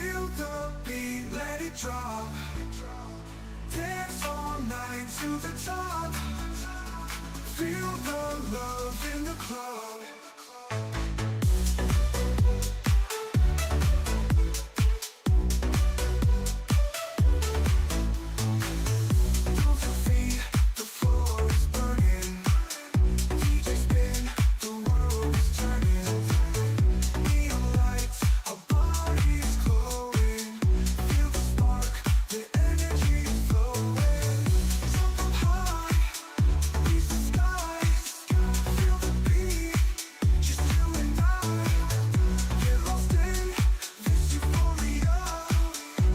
Feel the beat, let it drop. Dance all night to the top. Feel the love in the club. Move your feet, the floor is burning. DJ spin, the world is turning. Neon lights, our bodies glowing. Feel the spark, the energy is flowing. Jump up high, reach the skies. Feel the beat, just you and I. Get lost in this euphoria.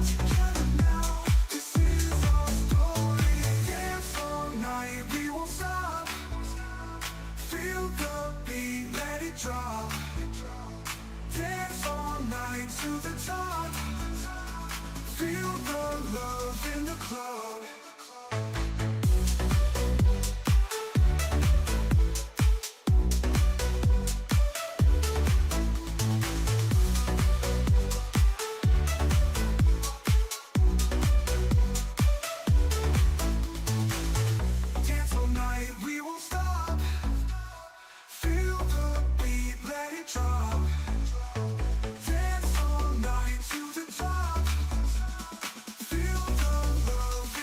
Together now, this is our story. Dance all night, we won't stop. Feel the beat, let it drop. Dance all night to the top. Feel the love in the club. Dance all night, we won't stop. Feel the beat, let it drop. Dance all night to the top. Feel the love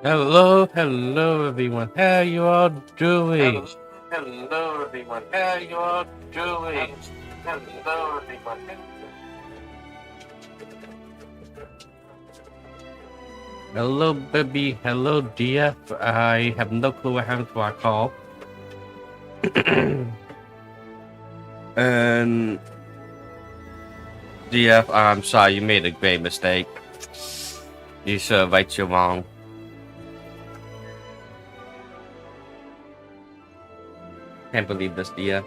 Hello, hello everyone. How you all doing? Hello everyone, how you all doing? Hello everyone. Hello, baby. Hello, DF. I have no clue what happened to our call. And DF, I'm sorry, you made a great mistake. You should right your wrong. Can't believe this, DF.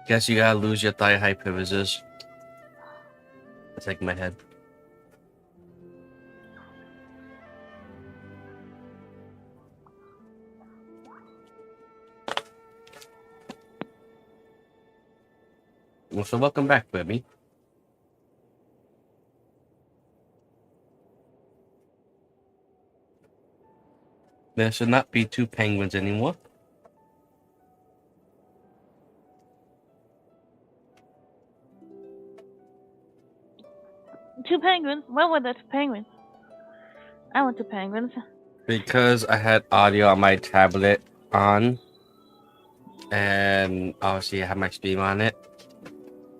Guess you gotta lose your thigh high privileges. That's like my head. Well, so welcome back, baby. There should not be 2 penguins anymore. Two penguins? Why were there two penguins? I want two penguins. Because I had audio on my tablet on. And obviously I had my stream on it.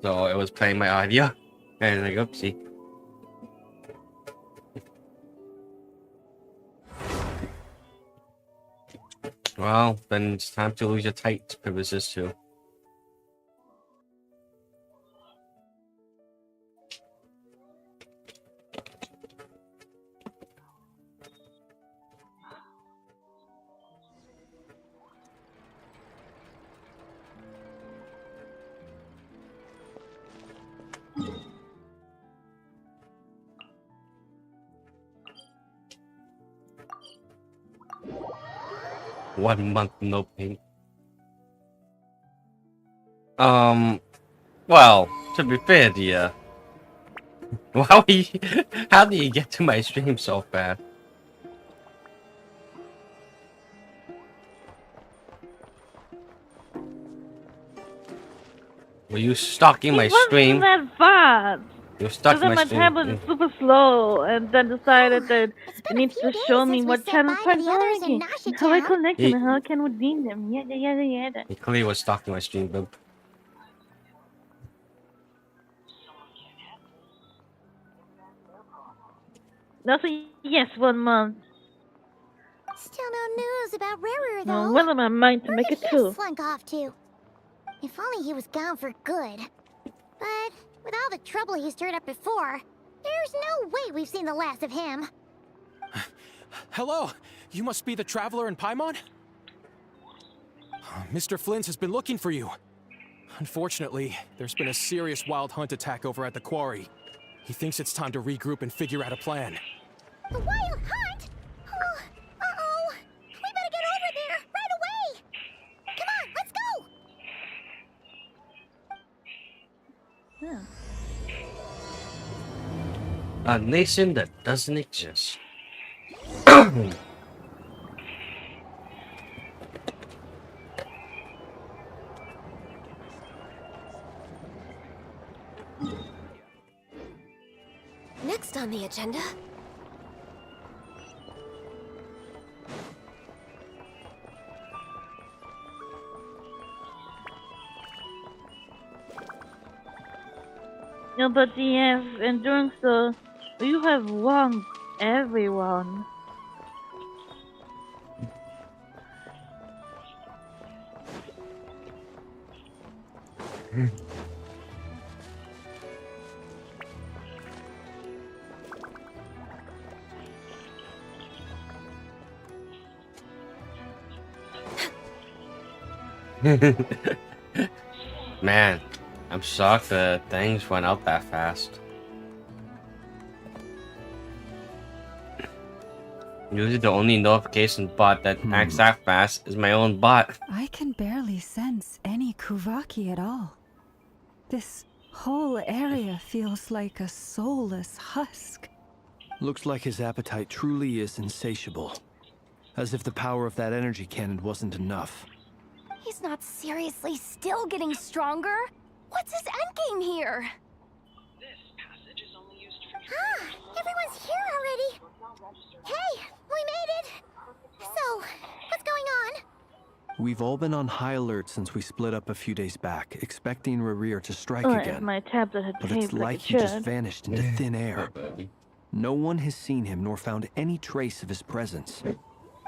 So it was playing my audio. And like, oopsie. Well, then it's time to lose your tight privileges too. One month no paint. Well, to be fair to you, how do you get to my stream so fast? Were you stalking my stream? It wasn't that fast. You're stalking my my stream. tablet is super slow, and then decided that it needs to show me what channel points are ranking, and how I collect them, and how I can redeem them. Yada yada yada. He clearly was stalking my stream, bro. That's a yes, 1 month. Still no news about Rarer though. Well, in my mind to make it Where did 2. he slunk off to? If only he was gone for good. But with all the trouble he stirred up before, there's no way we've seen the last of him. Hello, you must be the traveler in Paimon? Mr. Flynn has been looking for you. Unfortunately, there's been a serious wild hunt attack over at the quarry. He thinks it's time to regroup and figure out a plan. The wild hunt? Oh, uh-oh. We better get over there, right away! Come on, let's go! Yeah. A nation that doesn't exist. Next on the agenda. No, but yes, in doing so, you have wronged everyone. Man, I'm shocked that things went out that fast. Usually the only notification bot that acts that fast is my own bot. I can barely sense any Kuvaki at all. This whole area feels like a soulless husk. Looks like his appetite truly is insatiable. As if the power of that energy cannon wasn't enough. He's not seriously still getting stronger? What's his endgame here? Ah, everyone's here already. Hey, we made it. So, what's going on? We've all been on high alert since we split up a few days back, expecting Rerir to strike Oh, if again. my tablet had But behaved it's like like it he just should. vanished into thin air. No one has seen him nor found any trace of his presence.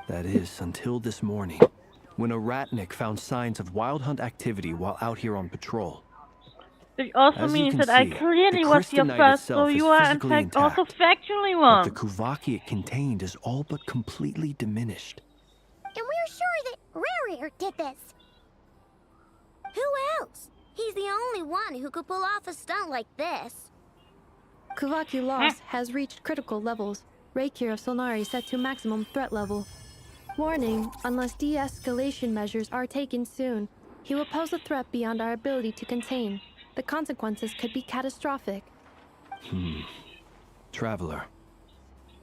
That is, until this morning, when a ratnik found signs of wild hunt activity while out here on patrol. Which also As you means can that I see, clearly the was your Crystonite first, so itself is you are in physically fact also intact, factually but wrong. the Kuvaki it contained is all but completely diminished. And we're sure that Rerir did this. Who else? He's the only one who could pull off a stunt like this. Kuvaki loss has reached critical levels. Reikir of Solnari set to maximum threat level. Warning, unless de-escalation measures are taken soon, he will pose a threat beyond our ability to contain. The consequences could be catastrophic. Traveler,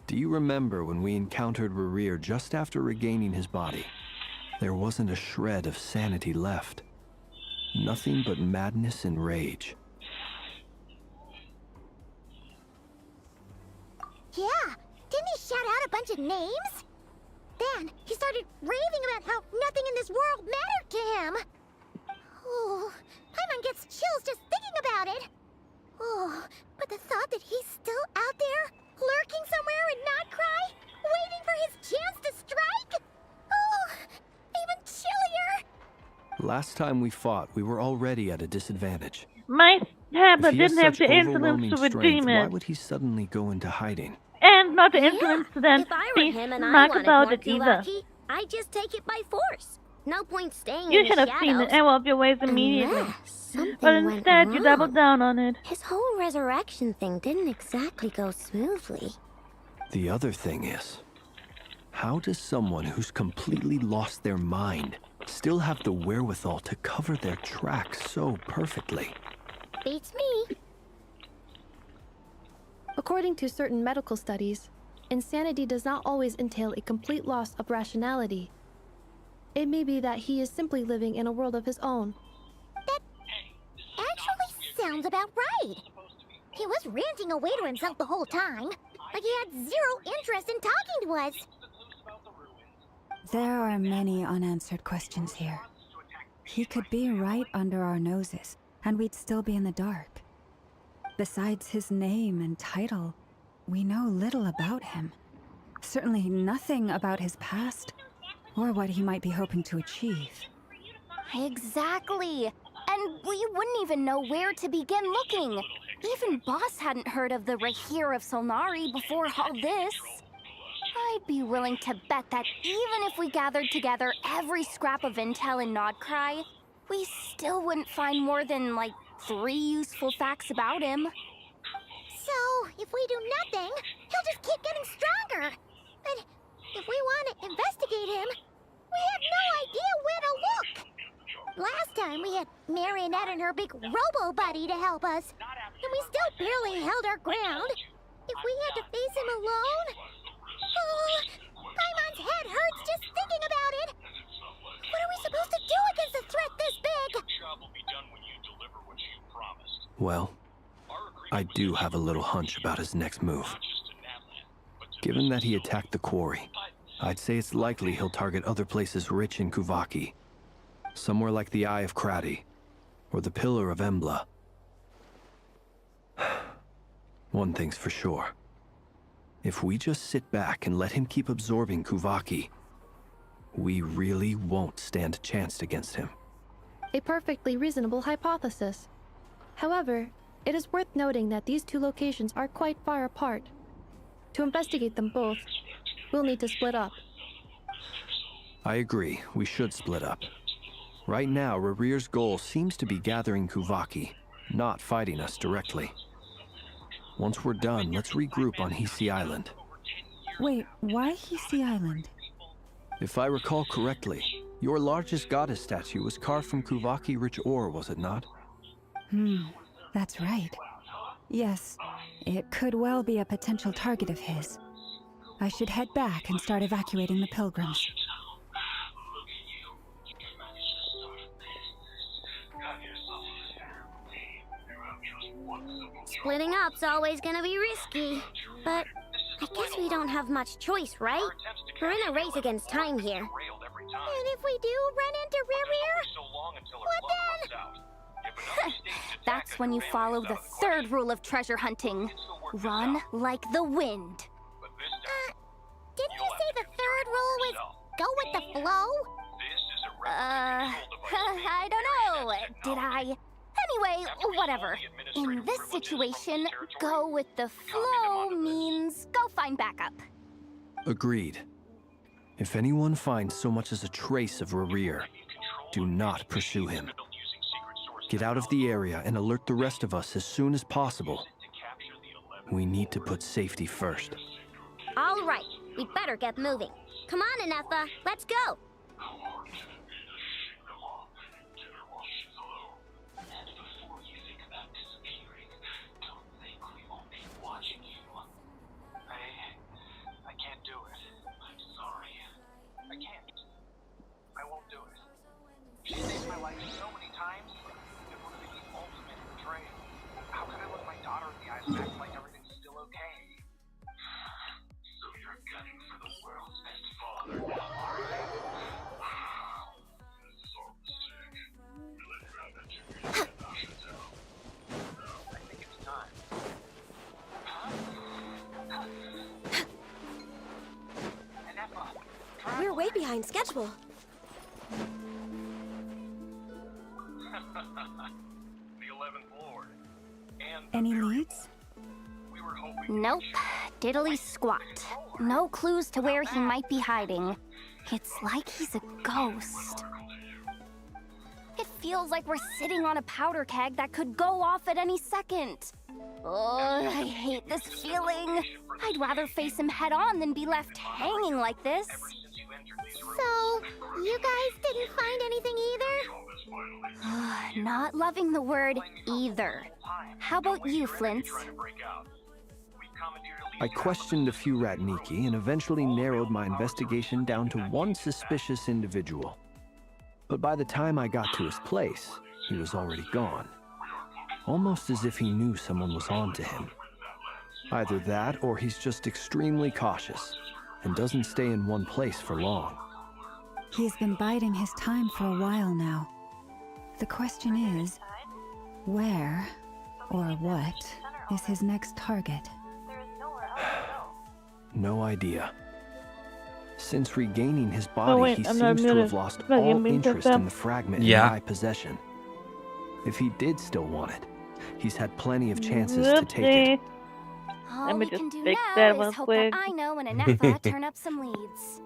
do you remember when we encountered Rerir just after regaining his body? There wasn't a shred of sanity left. Nothing but madness and rage. Yeah, didn't he shout out a bunch of names? Then he started raving about how nothing in this world mattered to him. Oh, Paimon gets chills just thinking about it. Oh, but the thought that he's still out there, lurking somewhere in Notcry, waiting for his chance to strike? Oh, even chillier. Last time we fought, we were already at a disadvantage. My tablet If he has didn't have such the insolence overwhelming to strength, redeem why it. would he suddenly go into hiding? And not the insolence to then If I were be him and I smart wanted about more it either. Kuvaki, I'd just take it by force. No point staying You in should the have seen the shadows. error of your ways immediately. Unless something But went instead, you wrong. doubled down on it. His whole resurrection thing didn't exactly go smoothly. The other thing is, how does someone who's completely lost their mind still have the wherewithal to cover their tracks so perfectly? Beats me. According to certain medical studies, insanity does not always entail a complete loss of rationality. It may be that he is simply living in a world of his own. That actually sounds about right. He was ranting away to himself the whole time, like he had zero interest in talking to us. There are many unanswered questions here. He could be right under our noses, and we'd still be in the dark. Besides his name and title, we know little about him. Certainly nothing about his past, or what he might be hoping to achieve. Exactly. And we wouldn't even know where to begin looking. Even Boss hadn't heard of the Reikir of Solnari before all this. I'd be willing to bet that even if we gathered together every scrap of intel in Nodcry, we still wouldn't find more than, like, 3 useful facts about him. So, if we do nothing, he'll just keep getting stronger. But if we want to investigate him, we have no idea where to look. Last time we had Marionette and her big robo-buddy to help us, and we still barely held our ground. If we had to face him alone... Oh, Paimon's head hurts just thinking about it. What are we supposed to do against a threat this big? Well, I do have a little hunch about his next move. Given that he attacked the quarry, I'd say it's likely he'll target other places rich in Kuvaki. Somewhere like the Eye of Krati, or the Pillar of Embla. One thing's for sure. If we just sit back and let him keep absorbing Kuvaki, we really won't stand a chance against him. A perfectly reasonable hypothesis. However, it is worth noting that these two locations are quite far apart. To investigate them both, we'll need to split up. I agree, we should split up. Right now, Rerir's goal seems to be gathering Kuvaki, not fighting us directly. Once we're done, let's regroup on Hisi Island. Wait, why Hisi Island? If I recall correctly, your largest goddess statue was carved from Kuvaki-rich ore, was it not? That's right. Yes, it could well be a potential target of his. I should head back and start evacuating the pilgrims. Splitting up's always gonna be risky. But I guess we don't have much choice, right? We're in a race against time here. And if we do run into Rear, what then? That's when you follow the third rule of treasure hunting. Run like the wind. Didn't you say the third rule was go with the flow? I don't know. Did I? Anyway, whatever. In this situation, go with the flow means go find backup. Agreed. If anyone finds so much as a trace of Rerir, do not pursue him. Get out of the area and alert the rest of us as soon as possible. We need to put safety first. All right, we better get moving. Come on, Anetha, let's go. I can't do it. I'm sorry. I can't. I won't do it. She saved my life so many times. It would be the ultimate betrayal. How could I look my daughter in the eyes and act like everything's still okay? So you're gunning for the world's best father now, are you? I think it's time. We're way behind schedule. The 11th Lord. And Any leads? we were hoping. Nope. Diddly squat. No clues to where he might be hiding. It's like he's a ghost. It feels like we're sitting on a powder keg that could go off at any second. Oh, I hate this feeling. I'd rather face him head on than be left hanging like this. So, you guys didn't find anything either? Not loving the word either. How about you, Flint? I questioned a few Ratniki and eventually narrowed my investigation down to one suspicious individual. But by the time I got to his place, he was already gone. Almost as if he knew someone was on to him. Either that, or he's just extremely cautious and doesn't stay in one place for long. He's been biding his time for a while now. The question is, where or what is his next target? No idea. Since regaining his body, wait, he I'm not seems to muted. have lost Look, you all mean interest that- in the fragment Yeah. in my possession. If he did still want it, he's had plenty of chances to take it. Whoopsie. All Let me we just can do fix now that is real hope quick. that I know and Anetha turn up some leads.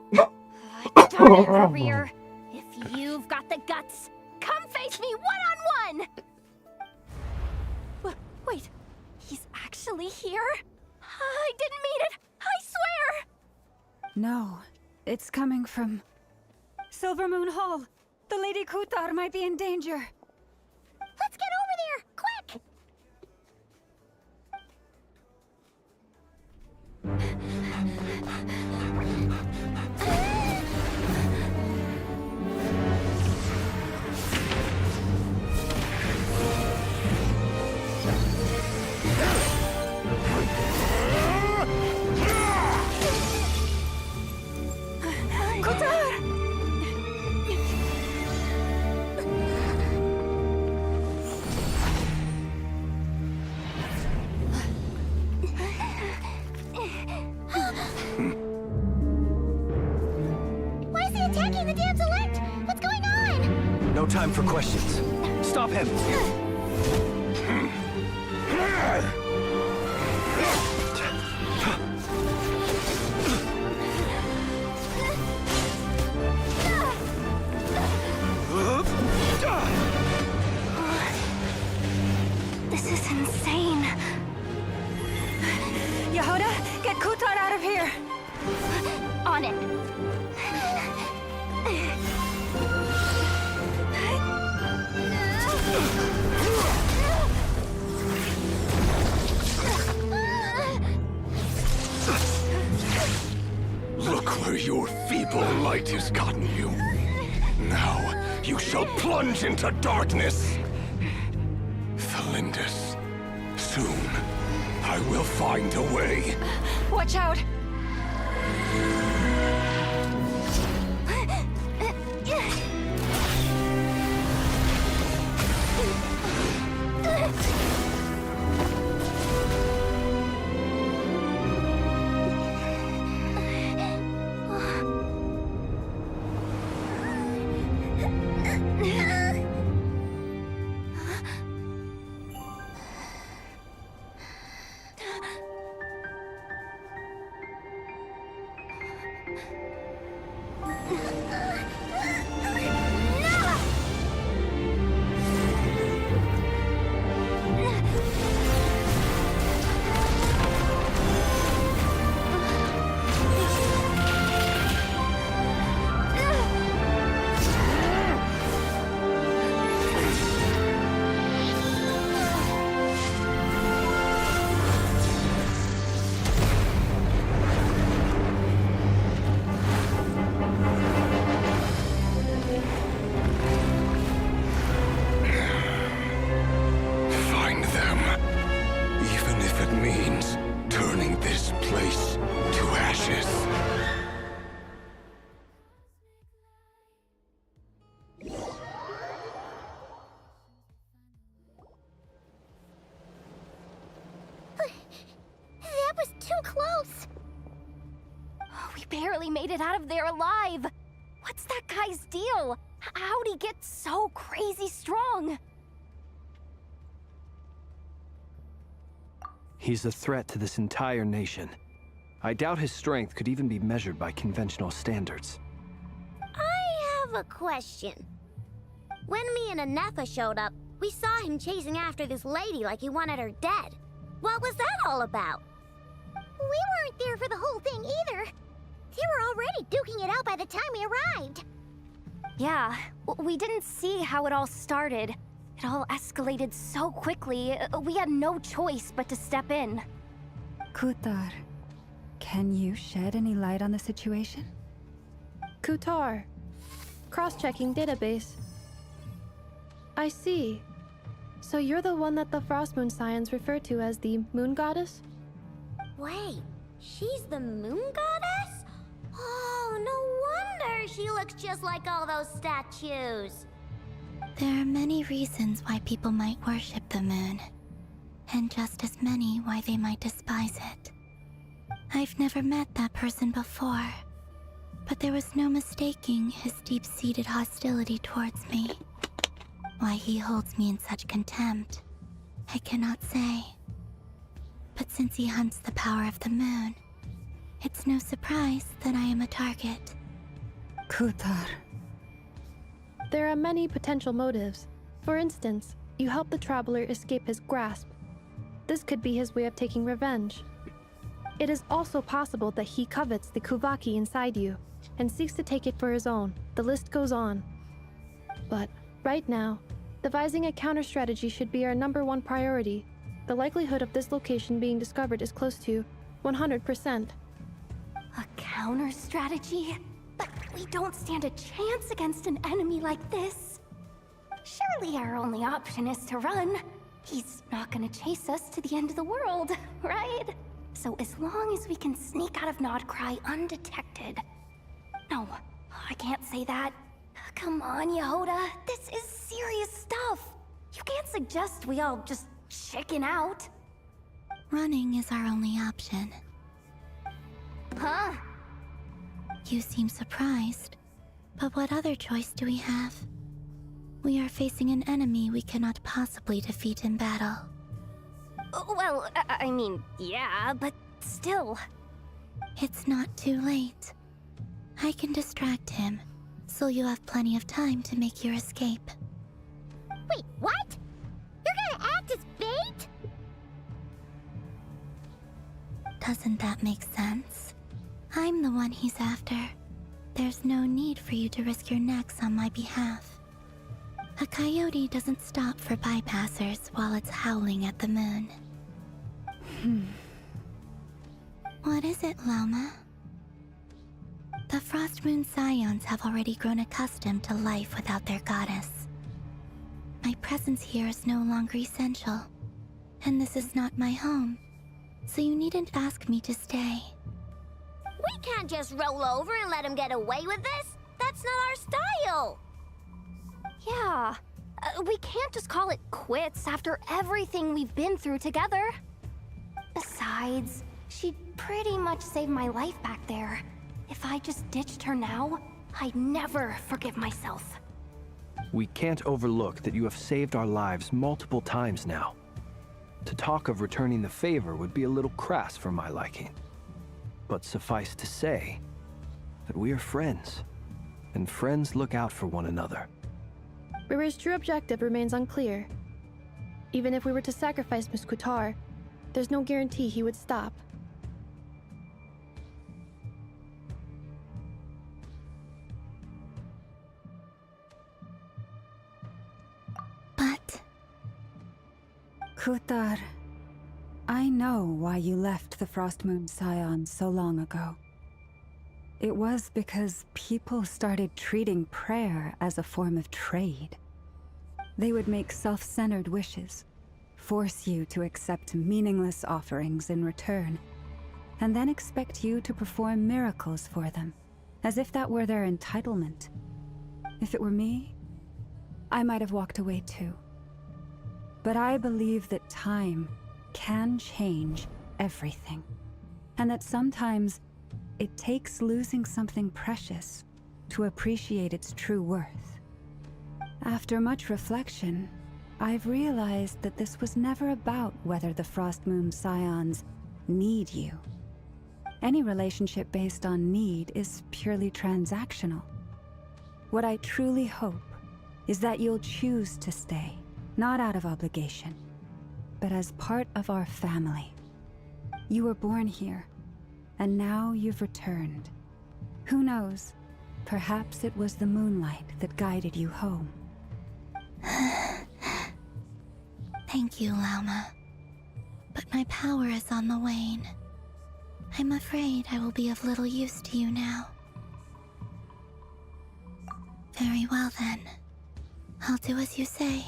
Darn it, Rear. If you've got the guts, come face me one-on-one! Wait, he's actually here? I didn't mean it! I swear! No, it's coming from Silver Moon Hall. The Lady Kutar might be in danger. Let's get over there, quick! Why is he attacking the damn select? What's going on? No time for questions. Stop him! This is insane. Yehuda, get Kutar out of here! On it. Look where your feeble light has gotten you. Now you shall plunge into darkness. Thalindus, Soon, I will find a way. Watch out! Find them. Even if it means turning this place to ashes. That was too close. We barely made it out of there alive. What's that guy's deal? How'd he get so crazy strong? He's a threat to this entire nation. I doubt his strength could even be measured by conventional standards. I have a question. When me and Anetha showed up, we saw him chasing after this lady like he wanted her dead. What was that all about? We weren't there for the whole thing either. They were already duking it out by the time we arrived. Yeah, we didn't see how it all started. It all escalated so quickly, we had no choice but to step in. Kutar, can you shed any light on the situation? Kutar. Cross-checking database. I see. So you're the one that the Frost Moon Scions refer to as the Moon Goddess? Wait, she's the moon goddess? Oh, no wonder she looks just like all those statues. There are many reasons why people might worship the moon, and just as many why they might despise it. I've never met that person before, but there was no mistaking his deep-seated hostility towards me. Why he holds me in such contempt, I cannot say. But since he hunts the power of the moon, it's no surprise that I am a target. Kutar. There are many potential motives. For instance, you help the traveler escape his grasp. This could be his way of taking revenge. It is also possible that he covets the Kuvaki inside you and seeks to take it for his own. The list goes on. But right now, devising a counter-strategy should be our #1 priority. The likelihood of this location being discovered is close to 100%. A counter strategy? But we don't stand a chance against an enemy like this. Surely our only option is to run. He's not gonna chase us to the end of the world, right? So as long as we can sneak out of Nodcry undetected. No, I can't say that. Come on, Yehoda. This is serious stuff. You can't suggest we all just chicken out. Running is our only option. Huh? You seem surprised, but what other choice do we have? We are facing an enemy we cannot possibly defeat in battle. Well, I mean, yeah, but still. It's not too late. I can distract him, so you have plenty of time to make your escape. Wait, what? You're gonna act as bait? Doesn't that make sense? I'm the one he's after. There's no need for you to risk your necks on my behalf. A coyote doesn't stop for bypassers while it's howling at the moon. What is it, Loma? The Frost Moon Scions have already grown accustomed to life without their goddess. My presence here is no longer essential, And this is not my home, so you needn't ask me to stay. We can't just roll over and let him get away with this. That's not our style. Yeah, we can't just call it quits after everything we've been through together. Besides, she pretty much saved my life back there. If I just ditched her now, I'd never forgive myself. We can't overlook that you have saved our lives multiple times now. To talk of returning the favor would be a little crass for my liking. But suffice to say that we are friends, and friends look out for one another. Riri's true objective remains unclear. Even if we were to sacrifice Miss Kutar, there's no guarantee he would stop. But Kutar, I know why you left the Frost Moon Scions so long ago. It was because people started treating prayer as a form of trade. They would make self-centered wishes, force you to accept meaningless offerings in return, and then expect you to perform miracles for them, as if that were their entitlement. If it were me, I might have walked away too. But I believe that time can change everything, and that sometimes it takes losing something precious to appreciate its true worth. After much reflection, I've realized that this was never about whether the Frost Moon Scions need you. Any relationship based on need is purely transactional. What I truly hope is that you'll choose to stay, not out of obligation, but as part of our family. You were born here, and now you've returned. Who knows? Perhaps it was the moonlight that guided you home. Thank you, Lauma. But my power is on the wane. I'm afraid I will be of little use to you now. Very well then. I'll do as you say.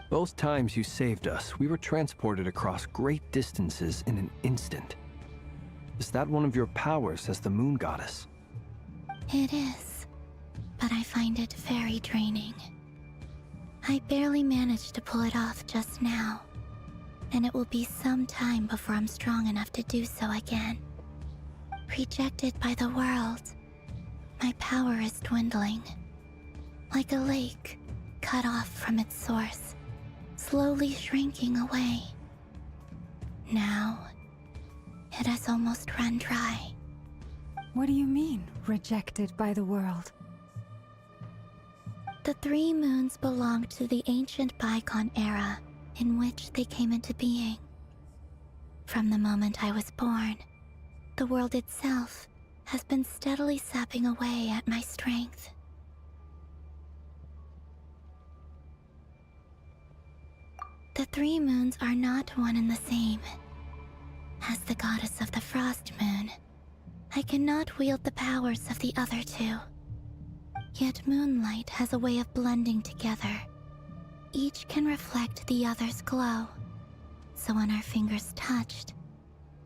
Both times you saved us, we were transported across great distances in an instant. Is that one of your powers as the Moon Goddess? It is, but I find it very draining. I barely managed to pull it off just now, and it will be some time before I'm strong enough to do so again. Rejected by the world, my power is dwindling. Like a lake cut off from its source, slowly shrinking away. Now, it has almost run dry. What do you mean, rejected by the world? The 3 moons belonged to the ancient bygone era in which they came into being. From the moment I was born, the world itself has been steadily sapping away at my strength. The 3 moons are not one and the same. As the goddess of the Frost Moon, I cannot wield the powers of the other 2. Yet moonlight has a way of blending together. Each can reflect the other's glow. So when our fingers touched,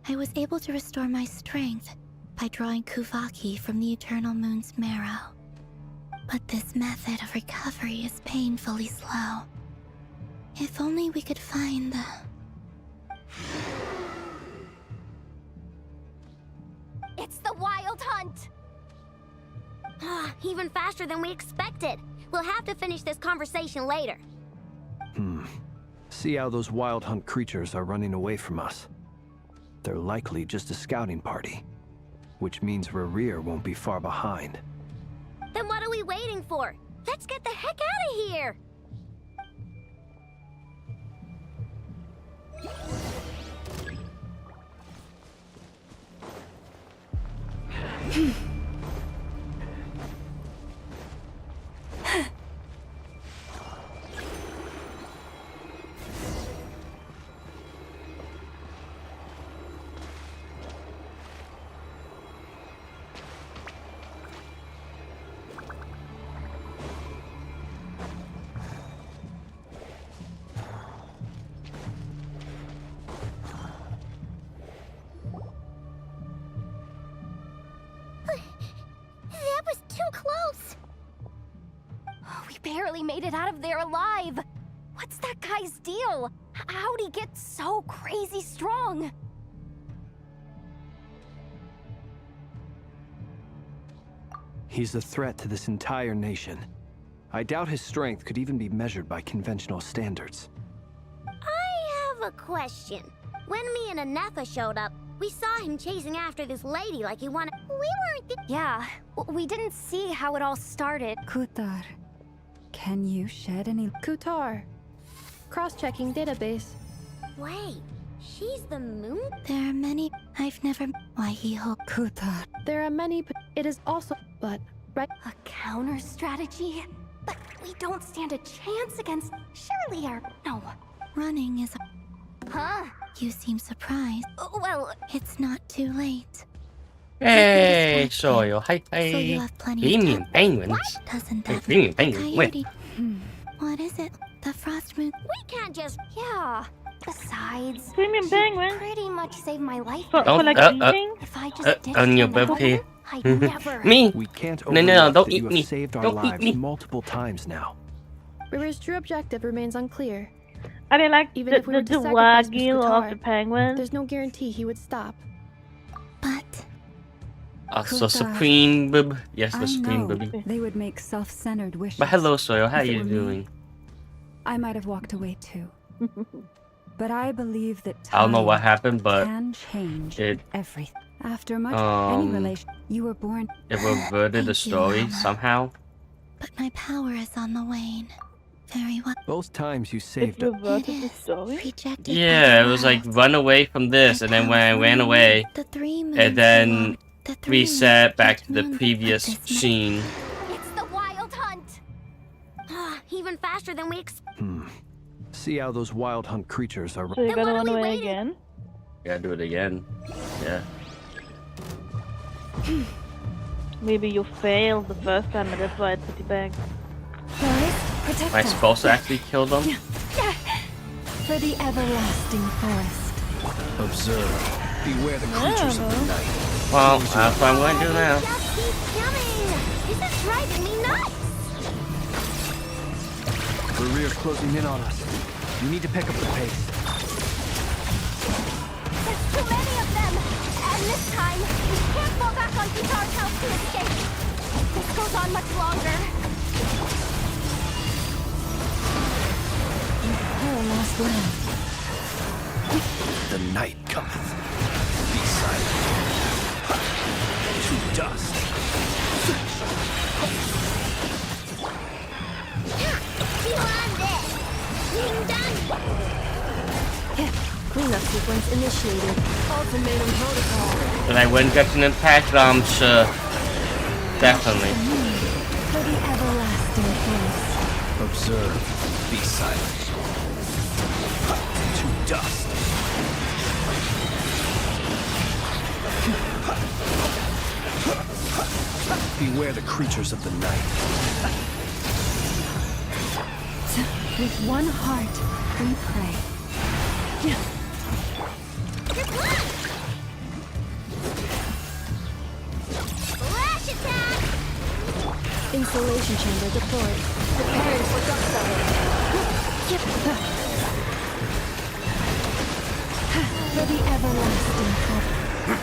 I was able to restore my strength by drawing Kuvaki from the eternal moon's marrow. But this method of recovery is painfully slow. If only we could find the... It's the Wild Hunt! Even faster than we expected. We'll have to finish this conversation later. See how those Wild Hunt creatures are running away from us. They're likely just a scouting party, which means Rerir won't be far behind. Then what are we waiting for? Let's get the heck out of here! barely made it out of there alive. What's that guy's deal? How'd he get so crazy strong? He's a threat to this entire nation. I doubt his strength could even be measured by conventional standards. I have a question. When me and Anetha showed up, we saw him chasing after this lady like he wanted. We weren't. Yeah, we didn't see how it all started. Kutar, can you shed any... Kutar. Cross-checking database. Wait, she's the moon? There are many. I've never. Why he hope. Kutar. There are many, it is also, but, right? A counter strategy? But we don't stand a chance against. Surely our. No. Running is. Huh? You seem surprised. Well, It's not too late. Hey, Soil. Hi, So you hi. have plenty Premium of time. penguins. Doesn't Hey, that premium penguins. Wait. coyote? What is it? The frost moon. We can't just. yeah. Besides, Premium penguin. pretty much saved my life. For Don't- like uh, eating? If I just ditched On your him at birthday. home, I'd never. Me? We can't No, overlook no, don't that eat you me. have saved our Don't eat lives me. multiple times now. River's true objective remains unclear. I didn't like Even the, if we were to the sacrifice wagyu Mr. of Tar, the penguin. There's no guarantee he would stop. But Also, Kutar. Supreme Boob. Yes, the I Supreme know Booby. they would make self-centered wishes. But hello, Soil. How If it you were me, doing? I might have walked away too. But I believe that I don't know time what happened, but can change it everything. After much any Um, relation, you were born. it reverted the Thank you, story Mama. somehow. but my power is on the wane. Very well. Both times you It saved us. It Mm-hmm. reverted the is story. rejected. by Yeah, the it was like world. run away from this, and then when I ran away, The three moons and then belong- the three reset moons back each to the moon that previous put this scene. It's the wild hunt. Even faster than we expected. See how those wild hunt creatures are. So you're Then gonna what run are we away waiting? again? Gotta do it again. Yeah. Maybe you failed the first time and that's why it's pretty bad. Protect Am I us supposed to actually kill them? for the everlasting forest. Observe. Beware the creatures of the night. Well, that's what I'm going to do now. Just keep coming. This is driving me nuts. The rear's closing in on us. We need to pick up the pace. There's too many of them. And this time, we can't fall back on Guitar's house to escape. If this goes on much longer. Perilous land. The night cometh. Be silent. To dust. Beyond this. Being done. Cleanup sequence initiated. Ultimatum protocol. But I wouldn't get an impact, I'm sure. Definitely. For the everlasting forest. Observe. Be silent. To dust. Beware the creatures of the night. With one heart, we pray. Flash attack. Insulation chamber deployed. Preparing for duck For the everlasting forest.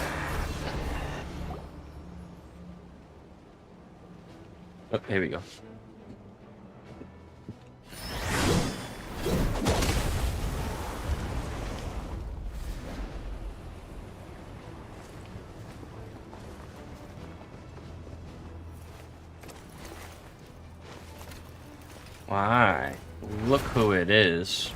Oh, here we go. Why? Look who it is.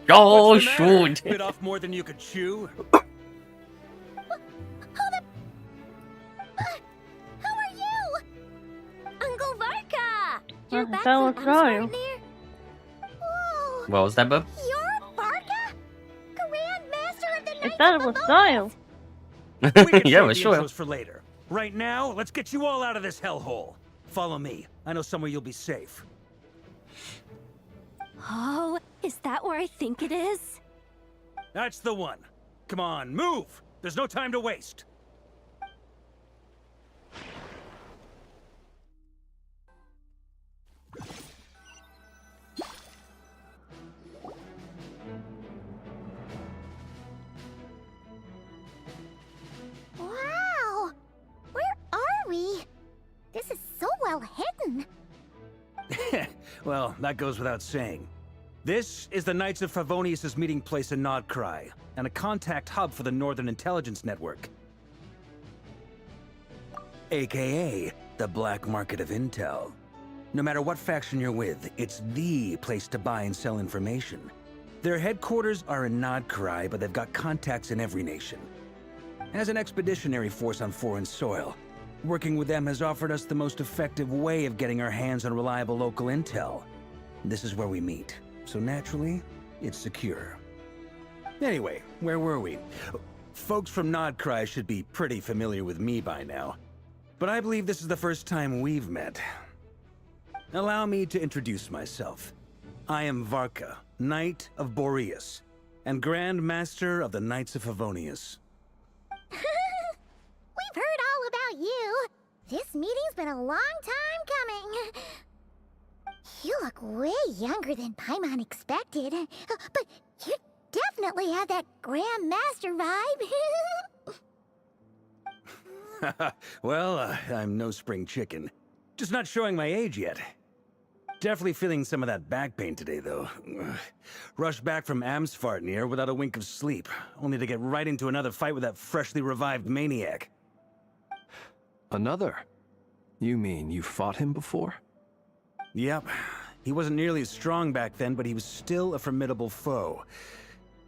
Oh, shoot! Bit off more than you could chew? How are you? Uncle Varka. You're back that from was Royal. Amsgardnir? Whoa. What was that, bub? You're Varka? Grand Master of the I Knights thought of it was the Style. We can Yeah, save but the sure. intros for later. Right now, let's get you all out of this hellhole. Follow me. I know somewhere you'll be safe. Oh, is that where I think it is? That's the one. Come on, move! There's no time to waste. Wow! Where are we? This is so well hidden. Well, that goes without saying. This is the Knights of Favonius' meeting place in Nodcry, and a contact hub for the Northern Intelligence Network. AKA, the black market of intel. No matter what faction you're with, it's the place to buy and sell information. Their headquarters are in Nodcry, but they've got contacts in every nation. As an expeditionary force on foreign soil, working with them has offered us the most effective way of getting our hands on reliable local intel. This is where we meet, so naturally, it's secure. Anyway, where were we? Folks from Nodcry should be pretty familiar with me by now, but I believe this is the first time we've met. Allow me to introduce myself. I am Varka, Knight of Boreas, and Grand Master of the Knights of Favonius. We've heard all about you. This meeting's been a long time coming. You look way younger than Paimon expected, but you definitely have that Grand Master vibe. Well, I'm no spring chicken. Just not showing my age yet. Definitely feeling some of that back pain today, though. Rushed back from Amsfartnir without a wink of sleep, only to get right into another fight with that freshly revived maniac. Another? You mean you fought him before? Yep. He wasn't nearly as strong back then, but he was still a formidable foe.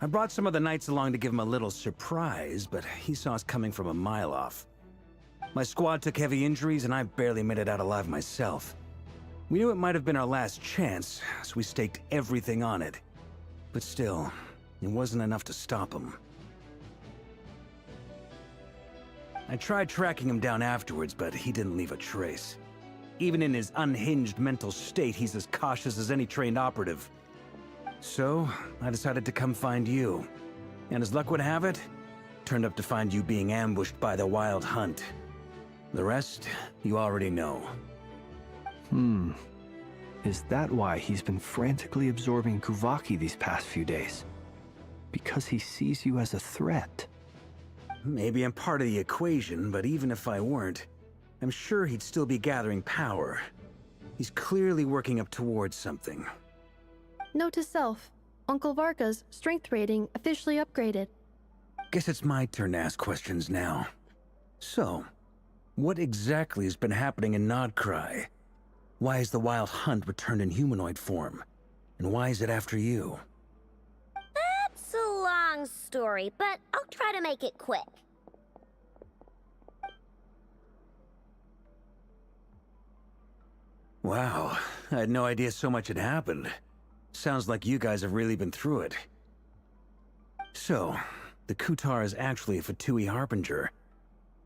I brought some of the knights along to give him a little surprise, but he saw us coming from a mile off. My squad took heavy injuries, and I barely made it out alive myself. We knew it might have been our last chance, so we staked everything on it. But still, it wasn't enough to stop him. I tried tracking him down afterwards, but he didn't leave a trace. Even in his unhinged mental state, he's as cautious as any trained operative. So, I decided to come find you. And as luck would have it, turned up to find you being ambushed by the Wild Hunt. The rest, you already know. Is that why he's been frantically absorbing Kuvaki these past few days? Because he sees you as a threat? Maybe I'm part of the equation, but even if I weren't, I'm sure he'd still be gathering power. He's clearly working up towards something. Note to self, Uncle Varka's strength rating officially upgraded. Guess it's my turn to ask questions now. So, what exactly has been happening in Nodcry? Why is the Wild Hunt returned in humanoid form? And why is it after you? That's a long story, but I'll try to make it quick. Wow, I had no idea so much had happened. Sounds like you guys have really been through it. So, the Kutar is actually a Fatui Harbinger.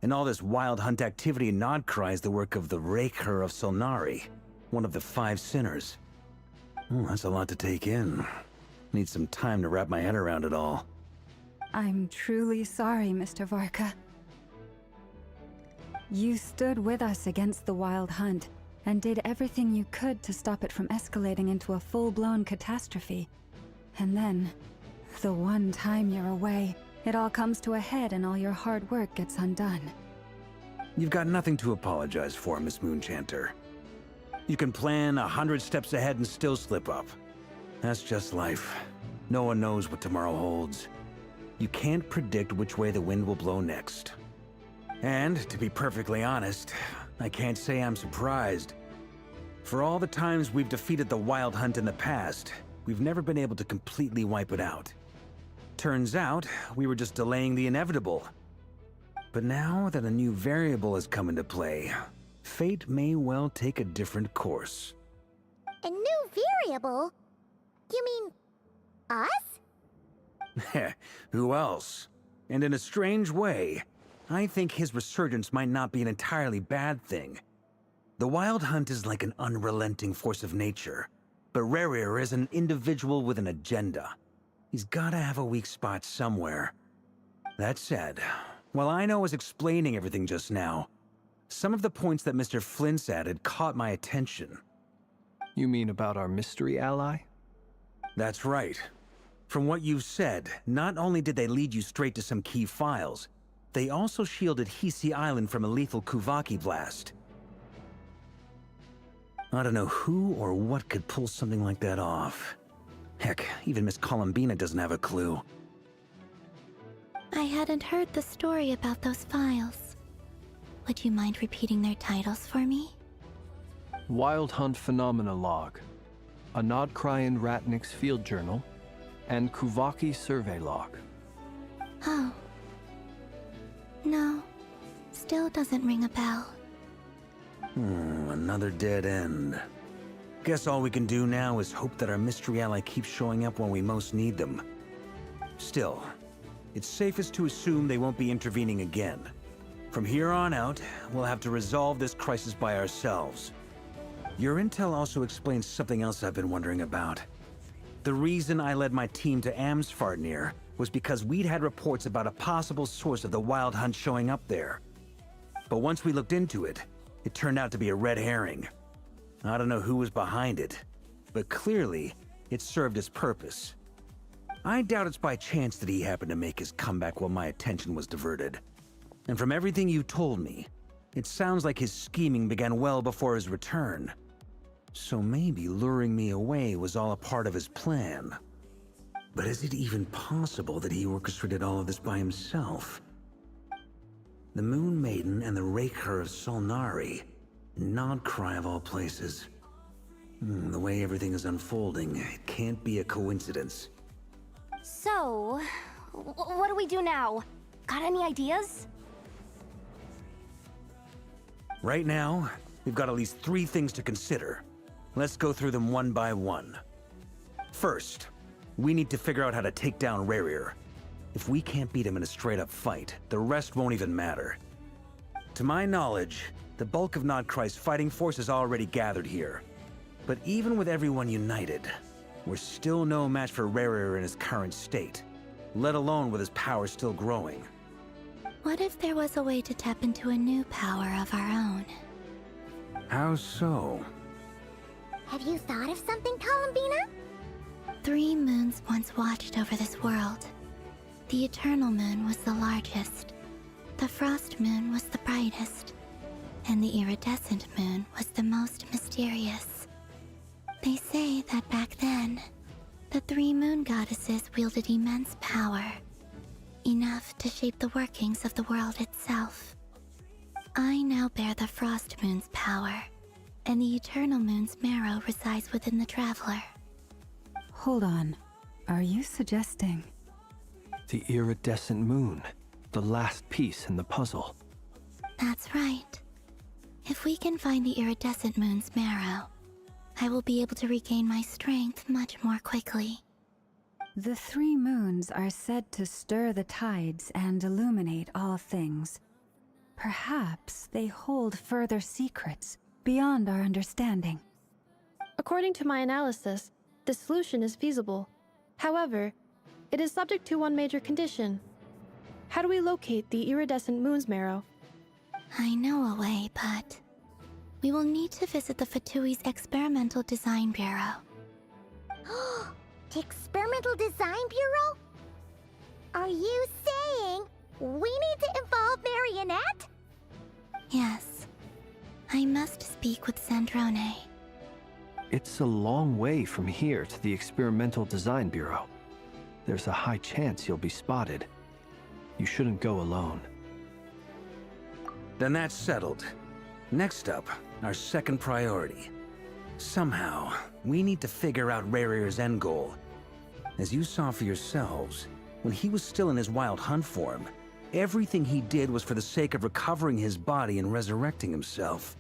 And all this Wild Hunt activity in Nodcry is the work of the Raker of Solnari, one of the 5 sinners. Oh, that's a lot to take in. Need some time to wrap my head around it all. I'm truly sorry, Mr. Varka. You stood with us against the Wild Hunt, and did everything you could to stop it from escalating into a full-blown catastrophe. And then, the one time you're away, it all comes to a head and all your hard work gets undone. You've got nothing to apologize for, Miss Moonchanter. You can plan 100 steps ahead and still slip up. That's just life. No one knows what tomorrow holds. You can't predict which way the wind will blow next. And, to be perfectly honest, I can't say I'm surprised. For all the times we've defeated the Wild Hunt in the past, we've never been able to completely wipe it out. Turns out, we were just delaying the inevitable. But now that a new variable has come into play, fate may well take a different course. A new variable? You mean us? Who else? And in a strange way, I think his resurgence might not be an entirely bad thing. The Wild Hunt is like an unrelenting force of nature, but Rarir is an individual with an agenda. He's gotta have a weak spot somewhere. That said, while Ino was explaining everything just now, some of the points that Mr. Flint's added caught my attention. You mean about our mystery ally? That's right. From what you've said, not only did they lead you straight to some key files, they also shielded Hisi Island from a lethal Kuvaki blast. I don't know who or what could pull something like that off. Heck, even Miss Columbina doesn't have a clue. I hadn't heard the story about those files. Would you mind repeating their titles for me? Wild Hunt Phenomena Log, a Nodcrian Ratnik's Field Journal, and Kuvaki Survey Log. Oh. No, still doesn't ring a bell. Another dead end. Guess all we can do now is hope that our mystery ally keeps showing up when we most need them. Still, it's safest to assume they won't be intervening again. From here on out, we'll have to resolve this crisis by ourselves. Your intel also explains something else I've been wondering about. The reason I led my team to Amsfartnir was because we'd had reports about a possible source of the Wild Hunt showing up there. But once we looked into it, it turned out to be a red herring. I don't know who was behind it, but clearly, it served its purpose. I doubt it's by chance that he happened to make his comeback while my attention was diverted. And from everything you told me, it sounds like his scheming began well before his return. So maybe luring me away was all a part of his plan. But is it even possible that he orchestrated all of this by himself? The Moon Maiden and the Raker of Solnari. Nodcry of all places. The way everything is unfolding, it can't be a coincidence. So, what do we do now? Got any ideas? Right now, we've got at least 3 things to consider. Let's go through them one by one. First, we need to figure out how to take down Rarir. If we can't beat him in a straight-up fight, the rest won't even matter. To my knowledge, the bulk of Nodcry's fighting force is already gathered here. But even with everyone united, we're still no match for Rarir in his current state, let alone with his power still growing. What if there was a way to tap into a new power of our own? How so? Have you thought of something, Columbina? 3 moons once watched over this world. The Eternal Moon was the largest. The Frost Moon was the brightest. And the Iridescent Moon was the most mysterious. They say that back then, the 3 moon goddesses wielded immense power. Enough to shape the workings of the world itself. I now bear the Frost Moon's power, and the Eternal Moon's marrow resides within the Traveler. Hold on. Are you suggesting? The Iridescent Moon, the last piece in the puzzle. That's right. If we can find the Iridescent Moon's marrow, I will be able to regain my strength much more quickly. The 3 moons are said to stir the tides and illuminate all things. Perhaps they hold further secrets beyond our understanding. According to my analysis, the solution is feasible. However, it is subject to one major condition. How do we locate the Iridescent Moon's marrow? I know a way, but we will need to visit the Fatui's Experimental Design Bureau. The Experimental Design Bureau? Are you saying we need to involve Marionette? Yes. I must speak with Sandrone. It's a long way from here to the Experimental Design Bureau. There's a high chance you'll be spotted. You shouldn't go alone. Then that's settled. Next up, our second priority. Somehow, we need to figure out Rarir's end goal. As you saw for yourselves, when he was still in his Wild Hunt form, everything he did was for the sake of recovering his body and resurrecting himself.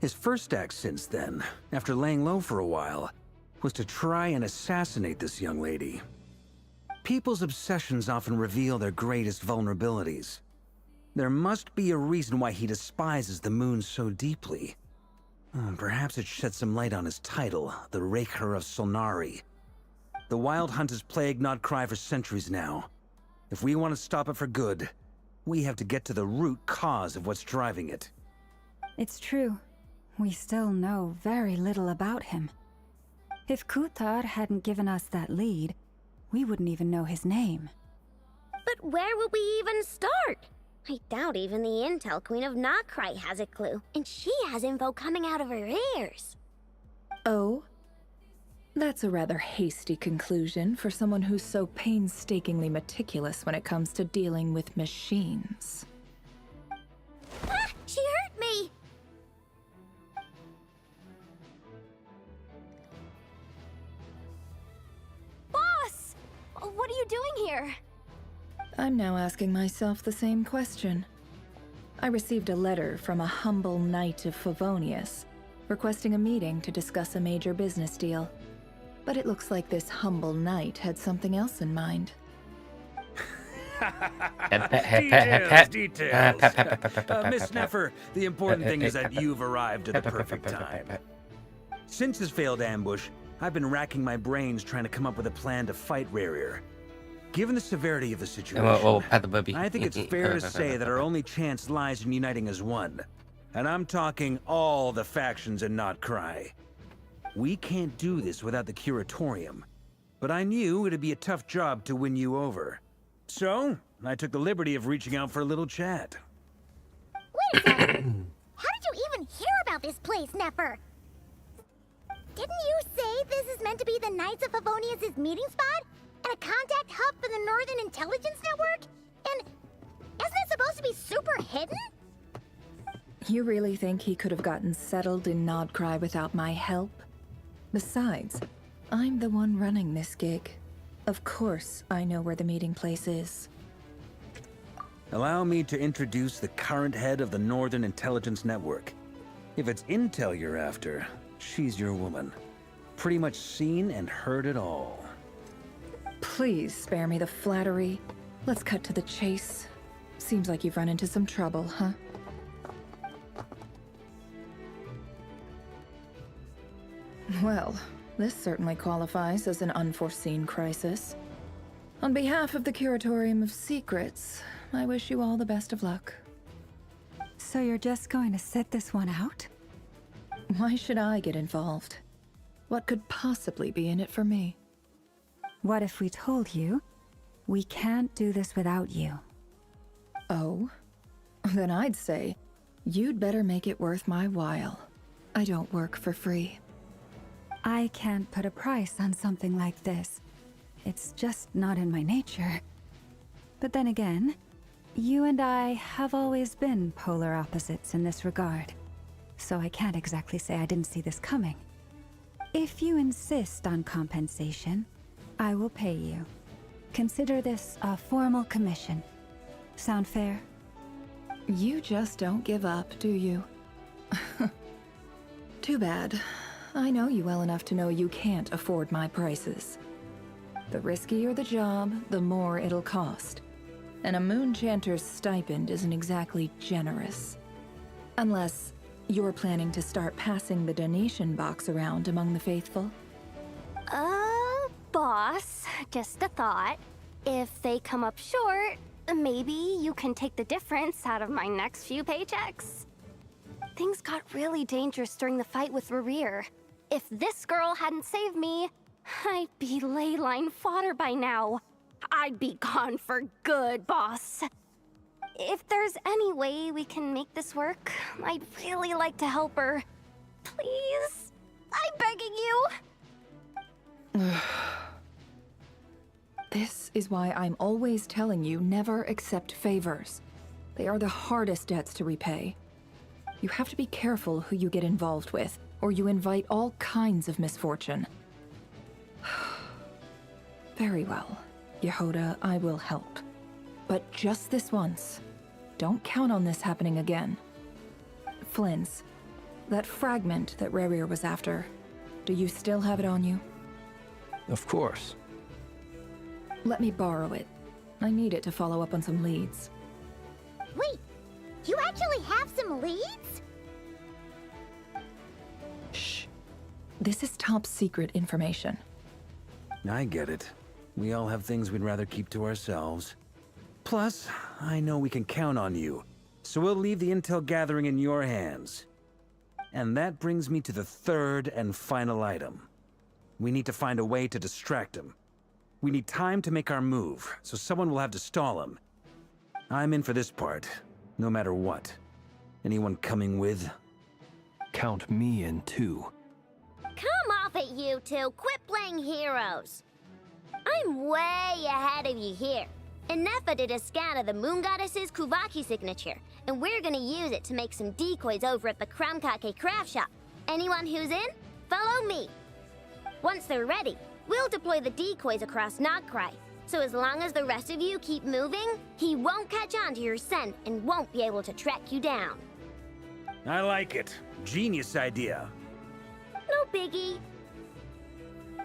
His first act since then, after laying low for a while, was to try and assassinate this young lady. People's obsessions often reveal their greatest vulnerabilities. There must be a reason why he despises the moon so deeply. Perhaps it sheds some light on his title, the Raker of Solnari. The Wild Hunt has plagued Notcry for centuries now. If we want to stop it for good, we have to get to the root cause of what's driving it. It's true. We still know very little about him. If Kutar hadn't given us that lead, we wouldn't even know his name. But where would we even start? I doubt even the Intel Queen of Notcry has a clue, and she has info coming out of her ears. Oh? That's a rather hasty conclusion for someone who's so painstakingly meticulous when it comes to dealing with machines. Ah, she hurt me! Boss! What are you doing here? I'm now asking myself the same question. I received a letter from a humble knight of Favonius, requesting a meeting to discuss a major business deal. But it looks like this humble knight had something else in mind. Details. Miss Sneffer, the important thing is that you've arrived at the perfect time. Since his failed ambush, I've been racking my brains trying to come up with a plan to fight Rarier. Given the severity of the situation, I think it's fair to say that our only chance lies in uniting as one. And I'm talking all the factions in Notcry. We can't do this without the Curatorium, but I knew it'd be a tough job to win you over. So, I took the liberty of reaching out for a little chat. Wait a second! How did you even hear about this place, Neffer? Didn't you say this is meant to be the Knights of Favonius' meeting spot? And a contact hub for the Northern Intelligence Network? And isn't it supposed to be super hidden? You really think he could have gotten settled in Notcry without my help? Besides, I'm the one running this gig. Of course I know where the meeting place is. Allow me to introduce the current head of the Northern Intelligence Network. If it's intel you're after, she's your woman. Pretty much seen and heard it all. Please spare me the flattery. Let's cut to the chase. Seems like you've run into some trouble, huh? Well, this certainly qualifies as an unforeseen crisis. On behalf of the Curatorium of Secrets, I wish you all the best of luck. So you're just going to sit this one out? Why should I get involved? What could possibly be in it for me? What if we told you we can't do this without you? Oh? Then I'd say you'd better make it worth my while. I don't work for free. I can't put a price on something like this. It's just not in my nature. But then again, you and I have always been polar opposites in this regard. So I can't exactly say I didn't see this coming. If you insist on compensation, I will pay you. Consider this a formal commission. Sound fair? You just don't give up, do you? Too bad. I know you well enough to know you can't afford my prices. The riskier the job, the more it'll cost. And a Moonchanter's stipend isn't exactly generous. Unless you're planning to start passing the donation box around among the faithful. Boss, just a thought. If they come up short, maybe you can take the difference out of my next few paychecks. Things got really dangerous during the fight with Rarier. If this girl hadn't saved me, I'd be ley line fodder by now. I'd be gone for good, boss. If there's any way we can make this work, I'd really like to help her. Please? I'm begging you. This is why I'm always telling you never accept favors. They are the hardest debts to repay. You have to be careful who you get involved with, or you invite all kinds of misfortune. Very well, Yehoda, I will help. But just this once. Don't count on this happening again. Flynn's, that fragment that Rarier was after, do you still have it on you? Of course. Let me borrow it. I need it to follow up on some leads. Wait, you actually have some leads? Shh. This is top secret information. I get it. We all have things we'd rather keep to ourselves. Plus, I know we can count on you, so we'll leave the intel gathering in your hands. And that brings me to the third and final item. We need to find a way to distract him. We need time to make our move, so someone will have to stall him. I'm in for this part, no matter what. Anyone coming with? Count me in too. Come off it, you two. Quit playing heroes. I'm way ahead of you here. Nefa did a scan of the Moon Goddess's Kuvaki signature, and we're gonna use it to make some decoys over at the Kramkake craft shop. Anyone who's in, follow me. Once they're ready, we'll deploy the decoys across Nagcry. So as long as the rest of you keep moving, he won't catch on to your scent and won't be able to track you down. I like it. Genius idea. No biggie.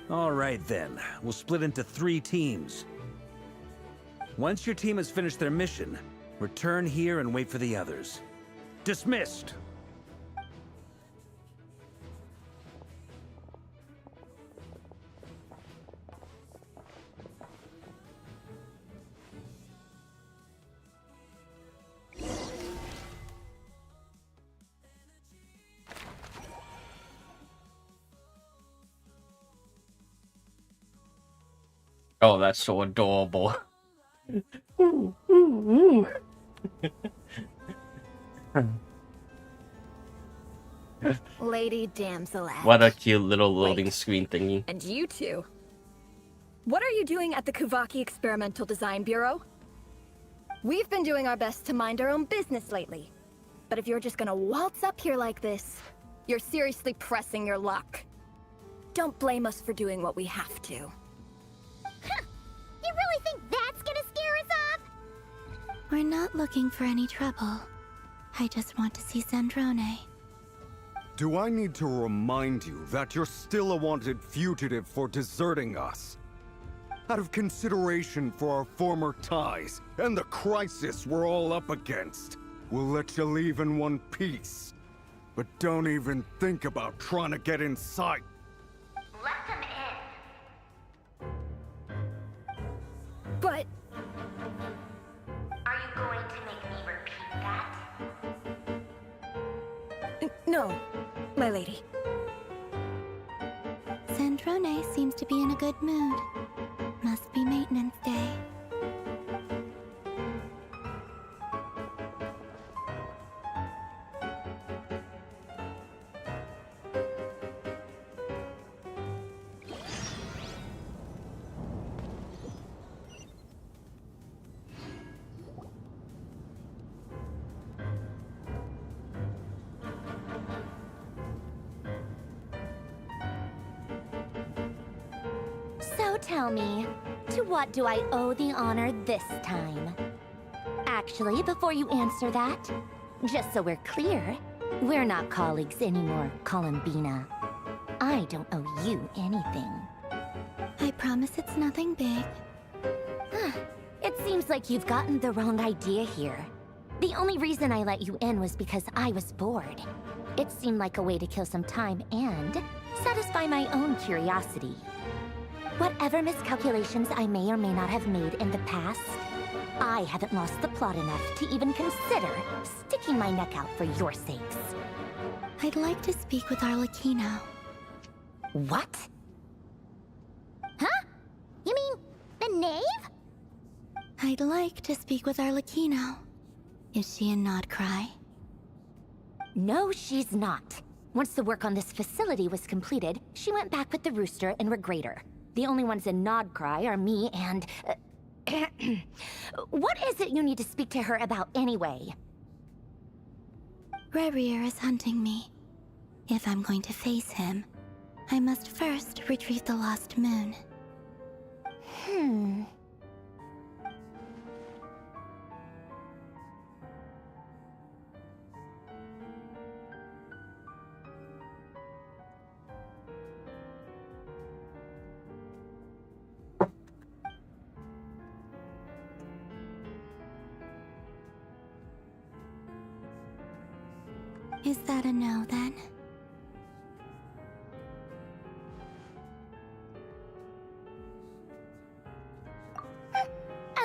All right then, we'll split into 3 teams. Once your team has finished their mission, return here and wait for the others. Dismissed! Oh, that's so adorable. Lady Damselat. What a cute little loading screen thingy. And you two. What are you doing at the Kuvaki Experimental Design Bureau? We've been doing our best to mind our own business lately. But if you're just gonna waltz up here like this, you're seriously pressing your luck. Don't blame us for doing what we have to. Huh. You really think that's gonna scare us off? We're not looking for any trouble. I just want to see Zandrone. Do I need to remind you that you're still a wanted fugitive for deserting us? Out of consideration for our former ties and the crisis we're all up against, we'll let you leave in one piece. But don't even think about trying to get inside. Let them in. But... Are you going to make me repeat that? No, my lady. Zandrone seems to be in a good mood. Must be maintenance day. So tell me, to what do I owe the honor this time? Actually, before you answer that, just so we're clear, we're not colleagues anymore, Columbina. I don't owe you anything. I promise it's nothing big. It seems like you've gotten the wrong idea here. The only reason I let you in was because I was bored. It seemed like a way to kill some time and satisfy my own curiosity. Whatever miscalculations I may or may not have made in the past, I haven't lost the plot enough to even consider sticking my neck out for your sakes. I'd like to speak with Arlecchino. What? Huh? You mean the knave? I'd like to speak with Arlecchino. Is she in Nodcry? No, she's not. Once the work on this facility was completed, she went back with the Rooster and Regrator. The only ones in Nodcry are me and... What is it you need to speak to her about anyway? Rerir is hunting me. If I'm going to face him, I must first retrieve the lost moon. Is that a no, then?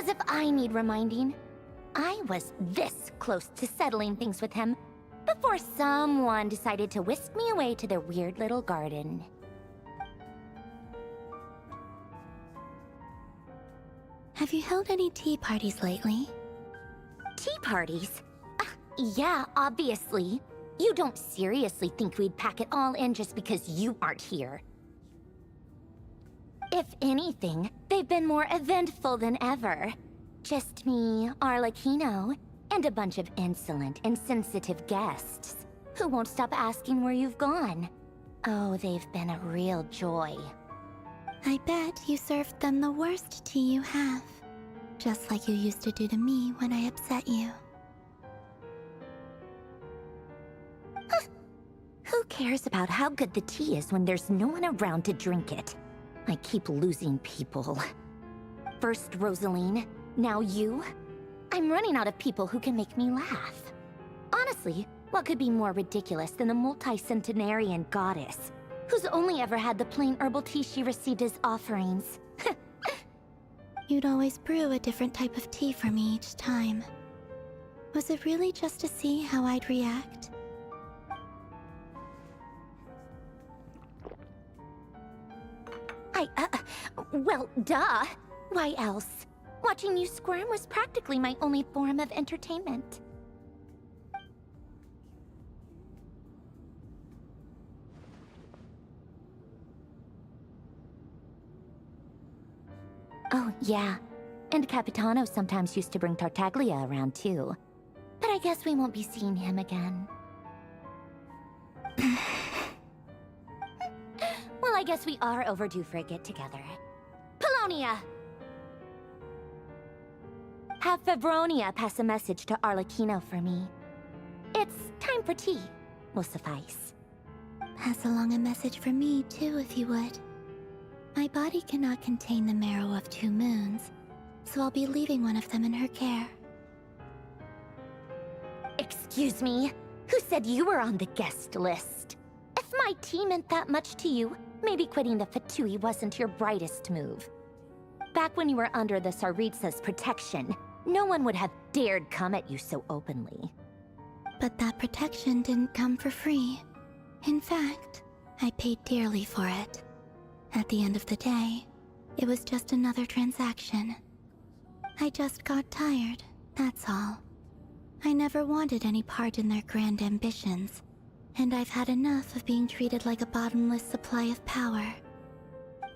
As if I need reminding. I was this close to settling things with him before someone decided to whisk me away to their weird little garden. Have you held any tea parties lately? Tea parties? Yeah, obviously. You don't seriously think we'd pack it all in just because you aren't here. If anything, they've been more eventful than ever. Just me, Arlecchino, and a bunch of insolent, insensitive guests who won't stop asking where you've gone. Oh, they've been a real joy. I bet you served them the worst tea you have. Just like you used to do to me when I upset you. Who cares about how good the tea is when there's no one around to drink it? I keep losing people. First Rosaline, now you. I'm running out of people who can make me laugh. Honestly, what could be more ridiculous than the multi-centenarian goddess, who's only ever had the plain herbal tea she received as offerings? You'd always brew a different type of tea for me each time. Was it really just to see how I'd react? Well, duh. Why else? Watching you squirm was practically my only form of entertainment. Oh, yeah. And Capitano sometimes used to bring Tartaglia around, too. But I guess we won't be seeing him again. Well, I guess we are overdue for a get-together. Polonia! Have Febronia pass a message to Arlecchino for me. It's time for tea. Will suffice. Pass along a message for me, too, if you would. My body cannot contain the marrow of 2 moons, so I'll be leaving one of them in her care. Excuse me? Who said you were on the guest list? If my tea meant that much to you, maybe quitting the Fatui wasn't your brightest move. Back when you were under the Tsaritsa's protection, no one would have dared come at you so openly. But that protection didn't come for free. In fact, I paid dearly for it. At the end of the day, it was just another transaction. I just got tired, that's all. I never wanted any part in their grand ambitions, and I've had enough of being treated like a bottomless supply of power.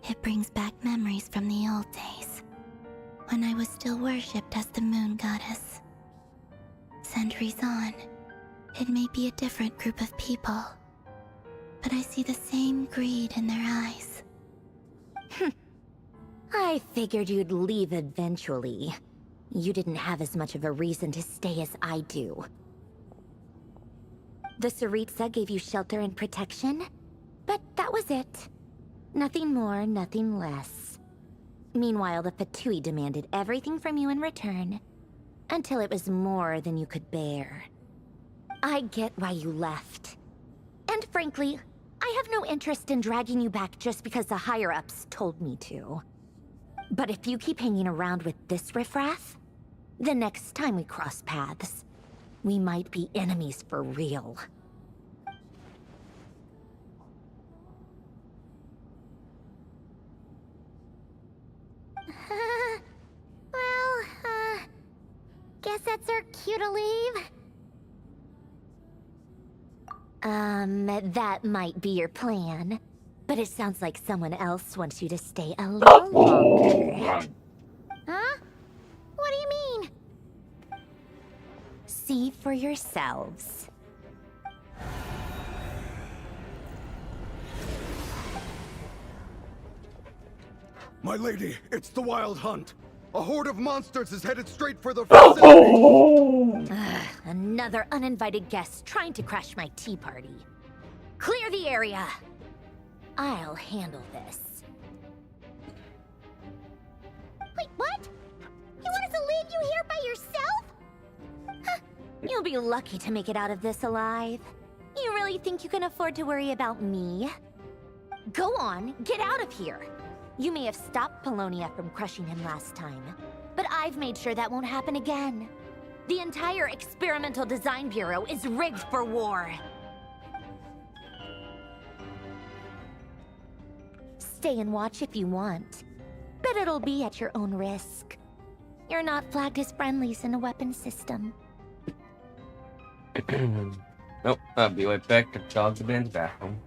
It brings back memories from the old days, when I was still worshipped as the moon goddess. Centuries on, it may be a different group of people, but I see the same greed in their eyes. I figured you'd leave eventually. You didn't have as much of a reason to stay as I do. The Tsaritsa gave you shelter and protection, but that was it. Nothing more, nothing less. Meanwhile, the Fatui demanded everything from you in return, until it was more than you could bear. I get why you left. And frankly, I have no interest in dragging you back just because the higher-ups told me to. But if you keep hanging around with this riffraff, the next time we cross paths, we might be enemies for real. Guess that's our cue to leave. That might be your plan. But it sounds like someone else wants you to stay a little longer. Huh? What do you mean? See for yourselves. My lady, it's the Wild Hunt. A horde of monsters is headed straight for the facility. Another uninvited guest trying to crash my tea party. Clear the area. I'll handle this. Wait, what? You want us to leave you here by yourself? Huh. You'll be lucky to make it out of this alive. You really think you can afford to worry about me? Go on, get out of here. You may have stopped Polonia from crushing him last time, but I've made sure that won't happen again. The entire Experimental Design Bureau is rigged for war. Stay and watch if you want, but it'll be at your own risk. You're not flagged as friendlies in a weapons system. Nope, I'll be right back to dog the man's bathroom.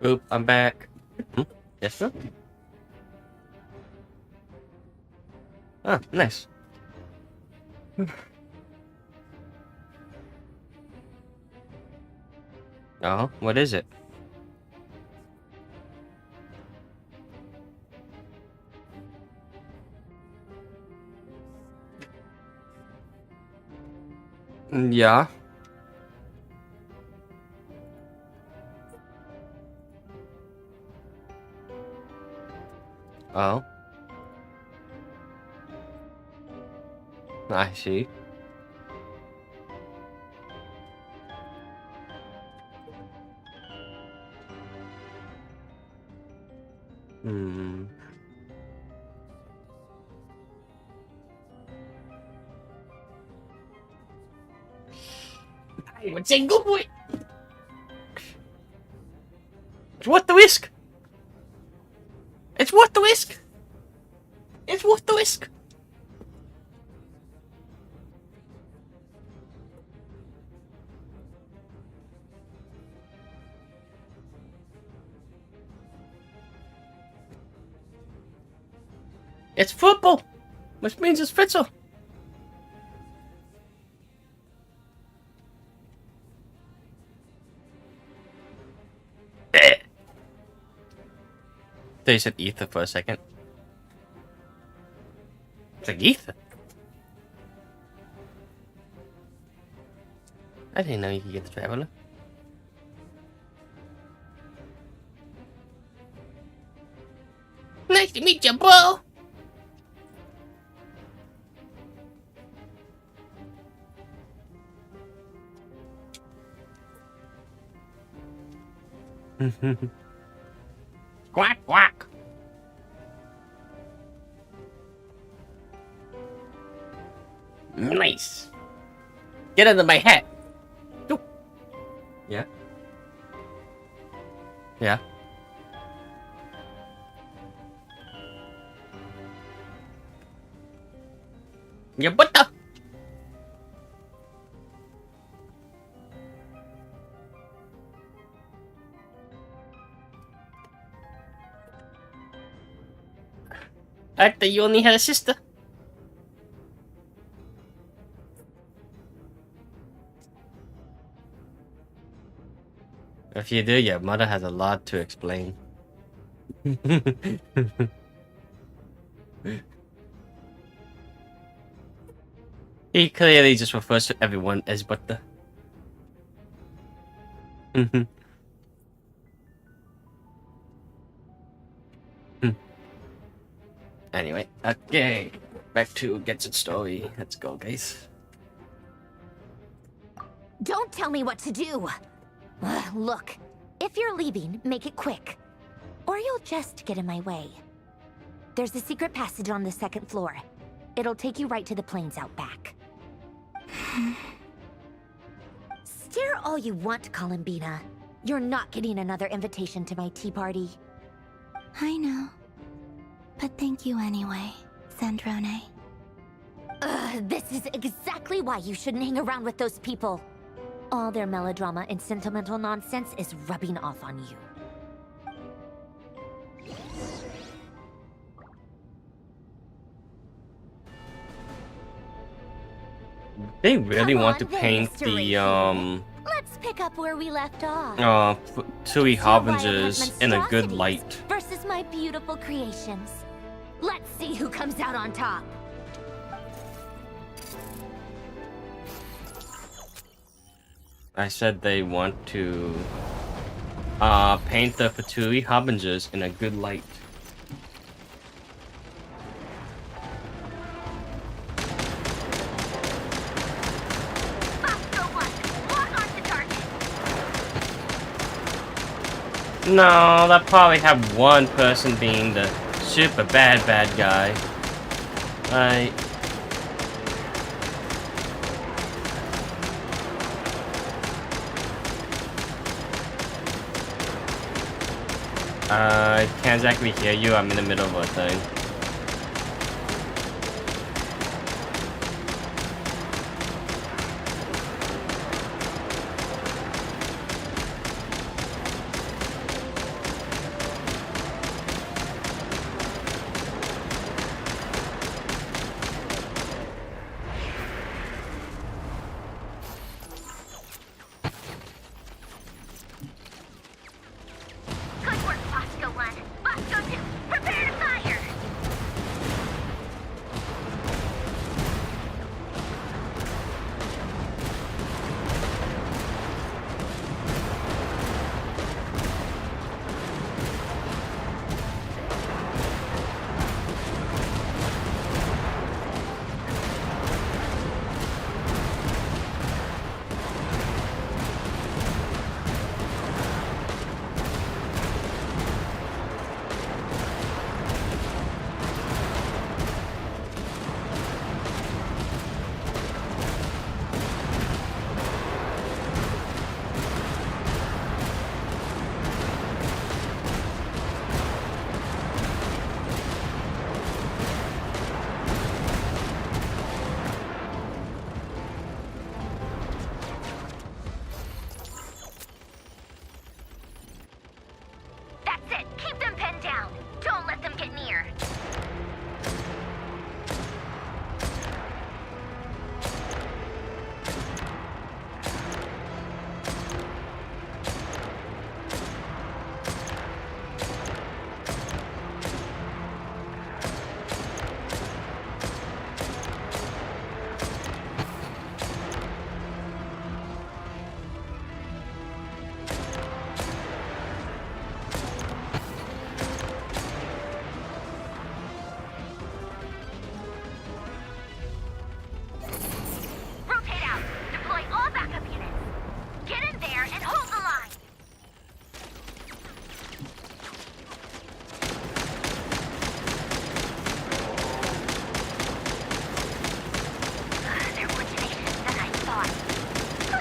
Oop, I'm back. Yes, sir. Oh, nice. Oh, what is it? Yeah. Oh. I see. Hmm. I would say go for it. It's worth the risk. It's worth the risk. It's worth the risk. It's football, which means it's Fitzel. They said ether for a second. It's like ether. I didn't know you could get the traveler. Nice to meet you, bro. Quack, quack. Nice. Get under my hat. Oop. Yeah. Yeah. Yeah, what the? I thought you only had a sister. If you do, your mother has a lot to explain. He clearly just refers to everyone as butter. Anyway, okay. Back to Genshin story. Let's go, guys. Don't tell me what to do! Look, if you're leaving, make it quick. Or you'll just get in my way. There's a secret passage on the second floor. It'll take you right to the plains out back. Stare all you want, Columbina. You're not getting another invitation to my tea party. I know. But thank you anyway, Sandrone. This is exactly why you shouldn't hang around with those people. All their melodrama and sentimental nonsense is rubbing off on you. They really Come want to on, then, paint Mr. the Let's pick up where we left off. Tui Harbingers It's in your a good monstrosities light. versus my beautiful creations. Let's see who comes out on top. I said they want to paint the Fatui Harbingers in a good light. No, they'll probably have one person being the super bad guy. Right. I can't exactly hear you. I'm in the middle of a thing.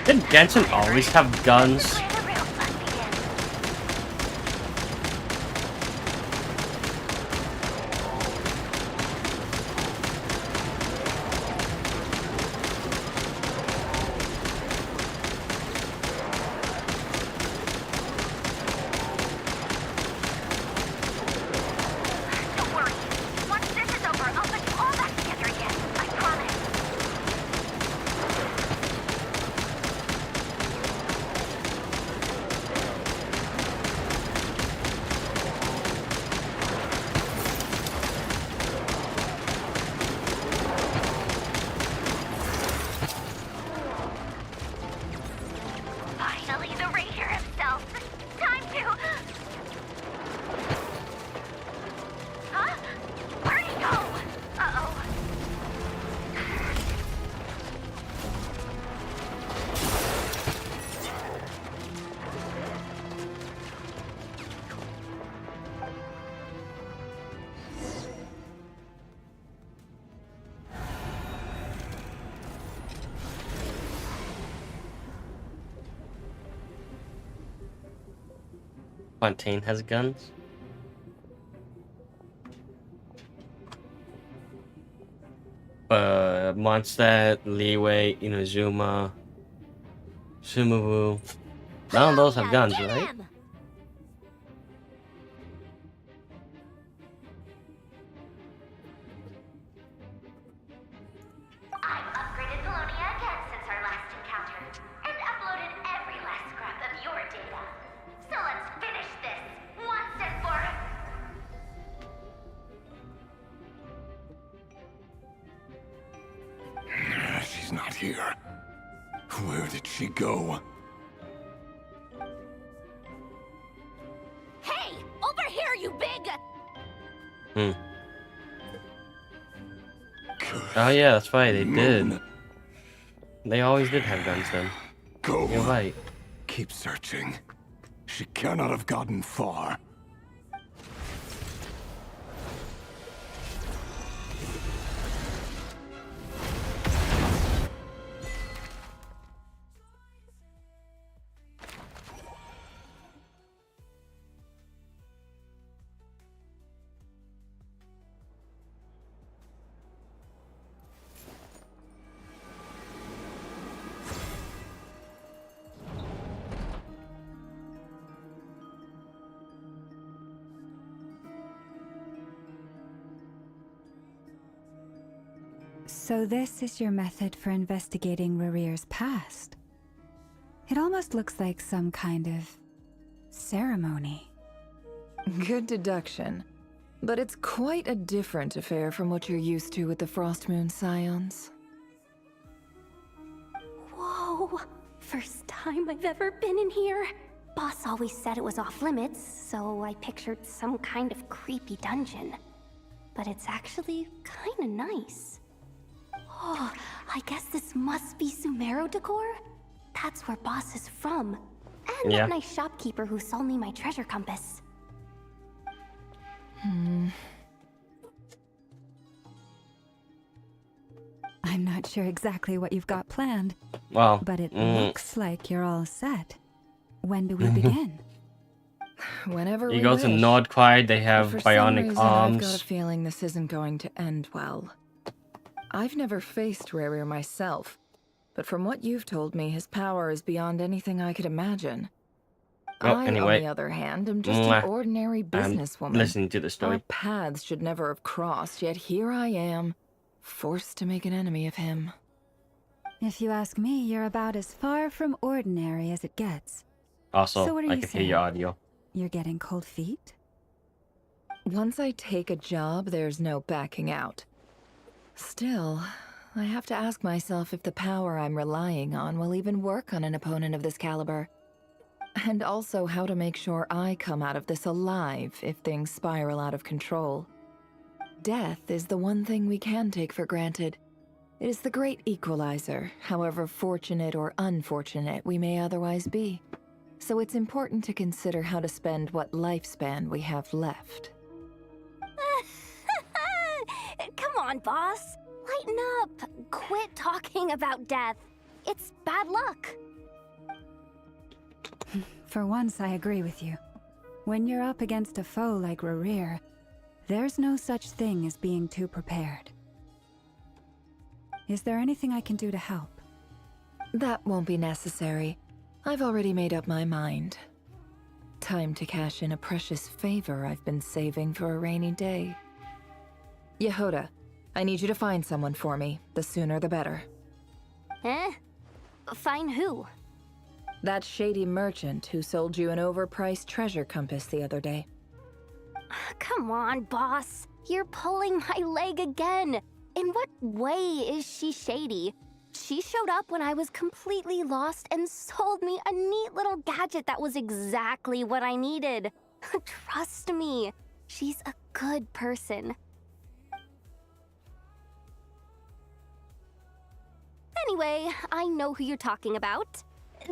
Did Genshin always have guns? Don't worry. Once this is over, I'll put you all back together again. I promise. Finally, the Ranger himself. Time to... Huh? Where'd he go? Uh-oh. Fontaine has guns. Mondstadt, Leeway, Inazuma, Sumaru. None of those have guns, right? I've upgraded Polonia again since our last encounter, and uploaded every last scrap of your data. So let's finish this once and for She's not here. Where did she go? Hey! Over here, you big... Hmm. Oh yeah, that's right, they did. They always did have guns then. Go. You're right. Keep searching. She cannot have gotten far. So this is your method for investigating Rarir's past. It almost looks like some kind of ceremony. Good deduction. But it's quite a different affair from what you're used to with the Frostmoon Scions. Whoa! First time I've ever been in here. Boss always said it was off limits, so I pictured some kind of creepy dungeon. But it's actually kinda nice. Oh, I guess this must be Sumeru decor? That's where Boss is from. And Yeah. that nice shopkeeper who sold me my treasure compass. I'm not sure exactly what you've got planned, Well, but it looks like you're all set. When do we begin? Whenever you we go to wish. Nordquai, they But have for some bionic reason, I've got a arms. feeling this isn't going to end well. I've never faced Rarir myself, but from what you've told me, his power is beyond anything I could imagine. Oh, I, anyway. on the other hand, am just Mwah. an ordinary I'm businesswoman. listening to the Our story. paths should never have crossed, yet here I am, forced to make an enemy of him. If you ask me, you're about as far from ordinary as it gets. Also, So what are I you can hear your saying? audio. You're getting cold feet? Once I take a job, there's no backing out. Still, I have to ask myself if the power I'm relying on will even work on an opponent of this caliber. And also how to make sure I come out of this alive if things spiral out of control. Death is the one thing we can take for granted. It is the great equalizer, however fortunate or unfortunate we may otherwise be. So it's important to consider how to spend what lifespan we have left. Come on, boss. Lighten up. Quit talking about death. It's bad luck. For once, I agree with you. When you're up against a foe like Rerir, there's no such thing as being too prepared. Is there anything I can do to help? That won't be necessary. I've already made up my mind. Time to cash in a precious favor I've been saving for a rainy day. Yehoda, I need you to find someone for me. The sooner the better. Eh? Find who? That shady merchant who sold you an overpriced treasure compass the other day. Come on, boss. You're pulling my leg again. In what way is she shady? She showed up when I was completely lost and sold me a neat little gadget that was exactly what I needed. Trust me, she's a good person. Anyway, I know who you're talking about.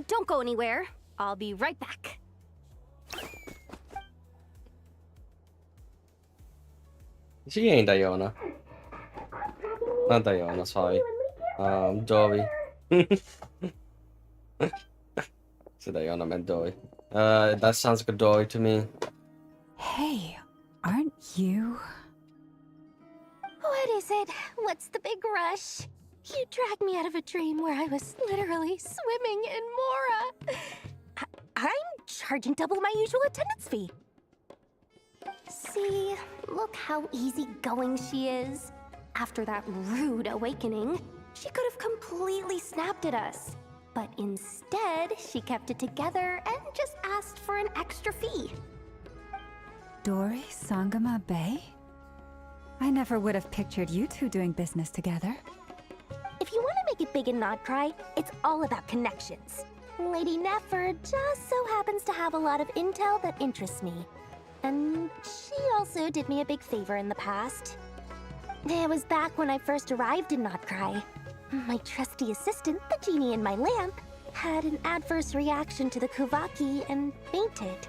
Don't go anywhere. I'll be right back. She ain't Diona. Not Diona, sorry. Dory. So Diona meant Dory. That sounds like a Dory to me. Hey, aren't you? What is it? What's the big rush? You dragged me out of a dream where I was literally swimming in Mora. I'm charging double my usual attendance fee. See, look how easygoing she is. After that rude awakening, she could have completely snapped at us. But instead, she kept it together and just asked for an extra fee. Dory Sangama Bay? I never would have pictured you two doing business together. If you want to make it big and not cry, it's all about connections. Lady Nefer just so happens to have a lot of intel that interests me. And she also did me a big favor in the past. It was back when I first arrived in Not Cry. My trusty assistant, the genie in my lamp, had an adverse reaction to the Kuvaki and fainted.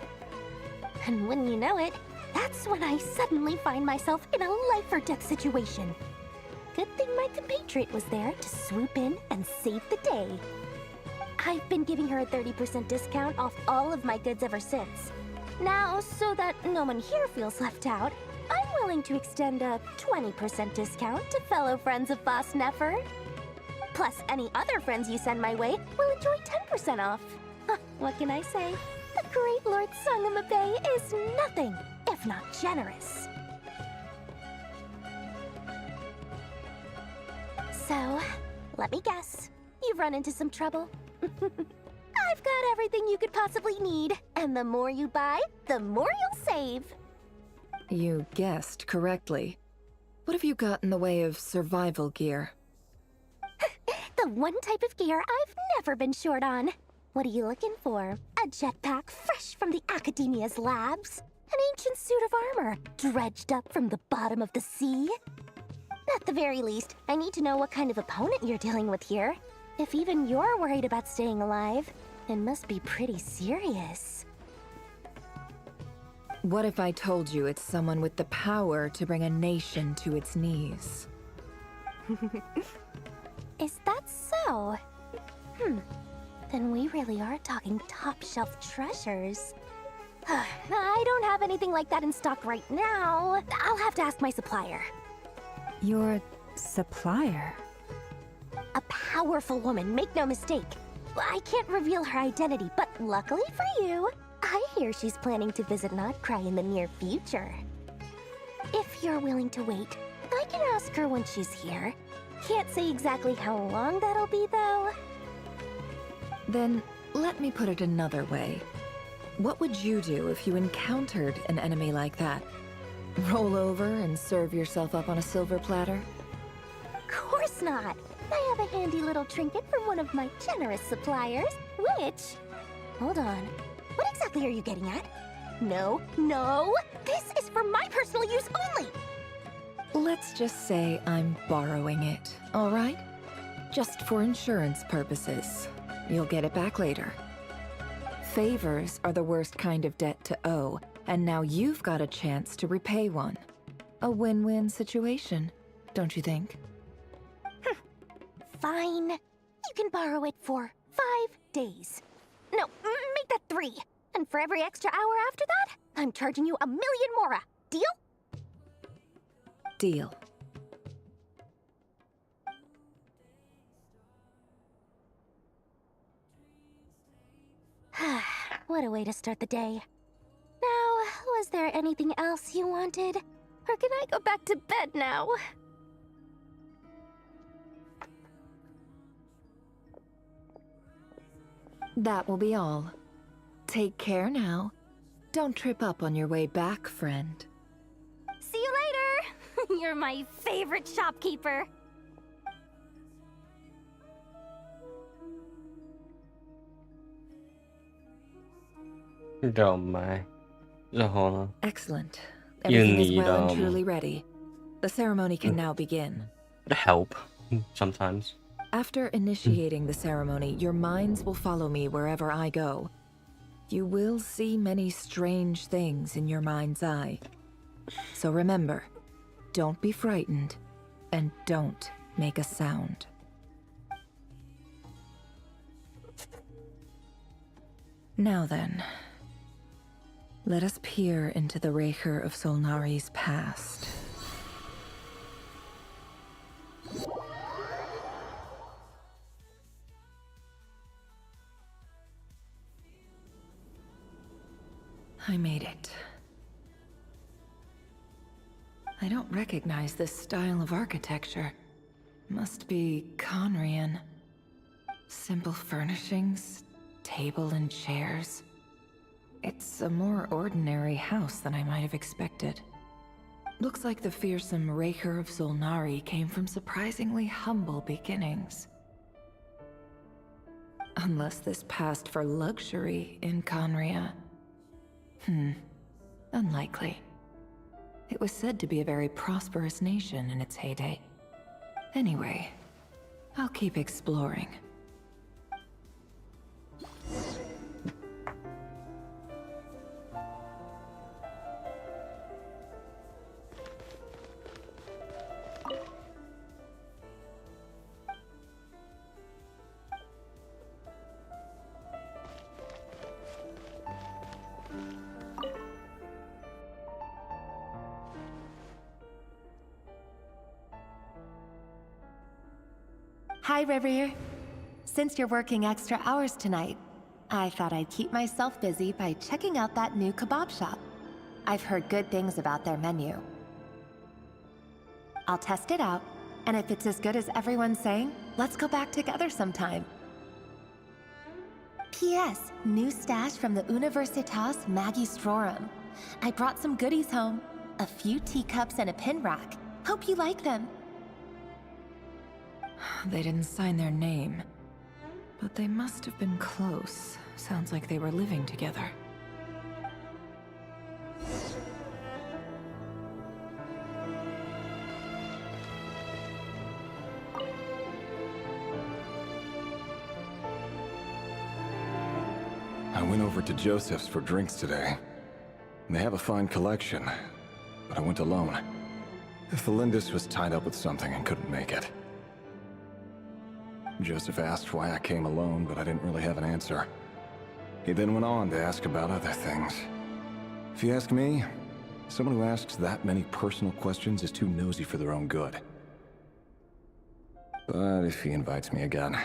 And wouldn't you know it, that's when I suddenly find myself in a life-or-death situation. Good thing my compatriot was there to swoop in and save the day. I've been giving her a 30% discount off all of my goods ever since. Now, so that no one here feels left out, I'm willing to extend a 20% discount to fellow friends of Boss Nefer. Plus, any other friends you send my way will enjoy 10% off. What can I say? The great Lord Sangama Bay is nothing if not generous. So, let me guess. You've run into some trouble? I've got everything you could possibly need, and the more you buy, the more you'll save. You guessed correctly. What have you got in the way of survival gear? The one type of gear I've never been short on. What are you looking for? A jetpack fresh from the Academia's labs? An ancient suit of armor dredged up from the bottom of the sea? At the very least, I need to know what kind of opponent you're dealing with here. If even you're worried about staying alive, it must be pretty serious. What if I told you it's someone with the power to bring a nation to its knees? Is that so? Then we really are talking top-shelf treasures. I don't have anything like that in stock right now. I'll have to ask my supplier. Your supplier? A powerful woman, make no mistake. I can't reveal her identity, but luckily for you, I hear she's planning to visit Not Cry in the near future. If you're willing to wait, I can ask her when she's here. Can't say exactly how long that'll be, though. Then, let me put it another way. What would you do if you encountered an enemy like that? Roll over and serve yourself up on a silver platter? Of course not. I have a handy little trinket from one of my generous suppliers, which... Hold on. What exactly are you getting at? No, no! This is for my personal use only! Let's just say I'm borrowing it, all right? Just for insurance purposes. You'll get it back later. Favors are the worst kind of debt to owe, and now you've got a chance to repay one. A win-win situation, don't you think? Fine. You can borrow it for 5 days. No, make that 3. And for every extra hour after that, I'm charging you 1 million mora. Deal? Deal. What a way to start the day. Now, was there anything else you wanted? Or can I go back to bed now? That will be all. Take care now. Don't trip up on your way back, friend. See you later! You're my favorite shopkeeper. Don't mind. Hold on. Excellent. You Everything is need, well and truly ready. The ceremony can now begin. help sometimes. After initiating the ceremony, your minds will follow me wherever I go. You will see many strange things in your mind's eye. So remember, don't be frightened, and don't make a sound. Now then, let us peer into the Raker of Solnari's past. I made it. I don't recognize this style of architecture. Must be Conrian. Simple furnishings, table and chairs. It's a more ordinary house than I might have expected. Looks like the fearsome Raker of Solnari came from surprisingly humble beginnings. Unless this passed for luxury in Conria. Unlikely. It was said to be a very prosperous nation in its heyday. Anyway, I'll keep exploring. Hi, Rivier. Since you're working extra hours tonight, I thought I'd keep myself busy by checking out that new kebab shop. I've heard good things about their menu. I'll test it out, and if it's as good as everyone's saying, let's go back together sometime. P.S. New stash from the Universitas Magistrorum. I brought some goodies home. A few teacups and a pin rack. Hope you like them. They didn't sign their name, but they must have been close. Sounds like they were living together. I went over to Joseph's for drinks today. They have a fine collection, but I went alone. Felindis was tied up with something and couldn't make it. Joseph asked why I came alone, but I didn't really have an answer. He then went on to ask about other things. If you ask me, someone who asks that many personal questions is too nosy for their own good. But if he invites me again,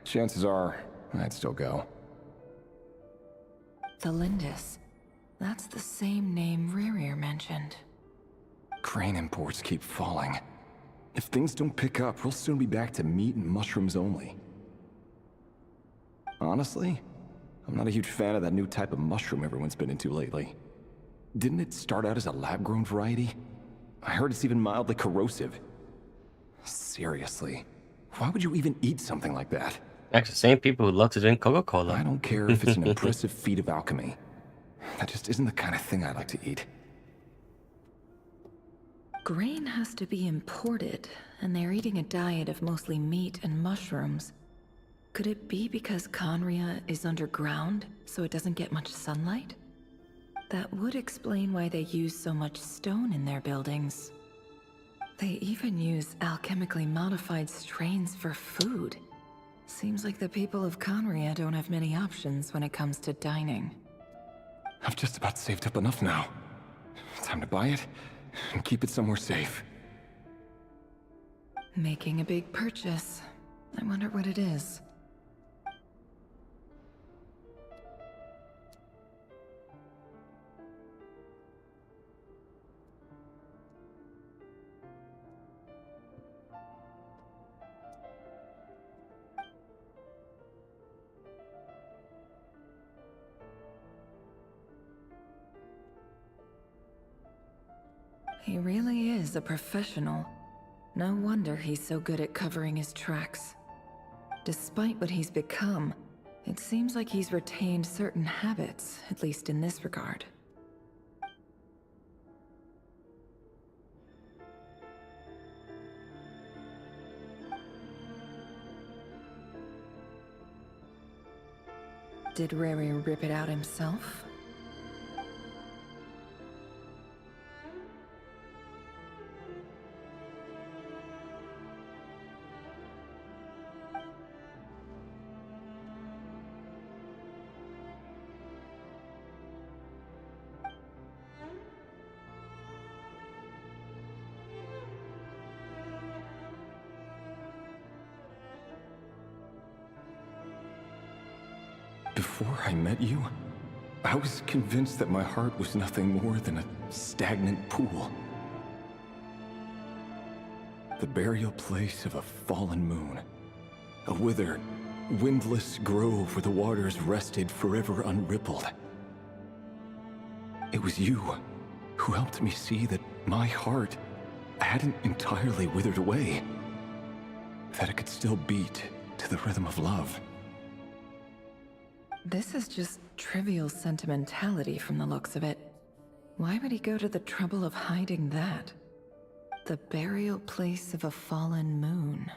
chances are I'd still go. Felindis. That's the same name Rerir mentioned. Crane imports keep falling. If things don't pick up, we'll soon be back to meat and mushrooms only. Honestly, I'm not a huge fan of that new type of mushroom everyone's been into lately. Didn't it start out as a lab-grown variety? I heard it's even mildly corrosive. Seriously, why would you even eat something like that? Actually, the same people who love to drink Coca-Cola. I don't care if it's an impressive feat of alchemy. That just isn't the kind of thing I like to eat. Grain has to be imported, and they're eating a diet of mostly meat and mushrooms. Could it be because Conria is underground, so it doesn't get much sunlight? That would explain why they use so much stone in their buildings. They even use alchemically modified strains for food. Seems like the people of Conria don't have many options when it comes to dining. I've just about saved up enough now. Time to buy it and keep it somewhere safe. Making a big purchase. I wonder what it is. He really is a professional. No wonder he's so good at covering his tracks. Despite what he's become, it seems like he's retained certain habits, at least in this regard. Did Rary rip it out himself? Before I met you, I was convinced that my heart was nothing more than a stagnant pool. The burial place of a fallen moon. A withered, windless grove where the waters rested forever unrippled. It was you who helped me see that my heart hadn't entirely withered away. That it could still beat to the rhythm of love. This is just trivial sentimentality from the looks of it. Why would he go to the trouble of hiding that? The burial place of a fallen moon.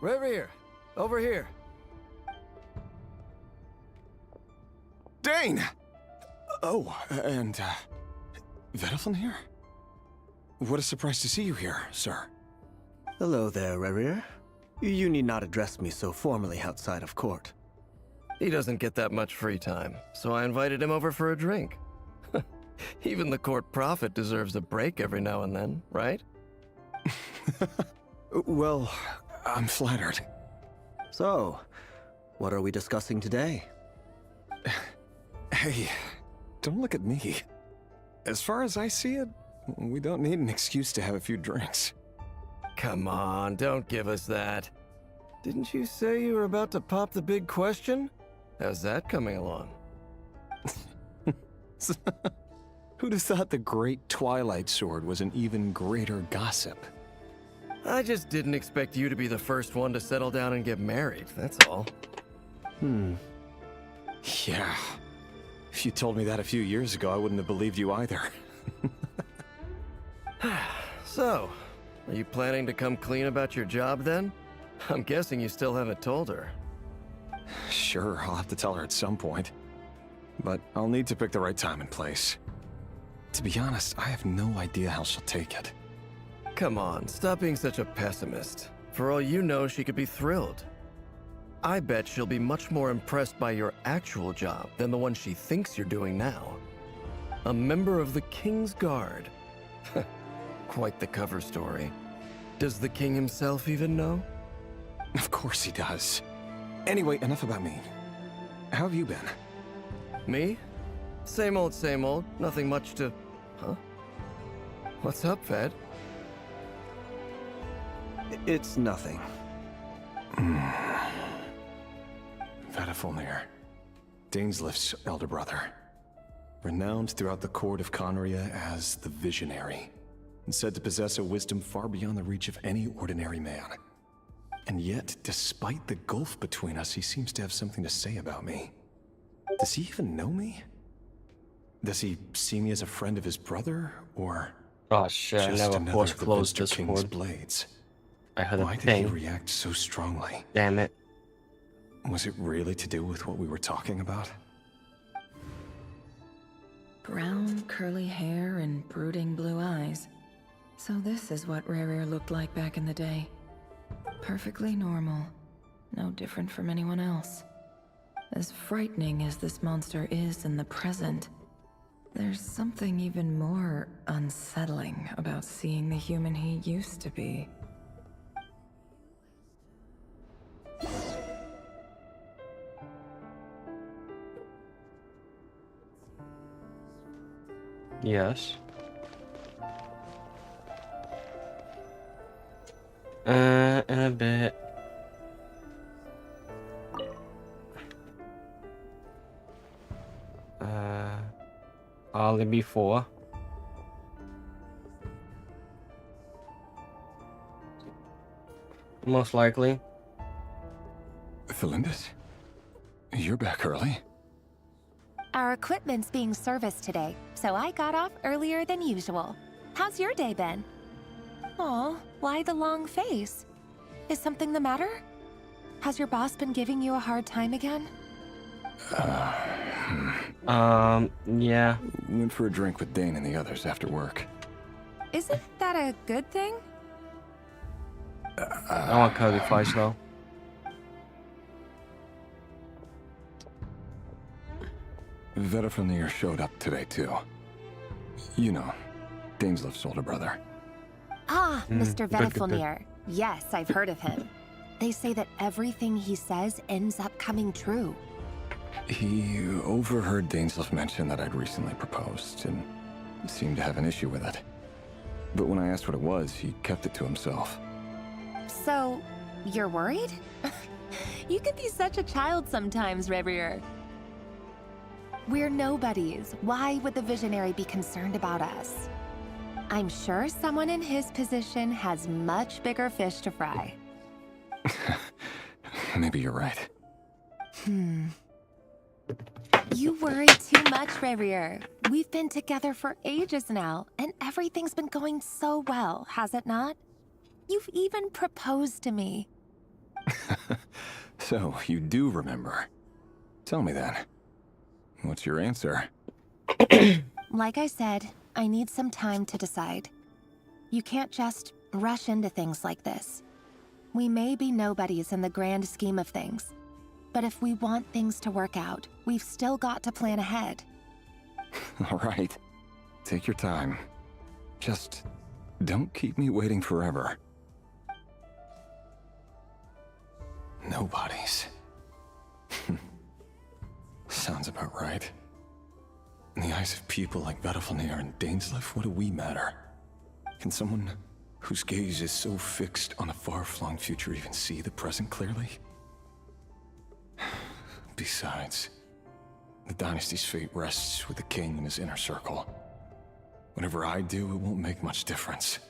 Revere, over here. Dane! Oh, and, Vedalfin here? What a surprise to see you here, sir. Hello there, Revere. You need not address me so formally outside of court. He doesn't get that much free time, so I invited him over for a drink. Even the court prophet deserves a break every now and then, right? Well, I'm flattered. So, what are we discussing today? Hey, don't look at me. As far as I see it, we don't need an excuse to have a few drinks. Come on, don't give us that. Didn't you say you were about to pop the big question? How's that coming along? Who'd have thought the great Twilight Sword was an even greater gossip? I just didn't expect you to be the first one to settle down and get married, that's all. Yeah. If you told me that a few years ago, I wouldn't have believed you either. So, are you planning to come clean about your job then? I'm guessing you still haven't told her. Sure, I'll have to tell her at some point. But I'll need to pick the right time and place. To be honest, I have no idea how she'll take it. Come on, stop being such a pessimist. For all you know, she could be thrilled. I bet she'll be much more impressed by your actual job than the one she thinks you're doing now. A member of the King's Guard. Quite the cover story. Does the king himself even know? Of course he does. Anyway, enough about me. How have you been? Me? Same old, nothing much to... Huh? What's up, Ved? It's nothing. Vedifulnir, Daneslif's elder brother. Renowned throughout the court of Conria as the Visionary, and said to possess a wisdom far beyond the reach of any ordinary man. And yet, despite the gulf between us, he seems to have something to say about me. Does he even know me? Does he see me as a friend of his brother, or Oh shit! I just never another force of the closed Vinster King's Discord. blades? I heard a Why did he thing. react so strongly? Damn it! Was it really to do with what we were talking about? Brown, curly hair and brooding blue eyes. So this is what Rerir looked like back in the day. Perfectly normal. No different from anyone else. As frightening as this monster is in the present, there's something even more unsettling about seeing the human he used to be. Yes. In a bit. Only before. Most likely. Thelindis? You're back early? Our equipment's being serviced today, so I got off earlier than usual. How's your day been? Aw, why the long face? Is something the matter? Has your boss been giving you a hard time again? Yeah. Went for a drink with Dane and the others after work. Isn't that a good thing? I want Cody Fleisch though. Vedifulnir showed up today too. You know, Daneslif's older brother. Ah, Mr. good, good, good. Vedifulnir. Yes, I've heard of him. They say that everything he says ends up coming true. He overheard Daneslif mention that I'd recently proposed, and seemed to have an issue with it. But when I asked what it was, he kept it to himself. So, you're worried? You can be such a child sometimes, Revier. We're nobodies. Why would the Visionary be concerned about us? I'm sure someone in his position has much bigger fish to fry. Maybe you're right. You worry too much, Revier. We've been together for ages now, and everything's been going so well, has it not? You've even proposed to me. So, you do remember. Tell me then. What's your answer? Like I said, I need some time to decide. You can't just rush into things like this. We may be nobodies in the grand scheme of things, but if we want things to work out, we've still got to plan ahead. All right. Take your time. Just don't keep me waiting forever. Nobodies. Sounds about right. In the eyes of people like Vedifulnir and Daneslif, what do we matter? Can someone whose gaze is so fixed on a far-flung future even see the present clearly? Besides, the dynasty's fate rests with the king and his inner circle. Whatever I do, it won't make much difference.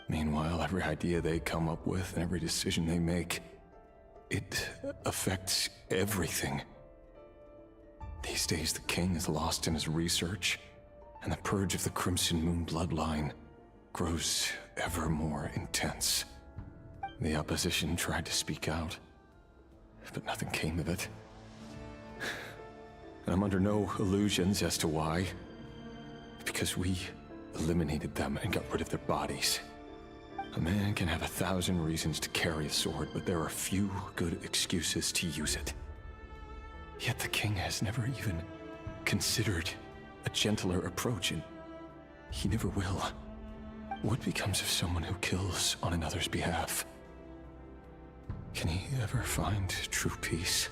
Meanwhile, every idea they come up with and every decision they make, it affects everything. These days, the king is lost in his research, and the purge of the Crimson Moon bloodline grows ever more intense. The opposition tried to speak out, but nothing came of it. And I'm under no illusions as to why. Because we eliminated them and got rid of their bodies. A man can have 1,000 reasons to carry a sword, but there are few good excuses to use it. Yet the king has never even considered a gentler approach, and he never will. What becomes of someone who kills on another's behalf? Can he ever find true peace?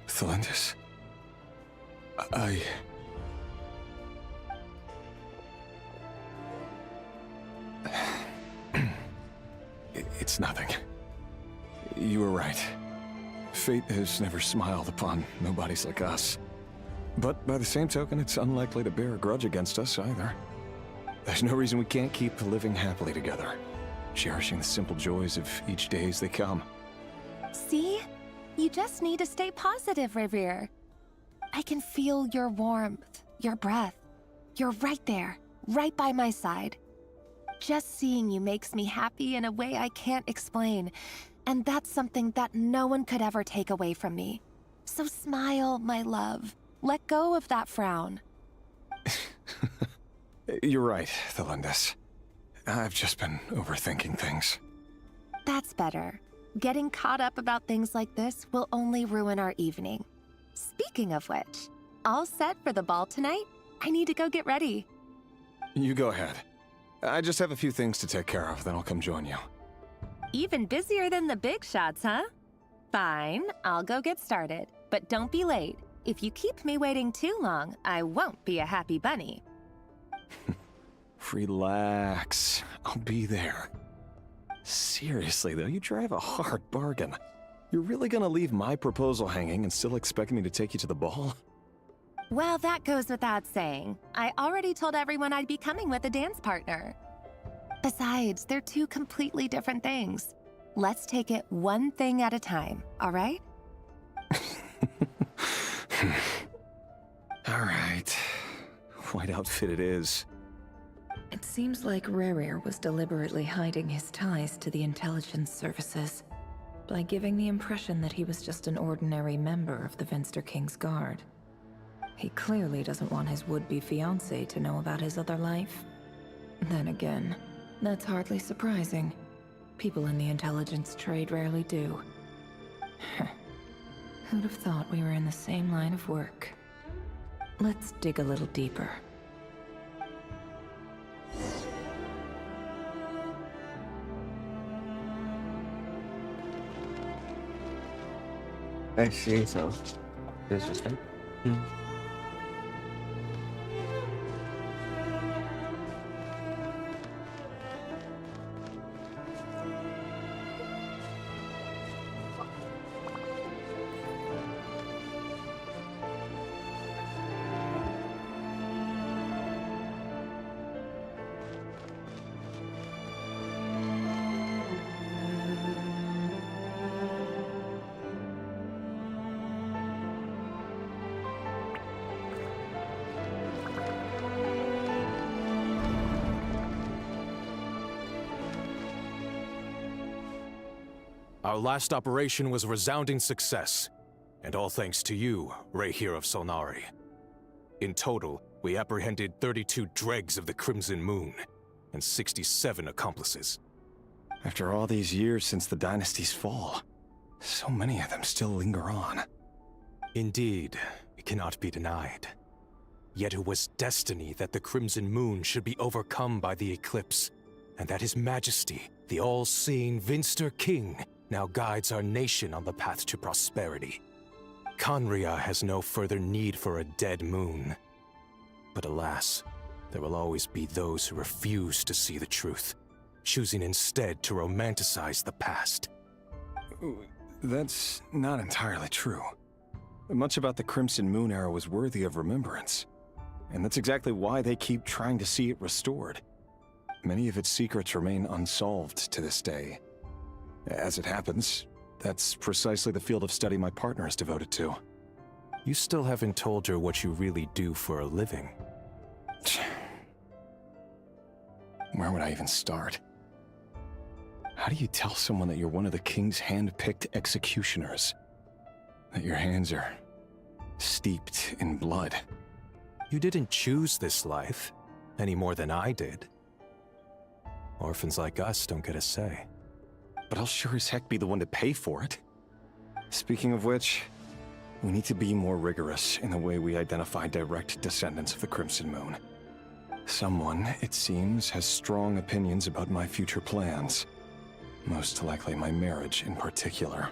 Thelindis, It's nothing. You were right. Fate has never smiled upon nobodies like us. But by the same token, it's unlikely to bear a grudge against us either. There's no reason we can't keep living happily together, cherishing the simple joys of each day as they come. See? You just need to stay positive, Revere. I can feel your warmth, your breath. You're right there, right by my side. Just seeing you makes me happy in a way I can't explain, and that's something that no one could ever take away from me. So smile, my love. Let go of that frown. You're right, Thelindis. I've just been overthinking things. That's better. Getting caught up about things like this will only ruin our evening. Speaking of which, all set for the ball tonight? I need to go get ready. You go ahead. I just have a few things to take care of, then I'll come join you. Even busier than the big shots, huh? Fine, I'll go get started. But don't be late. If you keep me waiting too long, I won't be a happy bunny. Relax. I'll be there. Seriously, though, you drive a hard bargain. You're really gonna leave my proposal hanging and still expect me to take you to the ball? Well, that goes without saying. I already told everyone I'd be coming with a dance partner. Besides, they're two completely different things. Let's take it one thing at a time, all right? All right. White outfit it is. It seems like Rere was deliberately hiding his ties to the intelligence services by giving the impression that he was just an ordinary member of the Venster King's Guard. He clearly doesn't want his would-be fiancée to know about his other life. Then again, that's hardly surprising. People in the intelligence trade rarely do. Who'd have thought we were in the same line of work? Let's dig a little deeper. I see, so this is it. Our last operation was a resounding success, and all thanks to you, Rehir of Solnari. In total, we apprehended 32 dregs of the Crimson Moon, and 67 accomplices. After all these years since the dynasty's fall, so many of them still linger on. Indeed, it cannot be denied. Yet it was destiny that the Crimson Moon should be overcome by the eclipse, and that His Majesty, the all-seeing Venster King, now guides our nation on the path to prosperity. Conria has no further need for a dead moon. But alas, there will always be those who refuse to see the truth, choosing instead to romanticize the past. That's not entirely true. Much about the Crimson Moon era was worthy of remembrance, and that's exactly why they keep trying to see it restored. Many of its secrets remain unsolved to this day. As it happens, that's precisely the field of study my partner is devoted to. You still haven't told her what you really do for a living. Where would I even start? How do you tell someone that you're one of the king's hand-picked executioners? That your hands are steeped in blood? You didn't choose this life, any more than I did. Orphans like us don't get a say. But I'll sure as heck be the one to pay for it. Speaking of which, we need to be more rigorous in the way we identify direct descendants of the Crimson Moon. Someone, it seems, has strong opinions about my future plans. Most likely my marriage in particular.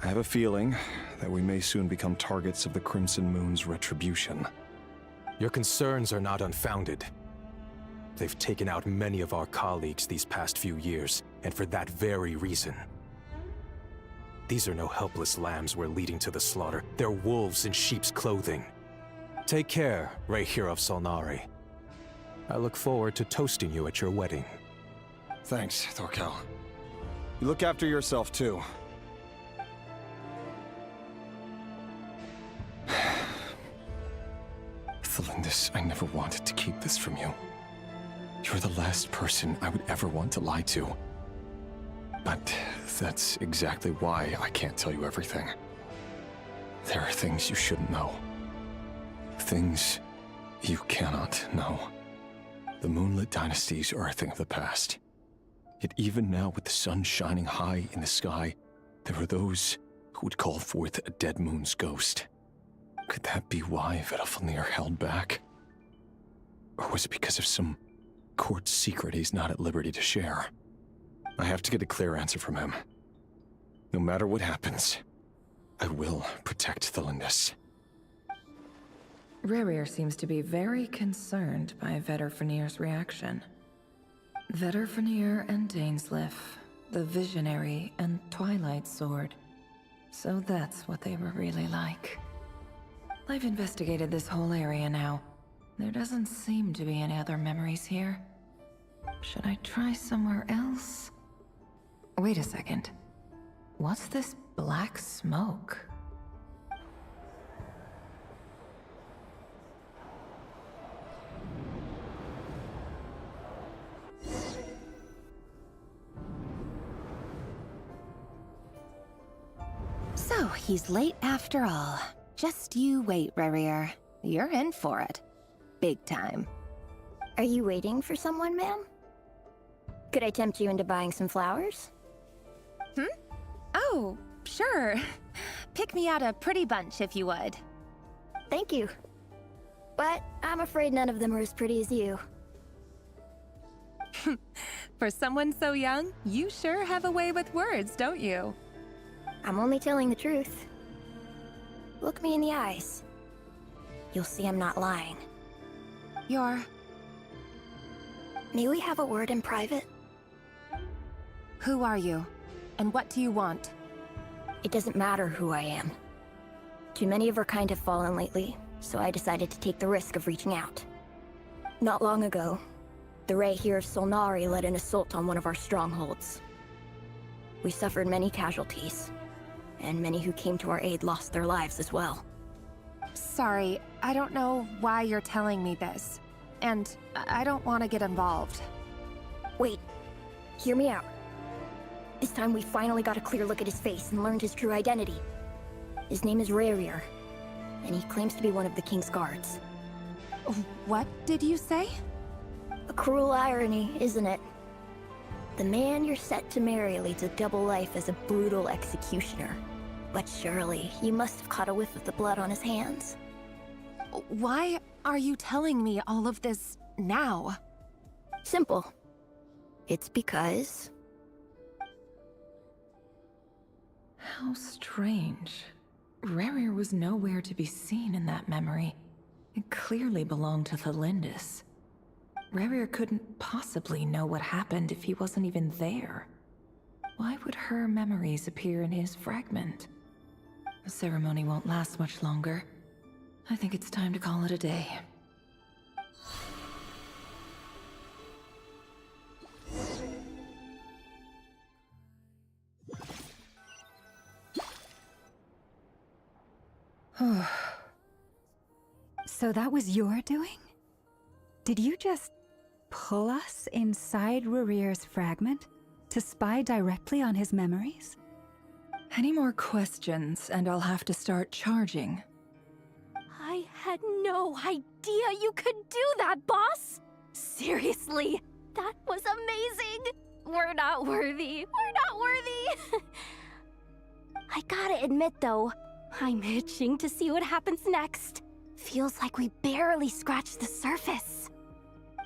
I have a feeling that we may soon become targets of the Crimson Moon's retribution. Your concerns are not unfounded. They've taken out many of our colleagues these past few years, and for that very reason. These are no helpless lambs we're leading to the slaughter. They're wolves in sheep's clothing. Take care, Rayhir of Solnari. I look forward to toasting you at your wedding. Thanks, Thorkel. You look after yourself, too. Thelindis, I never wanted to keep this from you. You're the last person I would ever want to lie to. But that's exactly why I can't tell you everything. There are things you shouldn't know. Things you cannot know. The moonlit dynasties are a thing of the past. Yet even now, with the sun shining high in the sky, there are those who would call forth a dead moon's ghost. Could that be why Vedalfnir held back? Or was it because of some court secret he's not at liberty to share? I have to get a clear answer from him. No matter what happens, I will protect Thelindis. Rerir seems to be very concerned by Vedalfnir's reaction. Vedalfnir and Dainsleif, the Visionary and Twilight Sword. So that's what they were really like. I've investigated this whole area now. There doesn't seem to be any other memories here. Should I try somewhere else? Wait a second. What's this black smoke? So, he's late after all. Just you wait, Rerir. You're in for it. Big time. Are you waiting for someone, ma'am? Could I tempt you into buying some flowers? Oh, sure. Pick me out a pretty bunch if you would. Thank you. But I'm afraid none of them are as pretty as you. For someone so young, you sure have a way with words, don't you? I'm only telling the truth. Look me in the eyes. You'll see I'm not lying. You're... May we have a word in private? Who are you? And what do you want? It doesn't matter who I am. Too many of our kind have fallen lately, so I decided to take the risk of reaching out. Not long ago, the Rayhir of Solnari led an assault on one of our strongholds. We suffered many casualties, and many who came to our aid lost their lives as well. Sorry, I don't know why you're telling me this. And I don't want to get involved. Wait, hear me out. This time we finally got a clear look at his face and learned his true identity. His name is Rerir, and he claims to be one of the King's guards. What did you say? A cruel irony, isn't it? The man you're set to marry leads a double life as a brutal executioner. But surely, you must have caught a whiff of the blood on his hands. Why are you telling me all of this now? Simple. It's because... How strange. Rerir was nowhere to be seen in that memory. It clearly belonged to Thelindis. Rerir couldn't possibly know what happened if he wasn't even there. Why would her memories appear in his fragment? The ceremony won't last much longer. I think it's time to call it a day. So that was your doing? Did you just pull us inside Rerir's fragment to spy directly on his memories? Any more questions, and I'll have to start charging. I had no idea you could do that, boss! Seriously, that was amazing! We're not worthy. We're not worthy! I gotta admit, though, I'm itching to see what happens next. Feels like we barely scratched the surface.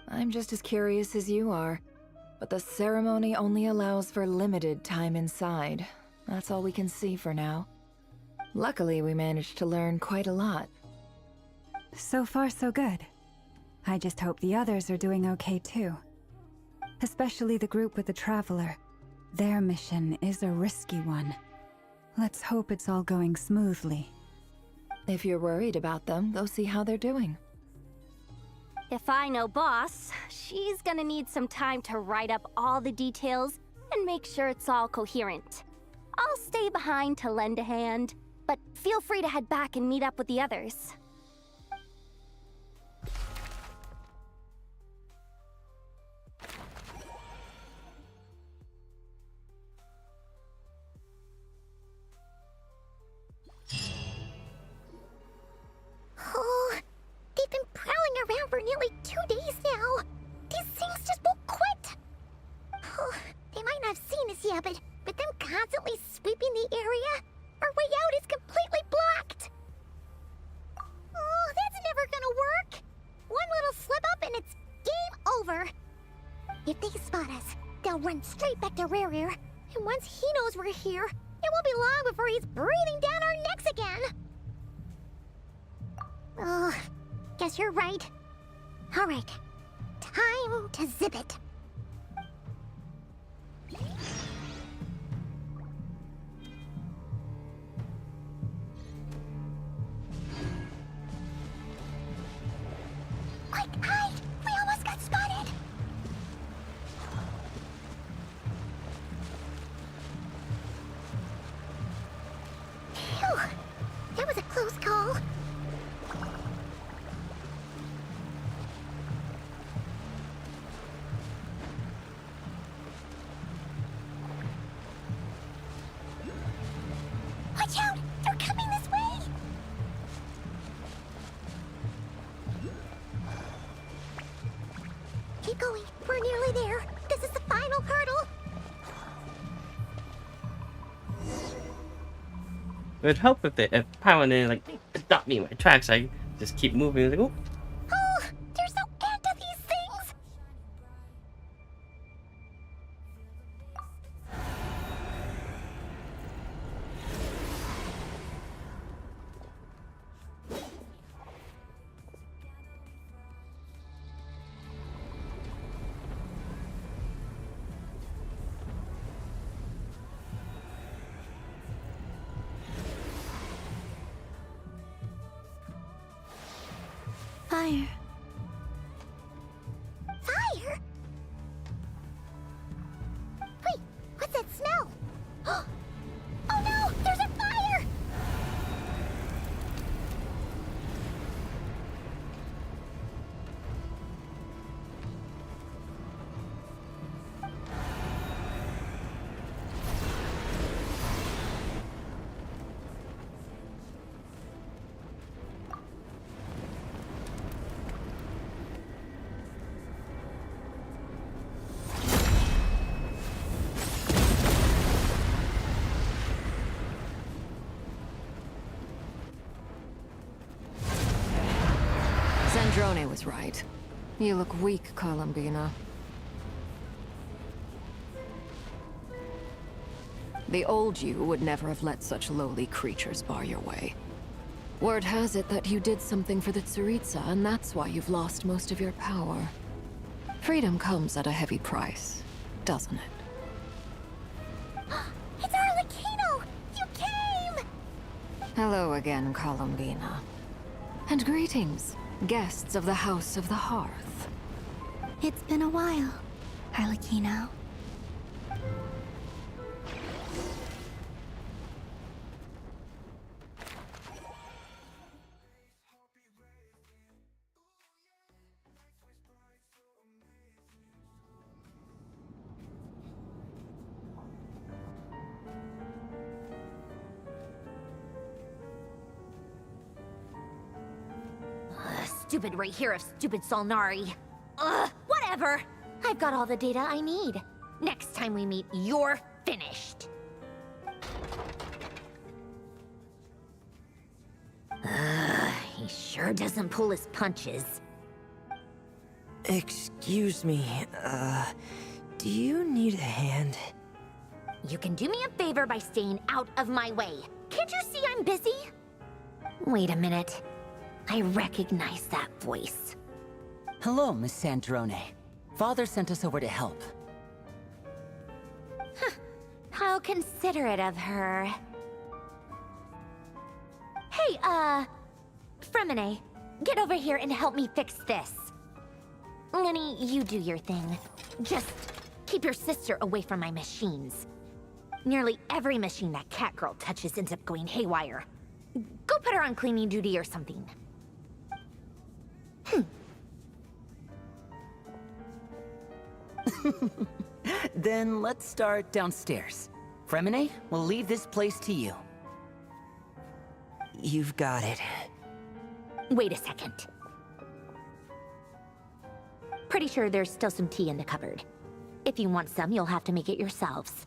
I'm just as curious as you are, but the ceremony only allows for limited time inside. That's all we can see for now. Luckily, we managed to learn quite a lot. So far, so good. I just hope the others are doing okay too. Especially the group with the Traveler. Their mission is a risky one. Let's hope it's all going smoothly. If you're worried about them, go see how they're doing. If I know Boss, she's gonna need some time to write up all the details and make sure it's all coherent. I'll stay behind to lend a hand, but feel free to head back and meet up with the others. Oh, they've been prowling around for nearly 2 days now. These things just won't quit. Oh, they might not have seen us yet, but them constantly sweeping the area, our way out is completely blocked. Oh, that's never gonna work. One little slip up and it's game over. If they spot us, they'll run straight back to Rare. And once he knows we're here, it won't be long before he's breathing down our necks again. Oh, guess you're right. All right, time to zip it. Quick, hide! We almost got spotted! Phew, that was a close call. Watch out! They're coming this way! Keep going. We're nearly there. This is the final hurdle. It would help if Paladin like stopped me in my tracks. I just keep moving. Like, oh. Oh, there's no end to these things. Fire. Fire? Wait, what's that smell? Oh no, there's a fire! Zandrone was right. You look weak, Columbina. The old you would never have let such lowly creatures bar your way. Word has it that you did something for the Tsaritsa, and that's why you've lost most of your power. Freedom comes at a heavy price, doesn't it? It's Arlecchino! You came! Hello again, Columbina. And greetings, guests of the House of the Hearth. It's been a while, Arlecchino. Stupid right here of stupid Solnari. Ugh, whatever. I've got all the data I need. Next time we meet, you're finished. He sure doesn't pull his punches. Excuse me, do you need a hand? You can do me a favor by staying out of my way. Can't you see I'm busy? Wait a minute. I recognize that voice. Hello, Miss Sandrone. Father sent us over to help. How considerate of her. Hey, Fremine, get over here and help me fix this. Lenny, you do your thing. Just keep your sister away from my machines. Nearly every machine that cat girl touches ends up going haywire. Go put her on cleaning duty or something. Then let's start downstairs. Fremine, we'll leave this place to you. You've got it. Wait a second. Pretty sure there's still some tea in the cupboard. If you want some, you'll have to make it yourselves.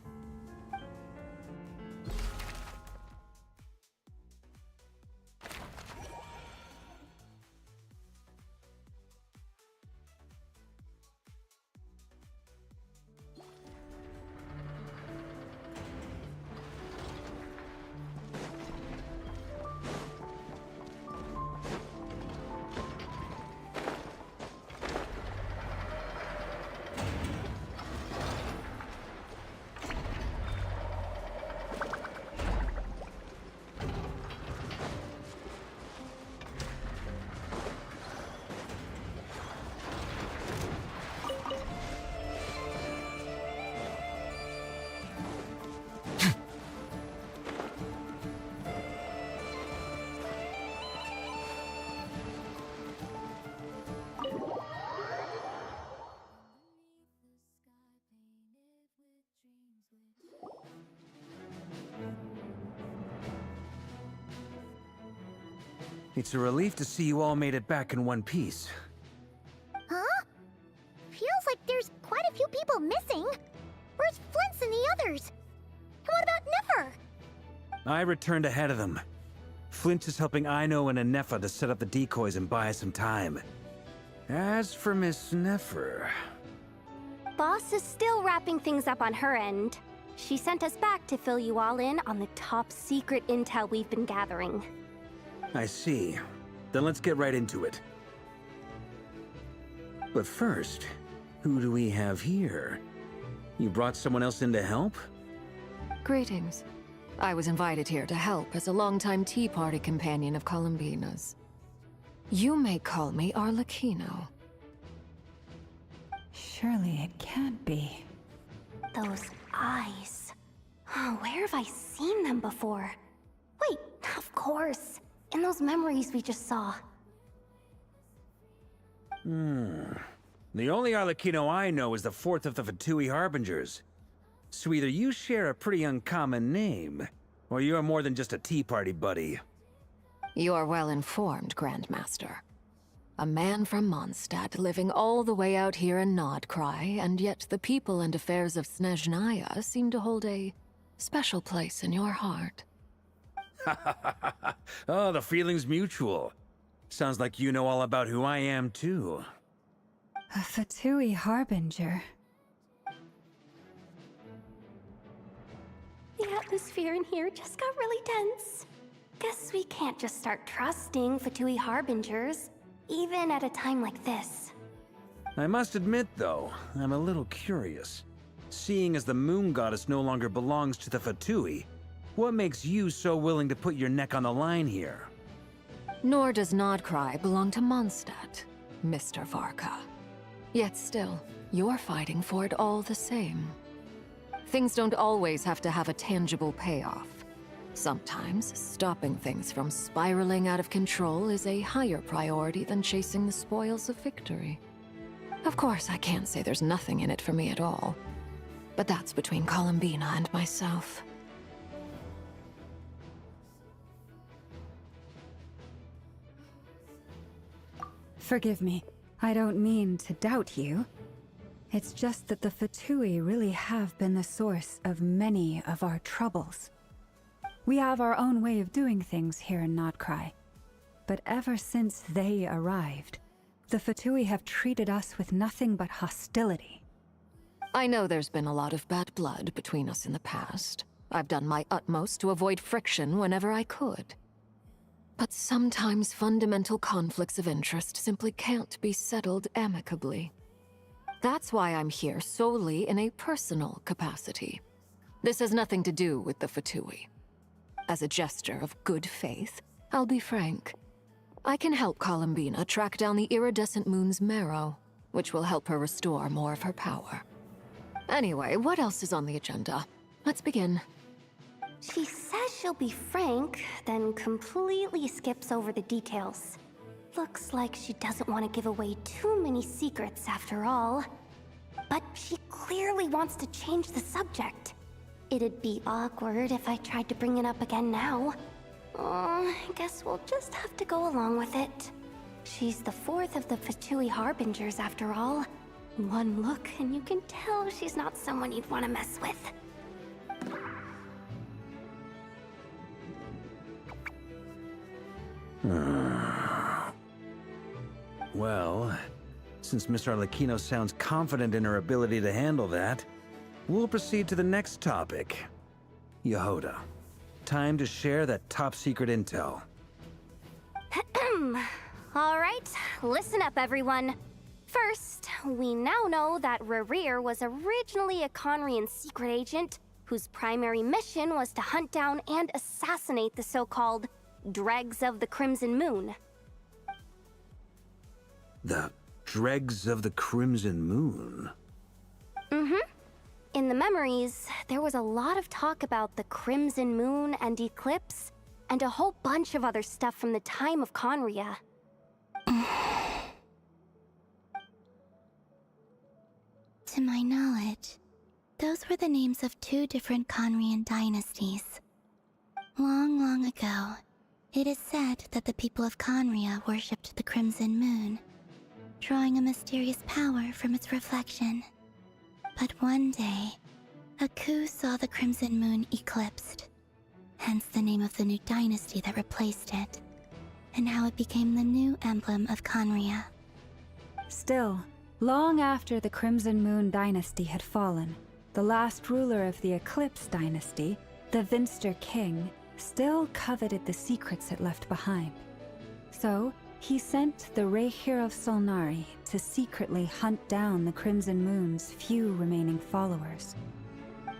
It's a relief to see you all made it back in one piece. Huh? Feels like there's quite a few people missing. Where's Flint's and the others? And what about Niffer? I returned ahead of them. Flint is helping Aino and Anefa to set up the decoys and buy some time. As for Miss Neffer... Boss is still wrapping things up on her end. She sent us back to fill you all in on the top secret intel we've been gathering. I see. Then let's get right into it. But first, who do we have here? You brought someone else in to help? Greetings. I was invited here to help as a longtime Tea Party companion of Columbina's. You may call me Arlecchino. Surely it can't be. Those eyes. Oh, where have I seen them before? Wait, of course. In those memories we just saw. The only Arlecchino I know is the fourth of the Fatui Harbingers. So either you share a pretty uncommon name, or you're more than just a Tea Party buddy. You are well informed, Grandmaster. A man from Mondstadt living all the way out here in Nodcry, and yet the people and affairs of Snezhnaya seem to hold a special place in your heart. Oh, the feeling's mutual. Sounds like you know all about who I am, too. A Fatui Harbinger. The atmosphere in here just got really tense. Guess we can't just start trusting Fatui Harbingers, even at a time like this. I must admit, though, I'm a little curious. Seeing as the Moon Goddess no longer belongs to the Fatui, what makes you so willing to put your neck on the line here? Nor does Nodcry belong to Mondstadt, Mr. Varka. Yet still, you're fighting for it all the same. Things don't always have to have a tangible payoff. Sometimes, stopping things from spiraling out of control is a higher priority than chasing the spoils of victory. Of course, I can't say there's nothing in it for me at all. But that's between Columbina and myself. Forgive me. I don't mean to doubt you. It's just that the Fatui really have been the source of many of our troubles. We have our own way of doing things here in Nodcry. But ever since they arrived, the Fatui have treated us with nothing but hostility. I know there's been a lot of bad blood between us in the past. I've done my utmost to avoid friction whenever I could. But sometimes fundamental conflicts of interest simply can't be settled amicably. That's why I'm here solely in a personal capacity. This has nothing to do with the Fatui. As a gesture of good faith, I'll be frank. I can help Columbina track down the iridescent moon's marrow, which will help her restore more of her power. Anyway, what else is on the agenda? Let's begin. She says she'll be frank, then completely skips over the details. Looks like she doesn't want to give away too many secrets after all. But she clearly wants to change the subject. It'd be awkward if I tried to bring it up again now. I guess we'll just have to go along with it. She's the fourth of the Fatui Harbingers after all. One look and you can tell she's not someone you'd want to mess with. Well, since Miss Arlecchino sounds confident in her ability to handle that, we'll proceed to the next topic. Yehoda, time to share that top-secret intel. Alright, listen up everyone. First, we now know that Rerir was originally a Conrian secret agent whose primary mission was to hunt down and assassinate the so-called Dregs of the Crimson Moon. The Dregs of the Crimson Moon? In the memories, there was a lot of talk about the Crimson Moon and Eclipse, and a whole bunch of other stuff from the time of Conria. To my knowledge, those were the names of two different Conrian dynasties. Long, long ago, it is said that the people of Conria worshipped the Crimson Moon, drawing a mysterious power from its reflection. But one day, a coup saw the Crimson Moon eclipsed, hence the name of the new dynasty that replaced it, and how it became the new emblem of Conria. Still, long after the Crimson Moon dynasty had fallen, the last ruler of the Eclipse dynasty, the Vinster King, still coveted the secrets it left behind. So, he sent the Rehir of Solnari to secretly hunt down the Crimson Moon's few remaining followers.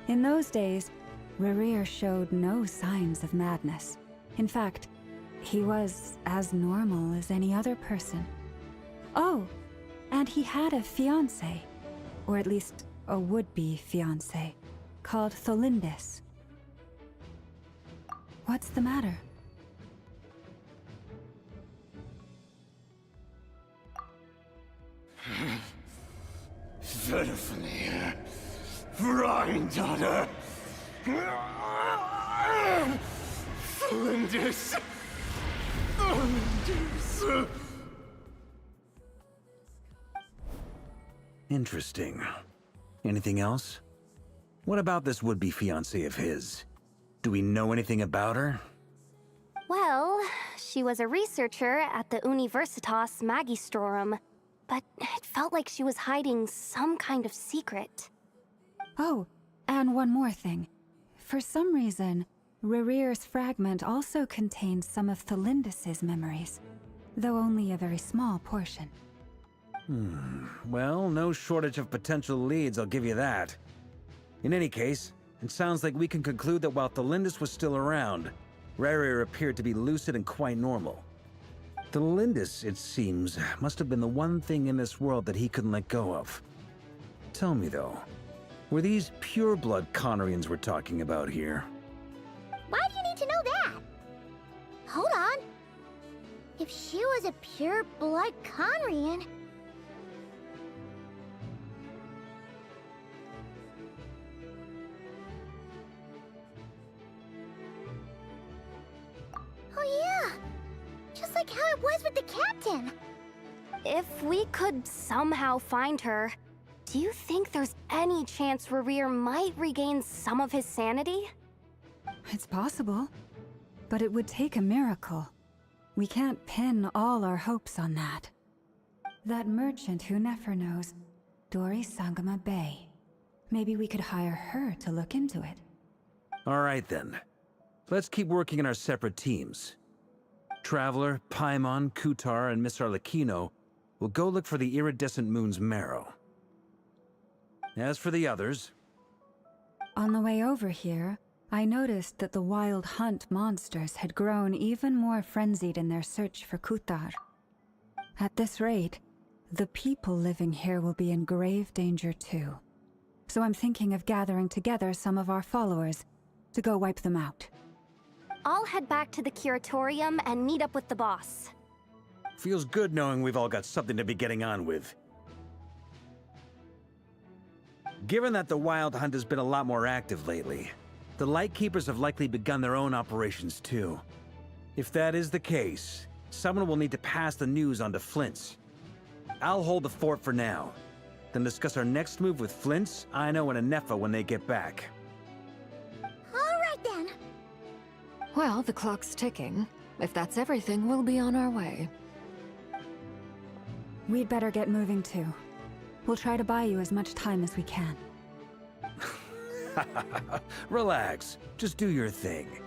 In those days, Rerir showed no signs of madness. In fact, he was as normal as any other person. Oh, and he had a fiancé, or at least a would-be fiancé, called Tholindis. What's the matter? Verfnir, Rhine-daughter, Flinders. Interesting. Anything else? What about this would-be fiancé of his? Do we know anything about her? Well, she was a researcher at the Universitas Magistrorum, but it felt like she was hiding some kind of secret. Oh, and one more thing. For some reason, Rerir's fragment also contains some of Tholindis' memories, though only a very small portion. Well, no shortage of potential leads, I'll give you that. In any case, it sounds like we can conclude that while Tholindis was still around, Rerir appeared to be lucid and quite normal. Tholindis, it seems, must have been the one thing in this world that he couldn't let go of. Tell me though, were these pure-blood Conrians we're talking about here? Why do you need to know that? Hold on. If she was a pure-blood Conrian... Oh yeah! Just like how it was with the captain! If we could somehow find her, do you think there's any chance Rerir might regain some of his sanity? It's possible, but it would take a miracle. We can't pin all our hopes on that. That merchant who never knows, Dori Sangama Bay. Maybe we could hire her to look into it. All right then. Let's keep working in our separate teams. Traveler, Paimon, Kutar, and Miss Arlecchino will go look for the iridescent moon's marrow. As for the others... On the way over here, I noticed that the Wild Hunt monsters had grown even more frenzied in their search for Kutar. At this rate, the people living here will be in grave danger too. So I'm thinking of gathering together some of our followers to go wipe them out. I'll head back to the curatorium and meet up with the boss. Feels good knowing we've all got something to be getting on with. Given that the Wild Hunt has been a lot more active lately, the Lightkeepers have likely begun their own operations too. If that is the case, someone will need to pass the news on to Flint's. I'll hold the fort for now, then discuss our next move with Flint's, Aino, and Anefa when they get back. Alright then. Well, the clock's ticking. If that's everything, we'll be on our way. We'd better get moving too. We'll try to buy you as much time as we can. Relax. Just do your thing.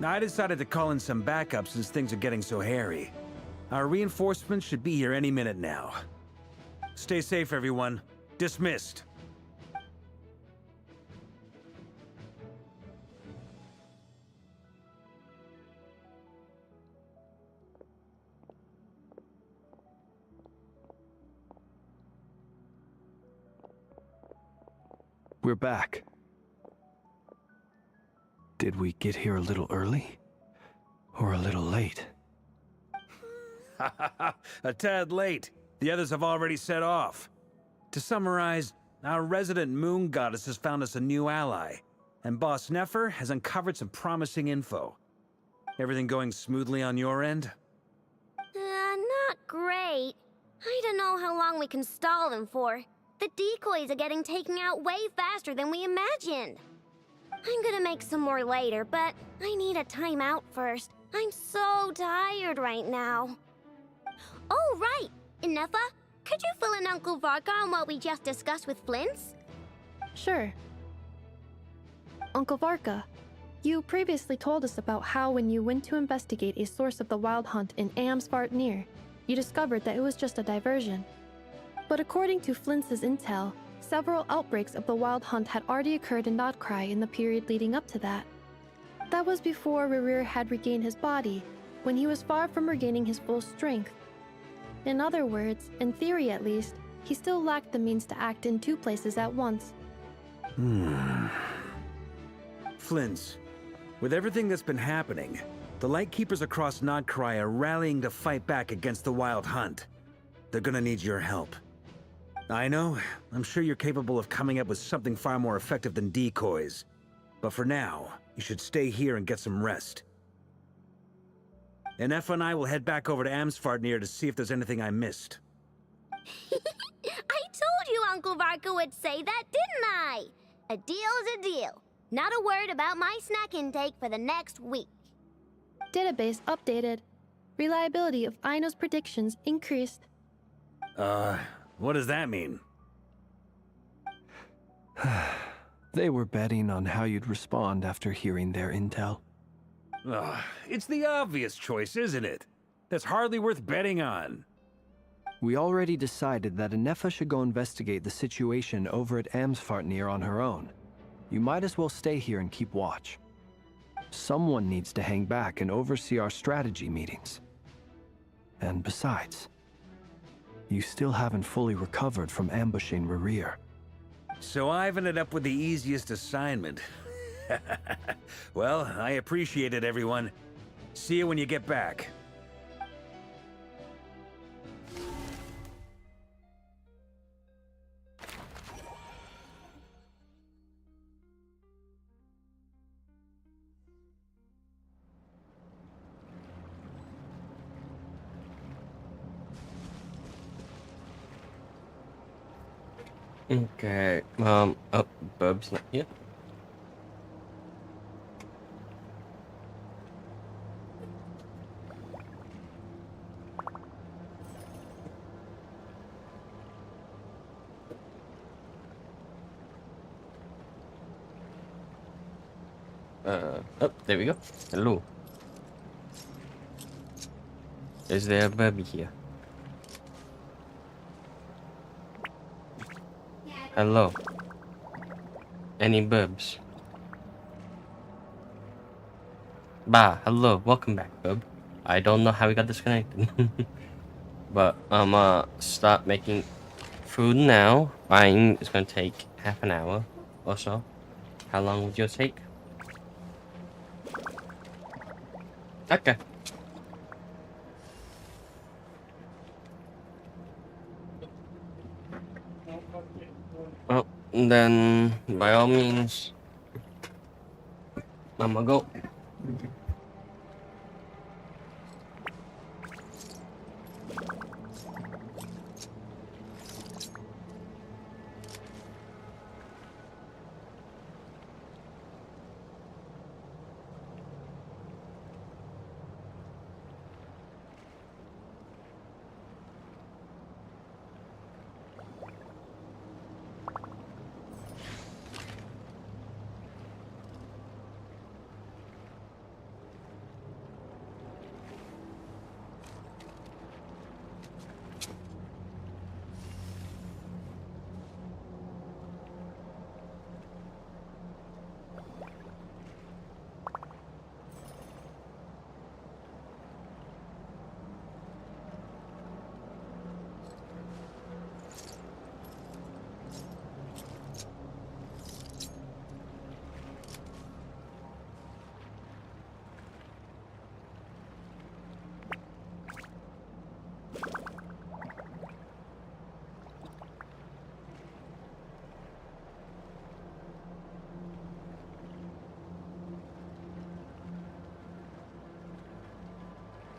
I decided to call in some backup since things are getting so hairy. Our reinforcements should be here any minute now. Stay safe, everyone. Dismissed. We're back. Did we get here a little early? Or a little late? A tad late. The others have already set off. To summarize, our resident moon goddess has found us a new ally, and Boss Nefer has uncovered some promising info. Everything going smoothly on your end? Not great. I don't know how long we can stall them for. The decoys are getting taken out way faster than we imagined. I'm gonna make some more later, but I need a timeout first. I'm so tired right now. Oh, right! Inefa, could you fill in Uncle Varka on what we just discussed with Flint's? Sure. Uncle Varka, you previously told us about how when you went to investigate a source of the Wild Hunt in Amsvartnir, you discovered that it was just a diversion. But according to Flint's intel, several outbreaks of the Wild Hunt had already occurred in Notcry in the period leading up to that. That was before Rerir had regained his body, when he was far from regaining his full strength. In other words, in theory at least, he still lacked the means to act in two places at once. Flint's, with everything that's been happening, the Lightkeepers across Notcry are rallying to fight back against the Wild Hunt. They're gonna need your help. I know, I'm sure you're capable of coming up with something far more effective than decoys. But for now, you should stay here and get some rest. Anefa and I will head back over to Amsvartnir to see if there's anything I missed. I told you Uncle Varka would say that, didn't I? A deal's a deal. Not a word about my snack intake for the next week. Database updated. Reliability of Aino's predictions increased. What does that mean? They were betting on how you'd respond after hearing their intel. It's the obvious choice, isn't it? That's hardly worth betting on. We already decided that Anefa should go investigate the situation over at Amsvartnir on her own. You might as well stay here and keep watch. Someone needs to hang back and oversee our strategy meetings. And besides, you still haven't fully recovered from ambushing Rerir. So I've ended up with the easiest assignment. Well, I appreciate it, everyone. See you when you get back. Okay, Bub's not yet. Oh, there we go. Hello. Is there a baby here? Hello. Any bubs? Bah, hello, welcome back, bub. I don't know how we got disconnected. But I'm start making food now. Buying is gonna take half an hour or so. How long would you take? Okay. Well, then by all means, I'ma go.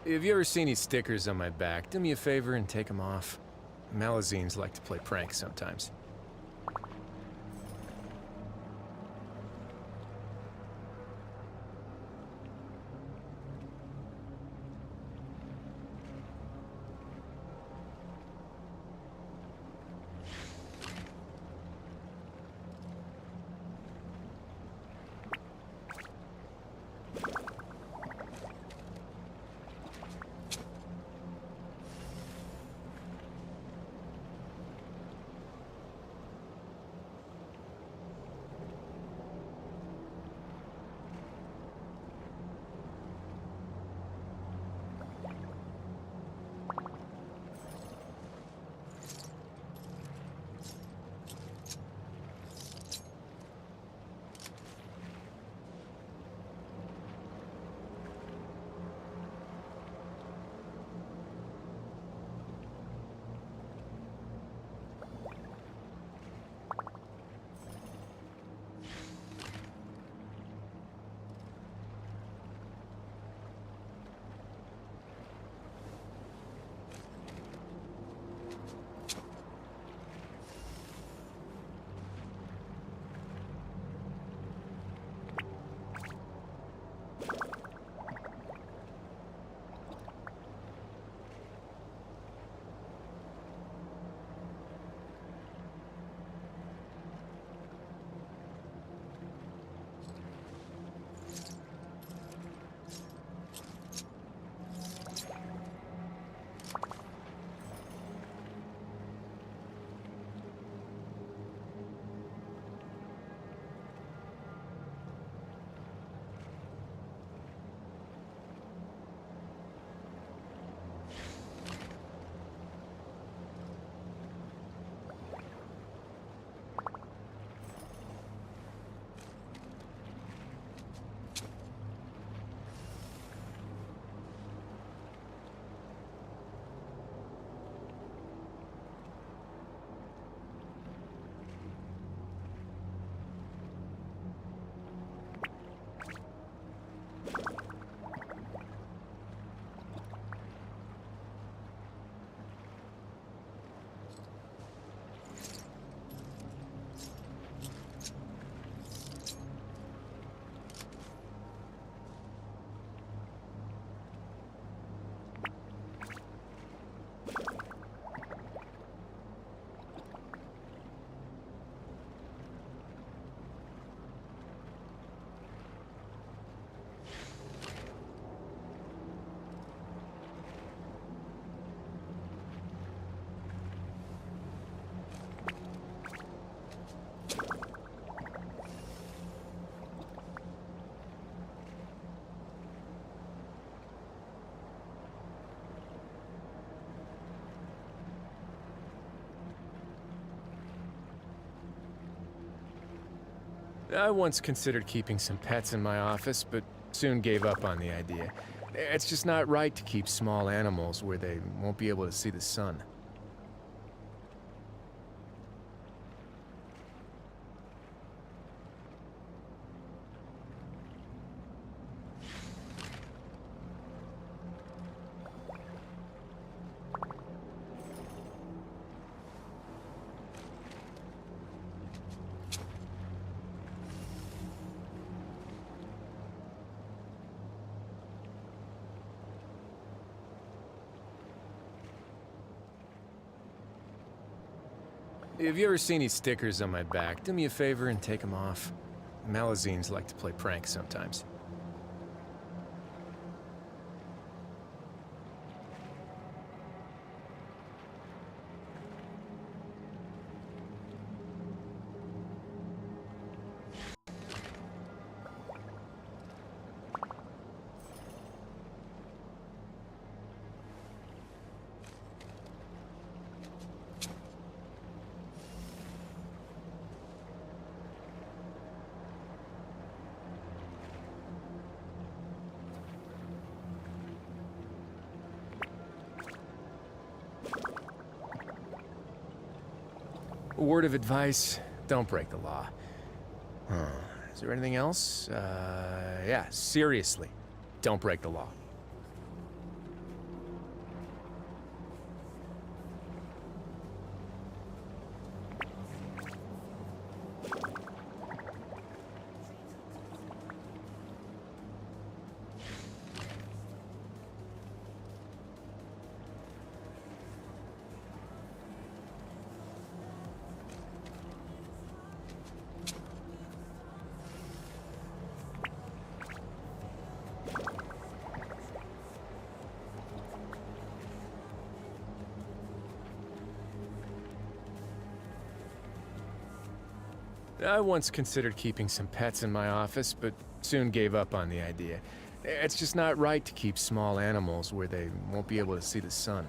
If you ever see any stickers on my back, do me a favor and take them off. Malazines like to play pranks sometimes. I once considered keeping some pets in my office, but soon gave up on the idea. It's just not right to keep small animals where they won't be able to see the sun. If you ever see any stickers on my back, do me a favor and take them off. Malazines like to play pranks sometimes. A word of advice, don't break the law. Is there anything else? Yeah, seriously, don't break the law. I once considered keeping some pets in my office, but soon gave up on the idea. It's just not right to keep small animals where they won't be able to see the sun.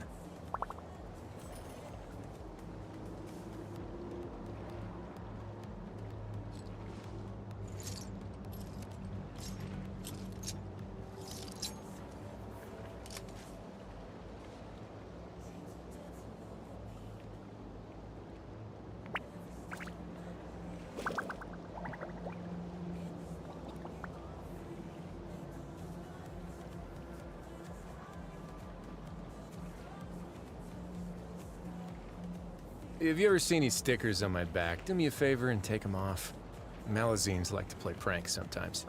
If you ever see any stickers on my back, do me a favor and take them off. Malazines like to play pranks sometimes.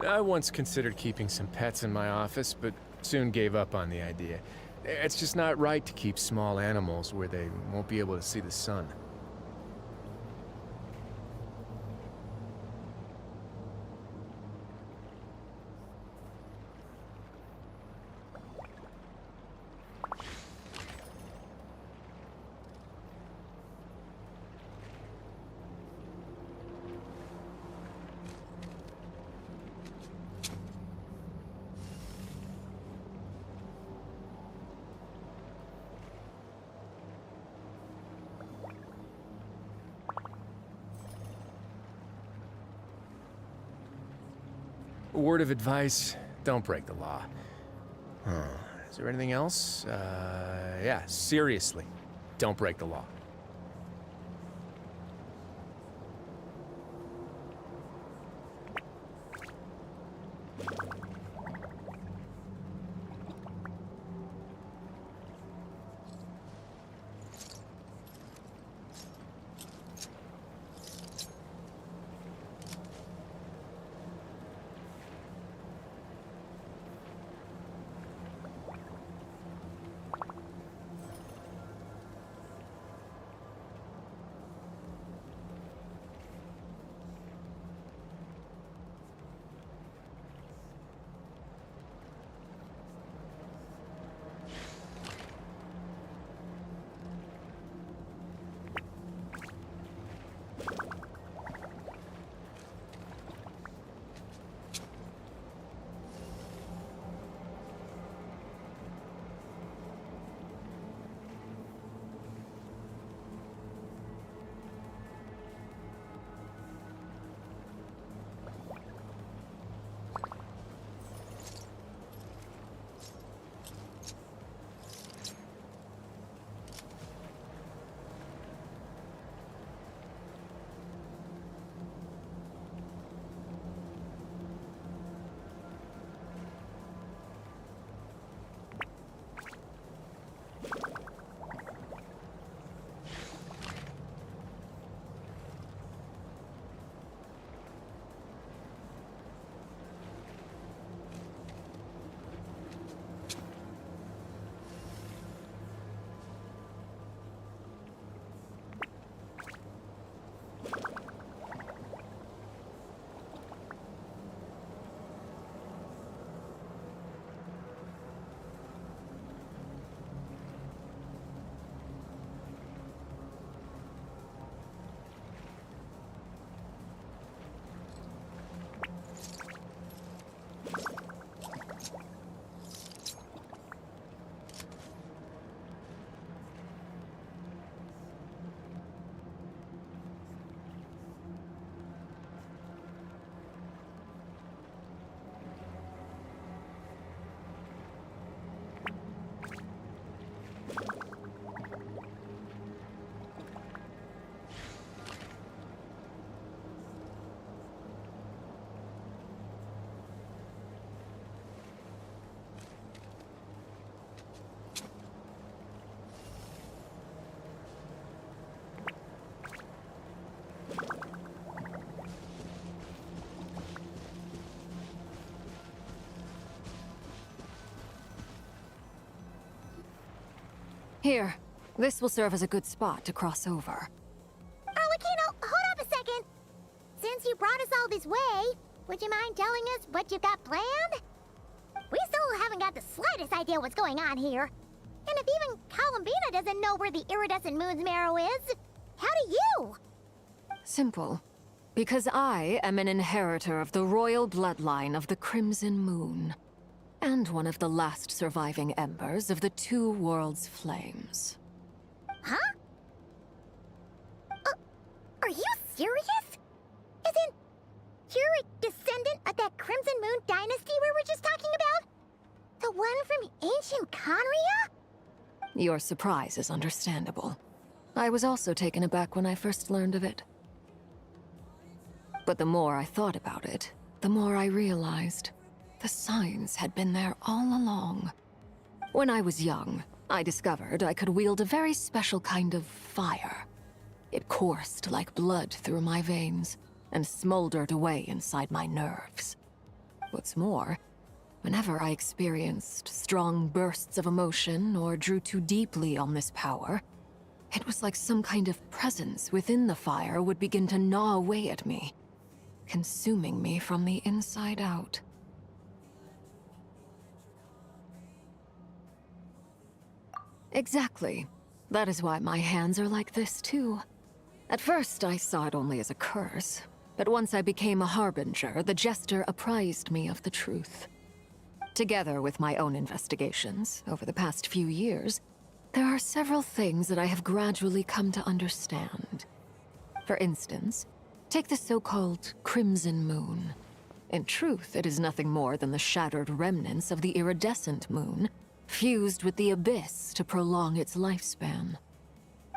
I once considered keeping some pets in my office, but soon gave up on the idea. It's just not right to keep small animals where they won't be able to see the sun. A word of advice, don't break the law. Is there anything else? Yeah, seriously, don't break the law. Here, this will serve as a good spot to cross over. Arlecchino, hold up a second. Since you brought us all this way, would you mind telling us what you've got planned? We still haven't got the slightest idea what's going on here. And if even Columbina doesn't know where the iridescent moon's marrow is, how do you? Simple. Because I am an inheritor of the royal bloodline of the Crimson Moon. And one of the last surviving embers of the Two Worlds' flames. Huh? Are you serious? Isn't you're a descendant of that Crimson Moon dynasty we were just talking about? The one from ancient Conria? Your surprise is understandable. I was also taken aback when I first learned of it. But the more I thought about it, the more I realized the signs had been there all along. When I was young, I discovered I could wield a very special kind of fire. It coursed like blood through my veins and smoldered away inside my nerves. What's more, whenever I experienced strong bursts of emotion or drew too deeply on this power, it was like some kind of presence within the fire would begin to gnaw away at me, consuming me from the inside out. Exactly. That is why my hands are like this, too. At first, I saw it only as a curse, but once I became a harbinger, the Jester apprised me of the truth. Together with my own investigations, over the past few years, there are several things that I have gradually come to understand. For instance, take the so-called Crimson Moon. In truth, it is nothing more than the shattered remnants of the iridescent moon, fused with the abyss to prolong its lifespan.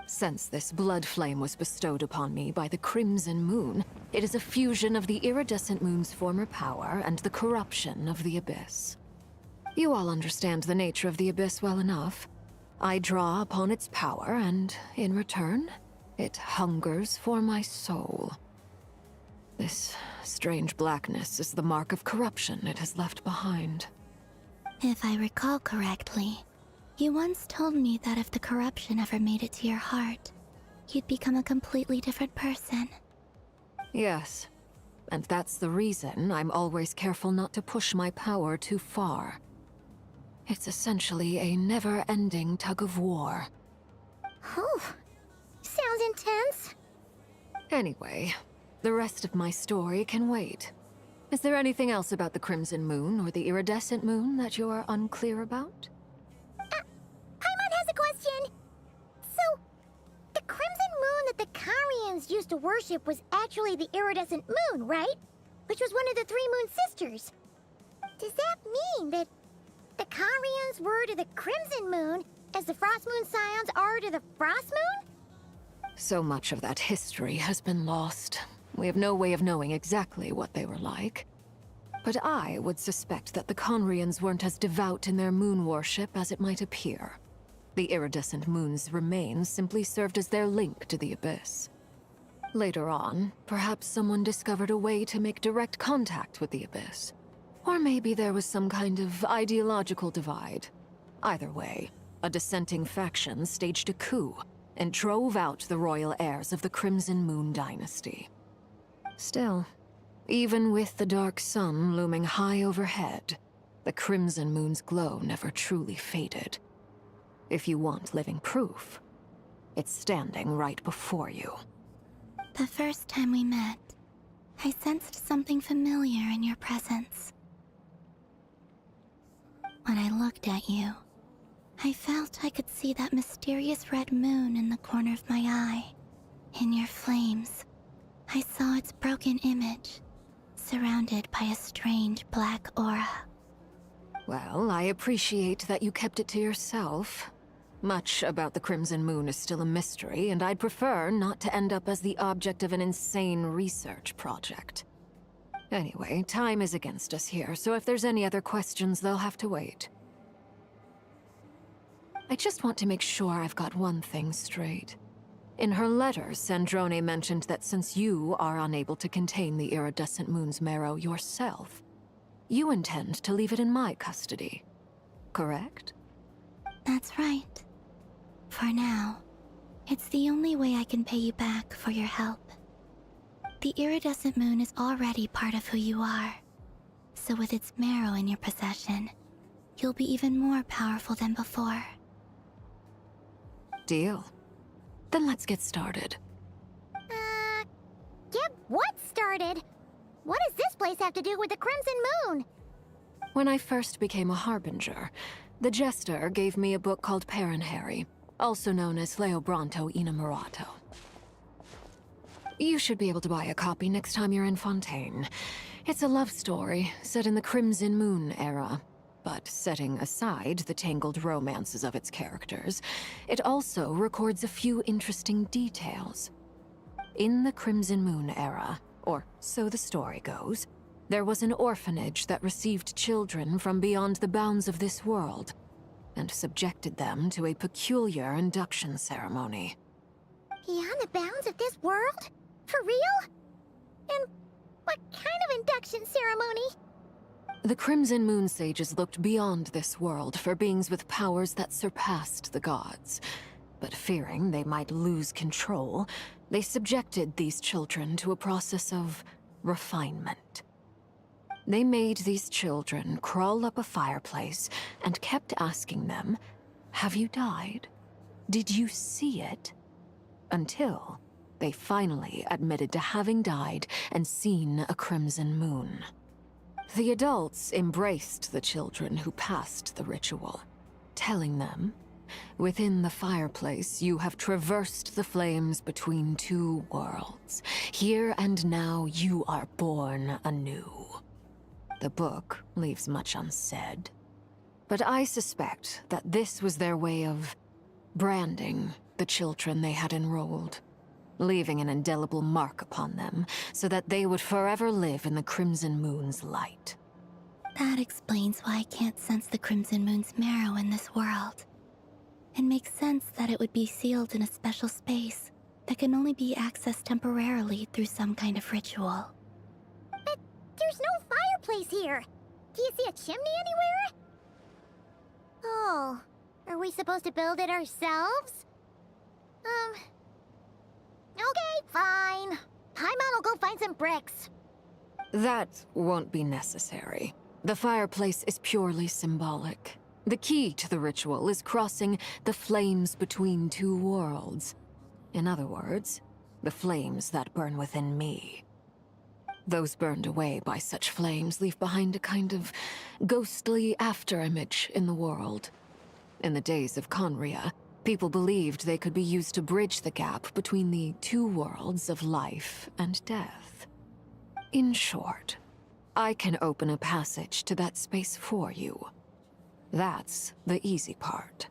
Since this blood flame was bestowed upon me by the Crimson Moon, it is a fusion of the iridescent moon's former power and the corruption of the abyss. You all understand the nature of the abyss well enough. I draw upon its power, and in return, it hungers for my soul. This strange blackness is the mark of corruption it has left behind. If I recall correctly, you once told me that if the corruption ever made it to your heart, you'd become a completely different person. Yes, and that's the reason I'm always careful not to push my power too far. It's essentially a never-ending tug-of-war. Oh, sounds intense. Anyway, the rest of my story can wait. Is there anything else about the Crimson Moon or the Iridescent Moon that you're unclear about? Paimon has a question. So, the Crimson Moon that the Karians used to worship was actually the Iridescent Moon, right? Which was one of the three Moon Sisters. Does that mean that the Karians were to the Crimson Moon as the Frost Moon Scions are to the Frost Moon? So much of that history has been lost. We have no way of knowing exactly what they were like. But I would suspect that the Conrians weren't as devout in their moon worship as it might appear. The iridescent moon's remains simply served as their link to the abyss. Later on, perhaps someone discovered a way to make direct contact with the abyss. Or maybe there was some kind of ideological divide. Either way, a dissenting faction staged a coup and drove out the royal heirs of the Crimson Moon dynasty. Still, even with the dark sun looming high overhead, the Crimson Moon's glow never truly faded. If you want living proof, it's standing right before you. The first time we met, I sensed something familiar in your presence. When I looked at you, I felt I could see that mysterious red moon in the corner of my eye. In your flames, I saw its broken image, surrounded by a strange black aura. Well, I appreciate that you kept it to yourself. Much about the Crimson Moon is still a mystery, and I'd prefer not to end up as the object of an insane research project. Anyway, time is against us here, so if there's any other questions, they'll have to wait. I just want to make sure I've got one thing straight. In her letter, Sandrone mentioned that since you are unable to contain the iridescent moon's marrow yourself, you intend to leave it in my custody, correct? That's right. For now, it's the only way I can pay you back for your help. The iridescent moon is already part of who you are, so with its marrow in your possession, you'll be even more powerful than before. Deal. Then let's get started. Get what started? What does this place have to do with the Crimson Moon? When I first became a Harbinger, the Jester gave me a book called Paranhari, also known as Leobranto Inamorato. You should be able to buy a copy next time you're in Fontaine. It's a love story set in the Crimson Moon era, but setting aside the tangled romances of its characters, it also records a few interesting details. In the Crimson Moon era, or so the story goes, there was an orphanage that received children from beyond the bounds of this world, and subjected them to a peculiar induction ceremony. Beyond the bounds of this world? For real? And what kind of induction ceremony? The Crimson Moon Sages looked beyond this world for beings with powers that surpassed the gods. But fearing they might lose control, they subjected these children to a process of refinement. They made these children crawl up a fireplace and kept asking them, "Have you died? Did you see it?" Until they finally admitted to having died and seen a crimson moon. The adults embraced the children who passed the ritual, telling them, "Within the fireplace, you have traversed the flames between two worlds. Here and now, you are born anew." The book leaves much unsaid, but I suspect that this was their way of branding the children they had enrolled, leaving an indelible mark upon them so that they would forever live in the Crimson Moon's light. That explains why I can't sense the Crimson Moon's marrow in this world. It makes sense that it would be sealed in a special space that can only be accessed temporarily through some kind of ritual. But there's no fireplace here. Do you see a chimney anywhere? Oh, are we supposed to build it ourselves? Okay, fine. Paimon will go find some bricks. That won't be necessary. The fireplace is purely symbolic. The key to the ritual is crossing the flames between two worlds. In other words, the flames that burn within me. Those burned away by such flames leave behind a kind of ghostly afterimage in the world. In the days of Conria, people believed they could be used to bridge the gap between the two worlds of life and death. In short, I can open a passage to that space for you. That's the easy part.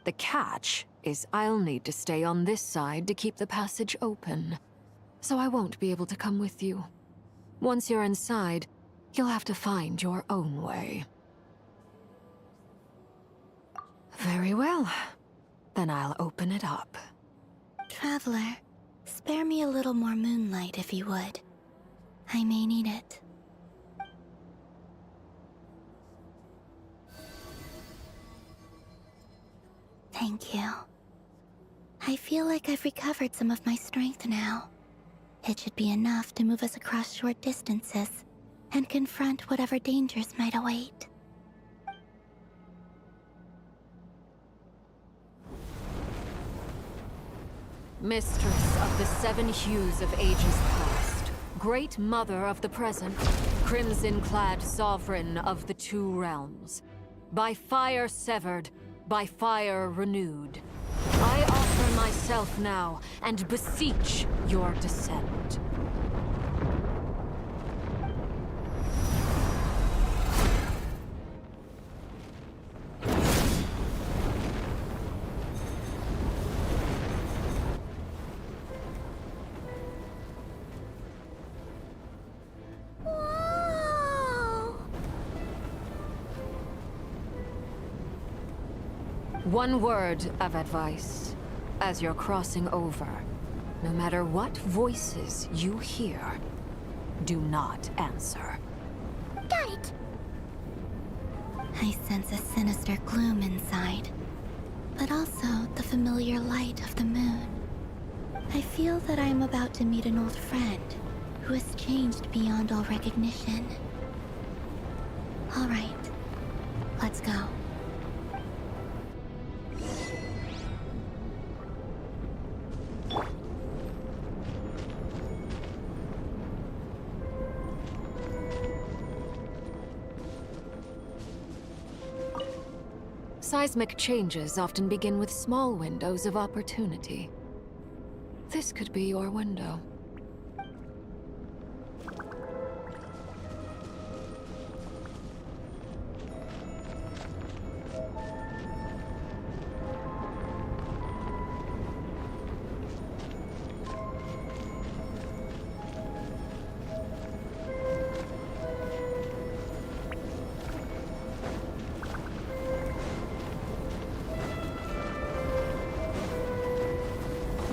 The catch is I'll need to stay on this side to keep the passage open, so I won't be able to come with you. Once you're inside, you'll have to find your own way. Very well. Then I'll open it up. Traveler, spare me a little more moonlight if you would. I may need it. Thank you. I feel like I've recovered some of my strength now. It should be enough to move us across short distances and confront whatever dangers might await. Mistress of the seven hues of ages past, great mother of the present, crimson-clad sovereign of the two realms, by fire severed, by fire renewed, I offer myself now and beseech your descent. One word of advice. As you're crossing over, no matter what voices you hear, do not answer. Got it! I sense a sinister gloom inside, but also the familiar light of the moon. I feel that I am about to meet an old friend who has changed beyond all recognition. All right, let's go. Seismic changes often begin with small windows of opportunity. This could be your window.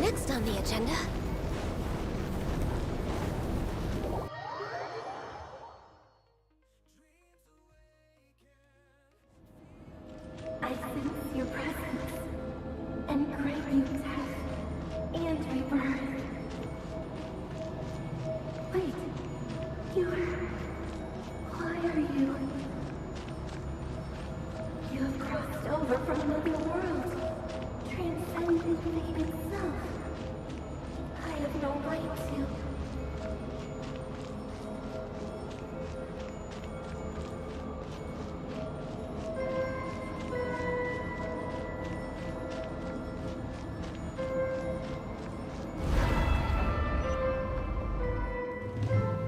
Next on the agenda. from another world, transcendent fate itself. I have no right to.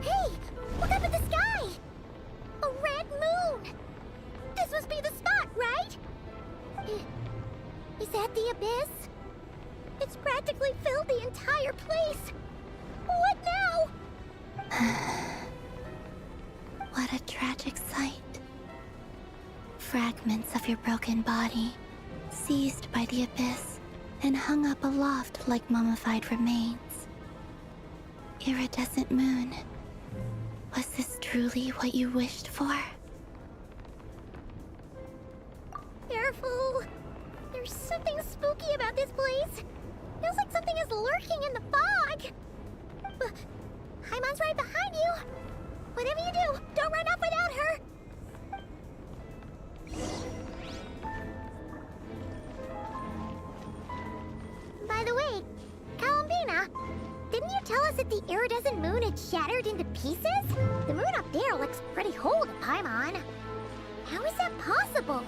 Hey! Look up at the sky! A red moon! This must be the spot, right? Is that the abyss? It's practically filled the entire place. What now? What a tragic sight. Fragments of your broken body, seized by the abyss, and hung up aloft like mummified remains. Iridescent moon. Was this truly what you wished for? Careful. There's something spooky about this place. Feels like something is lurking in the fog. Haimon's right behind you. Whatever you do, don't run off without her. By the way, Columbina, didn't you tell us that the iridescent moon had shattered into pieces? The moon up there looks pretty whole to Paimon. How is that possible?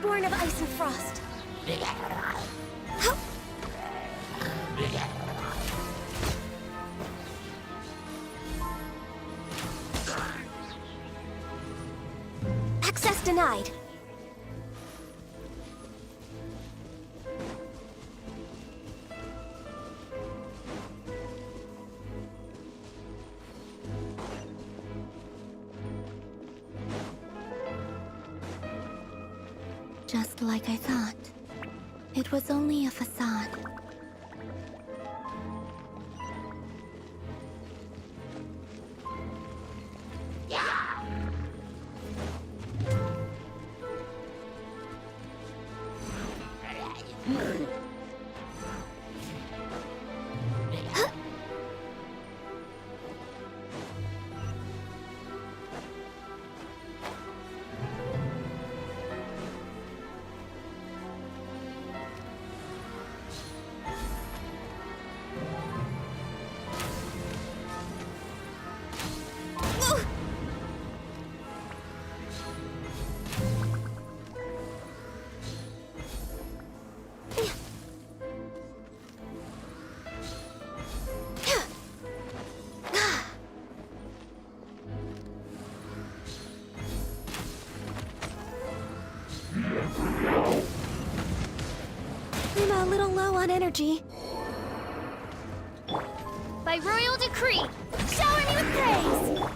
Born of ice and frost. Access denied. Just like I thought. It was only a facade. I'm a little low on energy. By royal decree, shower me with praise!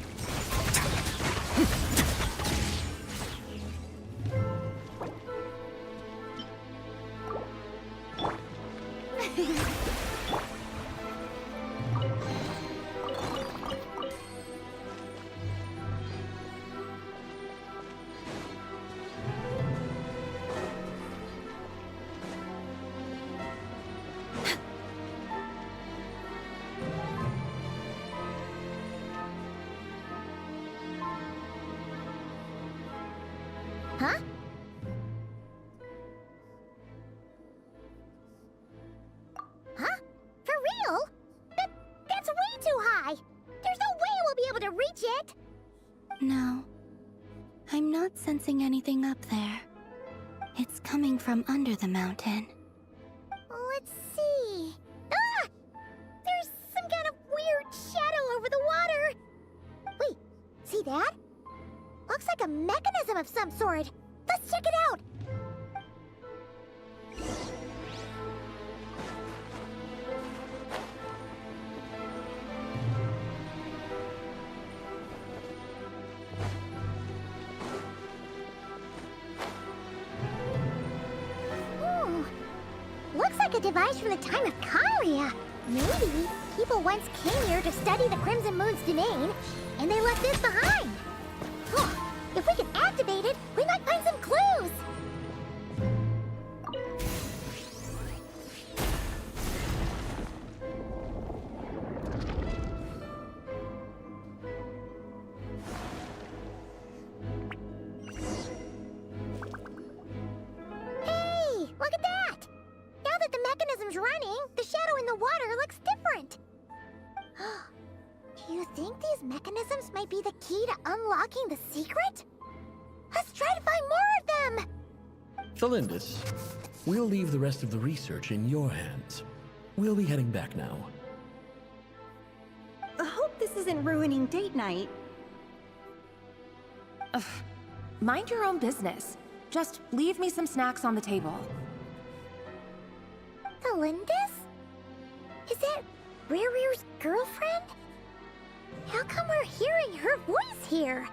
Huh? Huh? For real? That's way too high! There's no way we'll be able to reach it! No. I'm not sensing anything up there. It's coming from under the mountain. Let's see... Ah! There's some kind of weird shadow over the water! Wait, see that? Looks like a mechanism of some sort. Let's check it out! Looks like a device from the time of Kyria. Maybe people once came here to study the Crimson Moon's domain, and they left this behind. If we can activate it, we might find some clues. these mechanisms might be the key to unlocking the secret? Let's try to find more of them! Thalindis, we'll leave the rest of the research in your hands. We'll be heading back now. I hope this isn't ruining date night. Ugh. Mind your own business. Just leave me some snacks on the table. Thalindis? Is that Rear's girlfriend? How come we're hearing her voice here?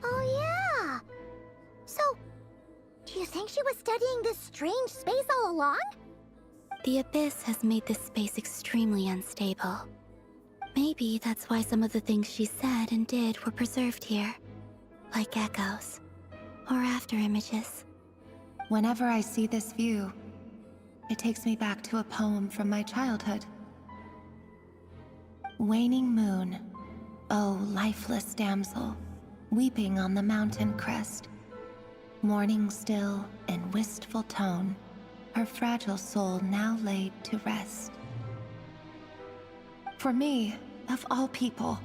Oh yeah! So, do you think she was studying this strange space all along? The Abyss has made this space extremely unstable. Maybe that's why some of the things she said and did were preserved here. Like echoes. Or after images. Whenever I see this view, it takes me back to a poem from my childhood. Waning moon, oh lifeless damsel, weeping on the mountain crest. Mourning still in wistful tone, her fragile soul now laid to rest. For me, of all people,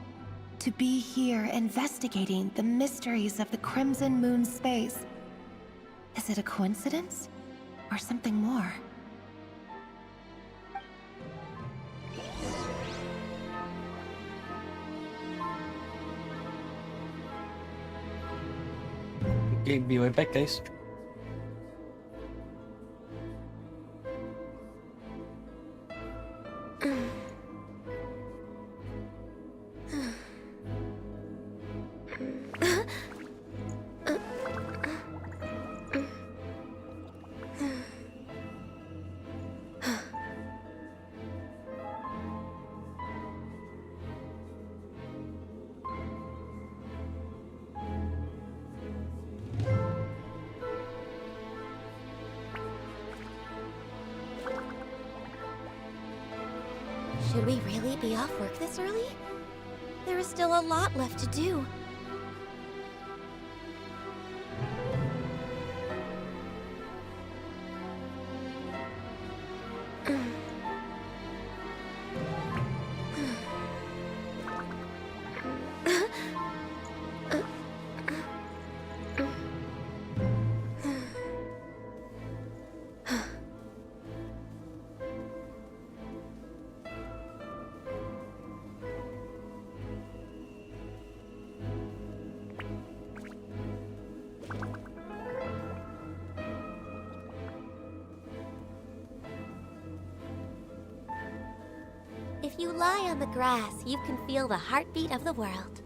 to be here investigating the mysteries of the Crimson Moon space. Is it a coincidence? Or something more? Okay, be right back, guys. Should we really be off work this early? There is still a lot left to do. If you lie on the grass, you can feel the heartbeat of the world.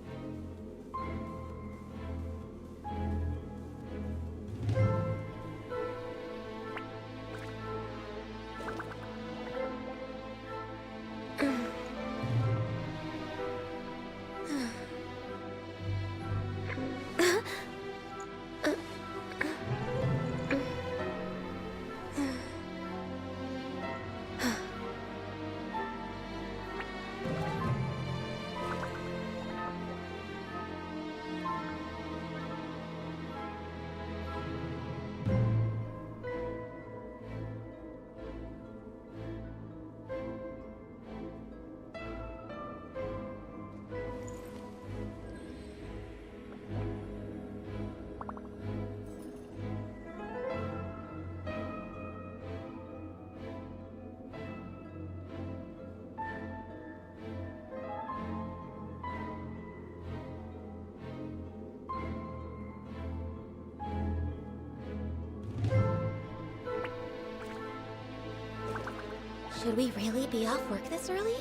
Should we really be off work this early?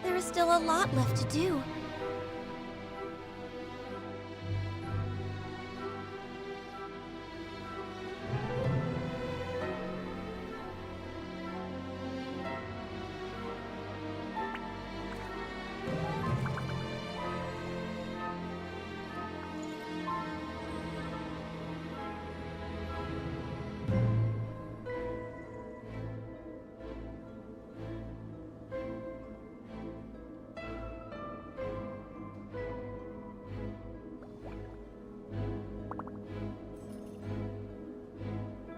There is still a lot left to do.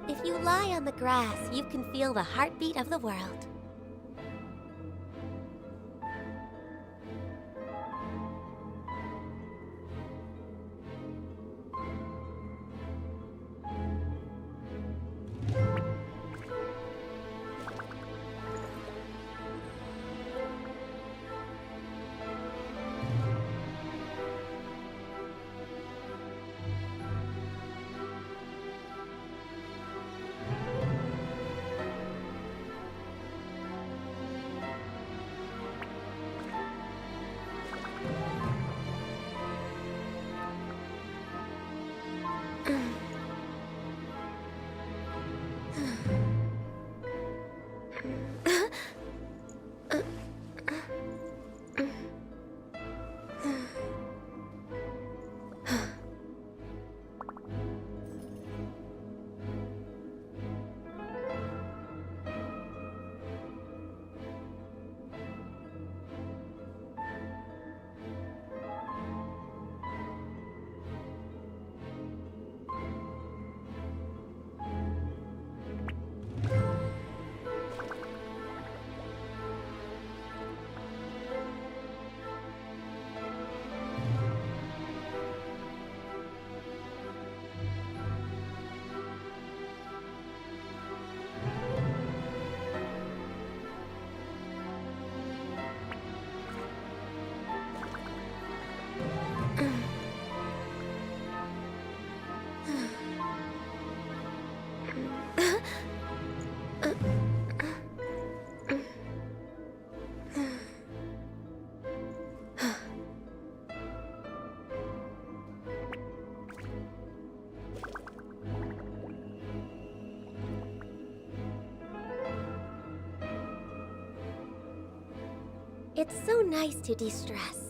If you lie on the grass, you can feel the heartbeat of the world. It's so nice to de-stress.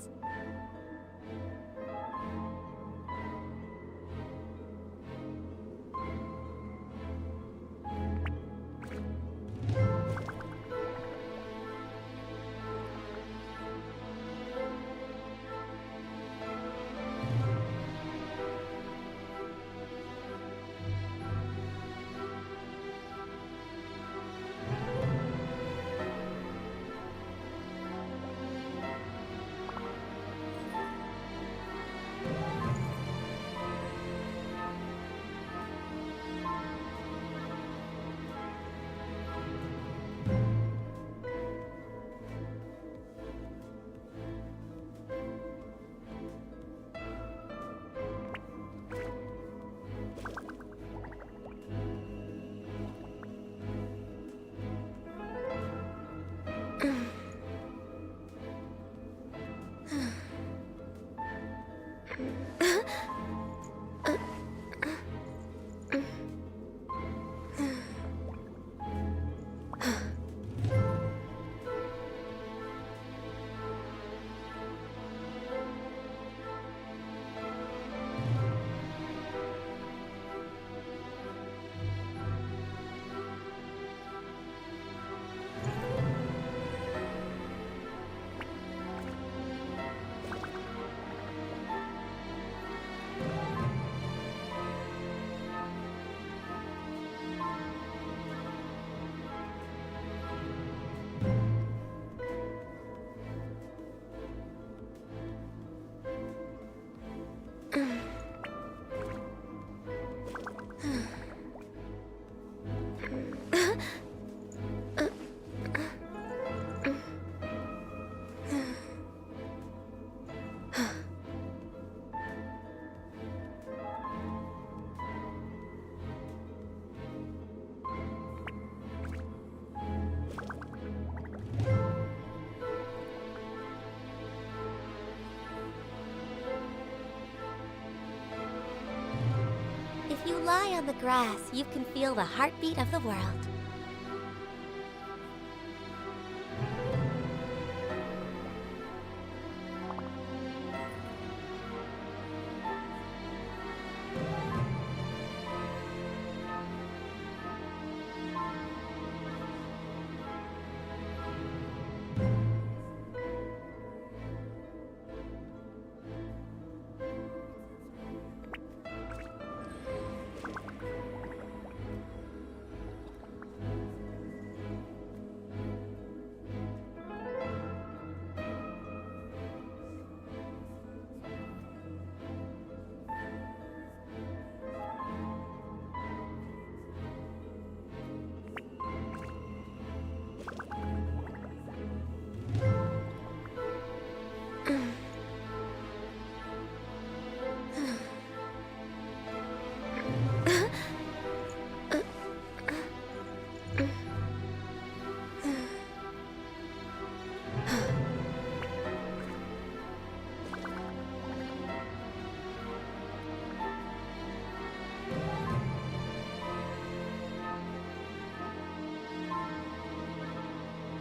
If you lie on the grass, you can feel the heartbeat of the world.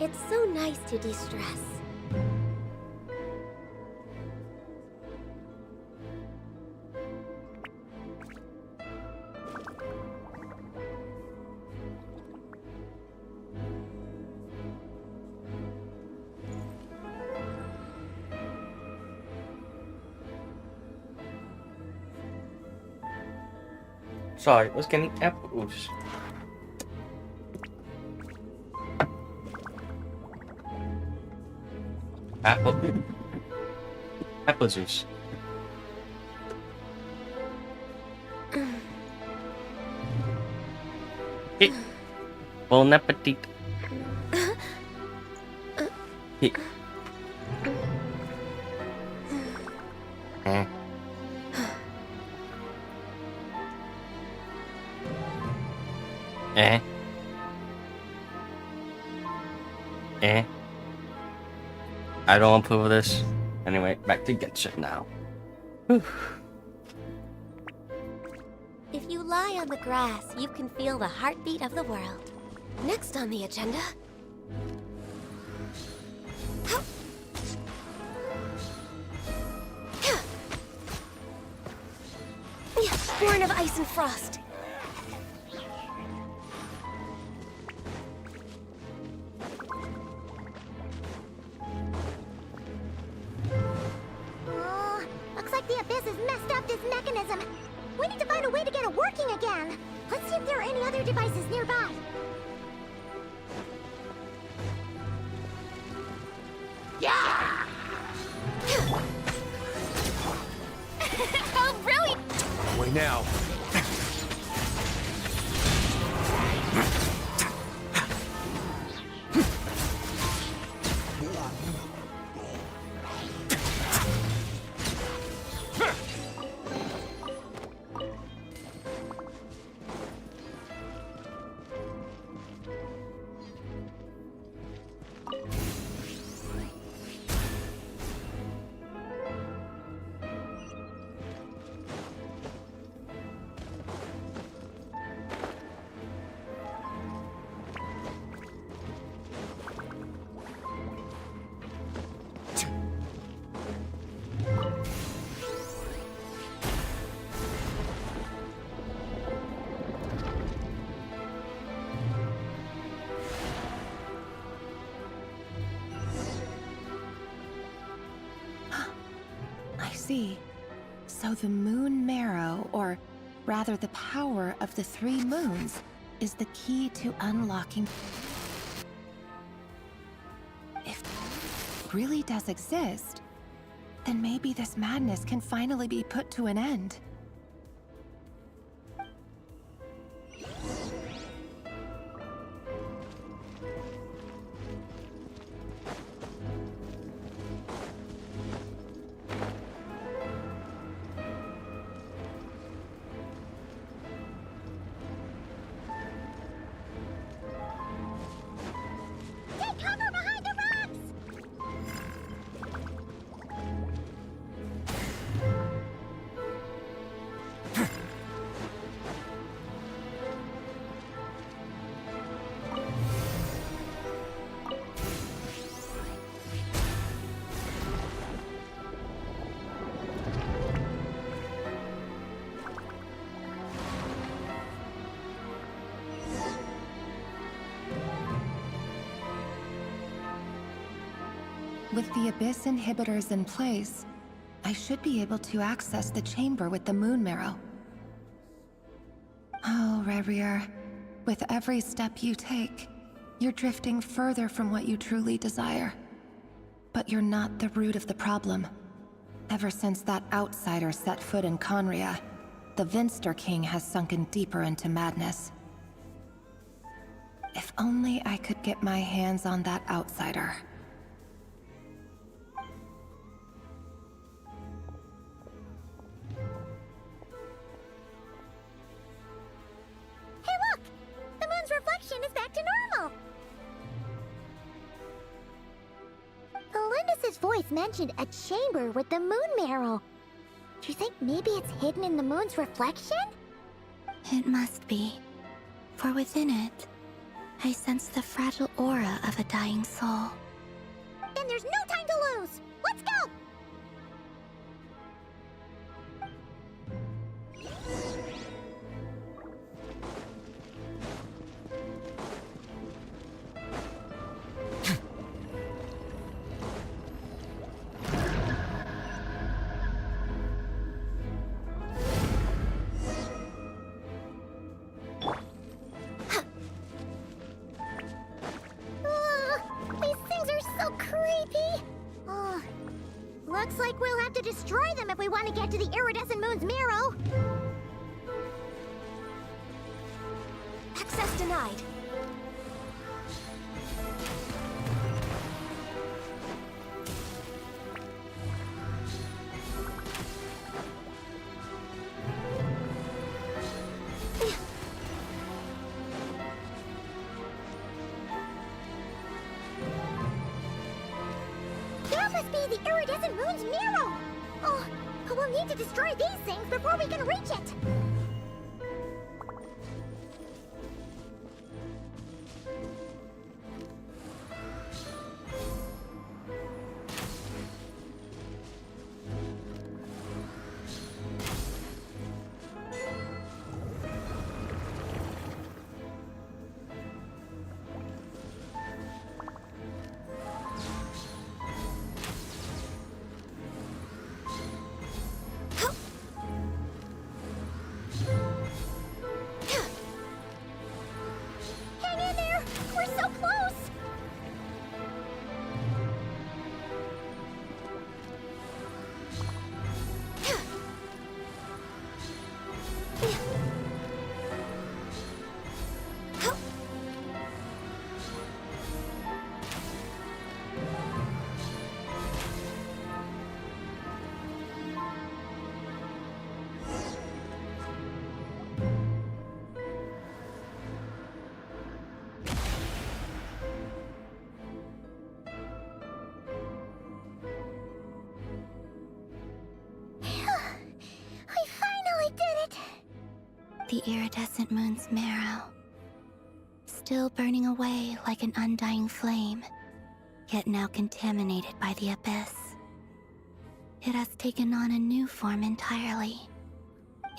It's so nice to de-stress. Sorry, I was getting apples. Apple juice. Hey. Bon appetit. Hey. I don't approve of this. Anyway, back to Genshin now. If you lie on the grass, you can feel the heartbeat of the world. Next on the agenda... born of ice and frost. Oh, looks like the Abyss has messed up this mechanism. We need to find a way to get it working again. Let's see if there are any other devices nearby. Yeah! Oh, brilliant! Way now. I see. So the moon marrow, or rather the power of the 3 moons, is the key to unlocking... If it really does exist, then maybe this madness can finally be put to an end. Take cover behind the rocks! With the Abyss inhibitors in place, I should be able to access the chamber with the moon marrow. Oh, Revier, with every step you take, you're drifting further from what you truly desire. But you're not the root of the problem. Ever since that outsider set foot in Conria, the Vinster King has sunken deeper into madness. If only I could get my hands on that outsider. Hey look! The moon's reflection is back to normal! Elendis' voice mentioned a chamber with the moon marrow. Do you think maybe it's hidden in the moon's reflection? It must be. For within it, I sense the fragile aura of a dying soul. Then there's no time to lose! Let's go! These things are so creepy! Oh, looks like we'll have to destroy them if we want to get to the iridescent moon's marrow. Access denied. There must be the iridescent moon's marrow! Oh, we'll need to destroy these things before we can reach it! the iridescent moon's marrow, still burning away like an undying flame, yet now contaminated by the abyss. It has taken on a new form entirely.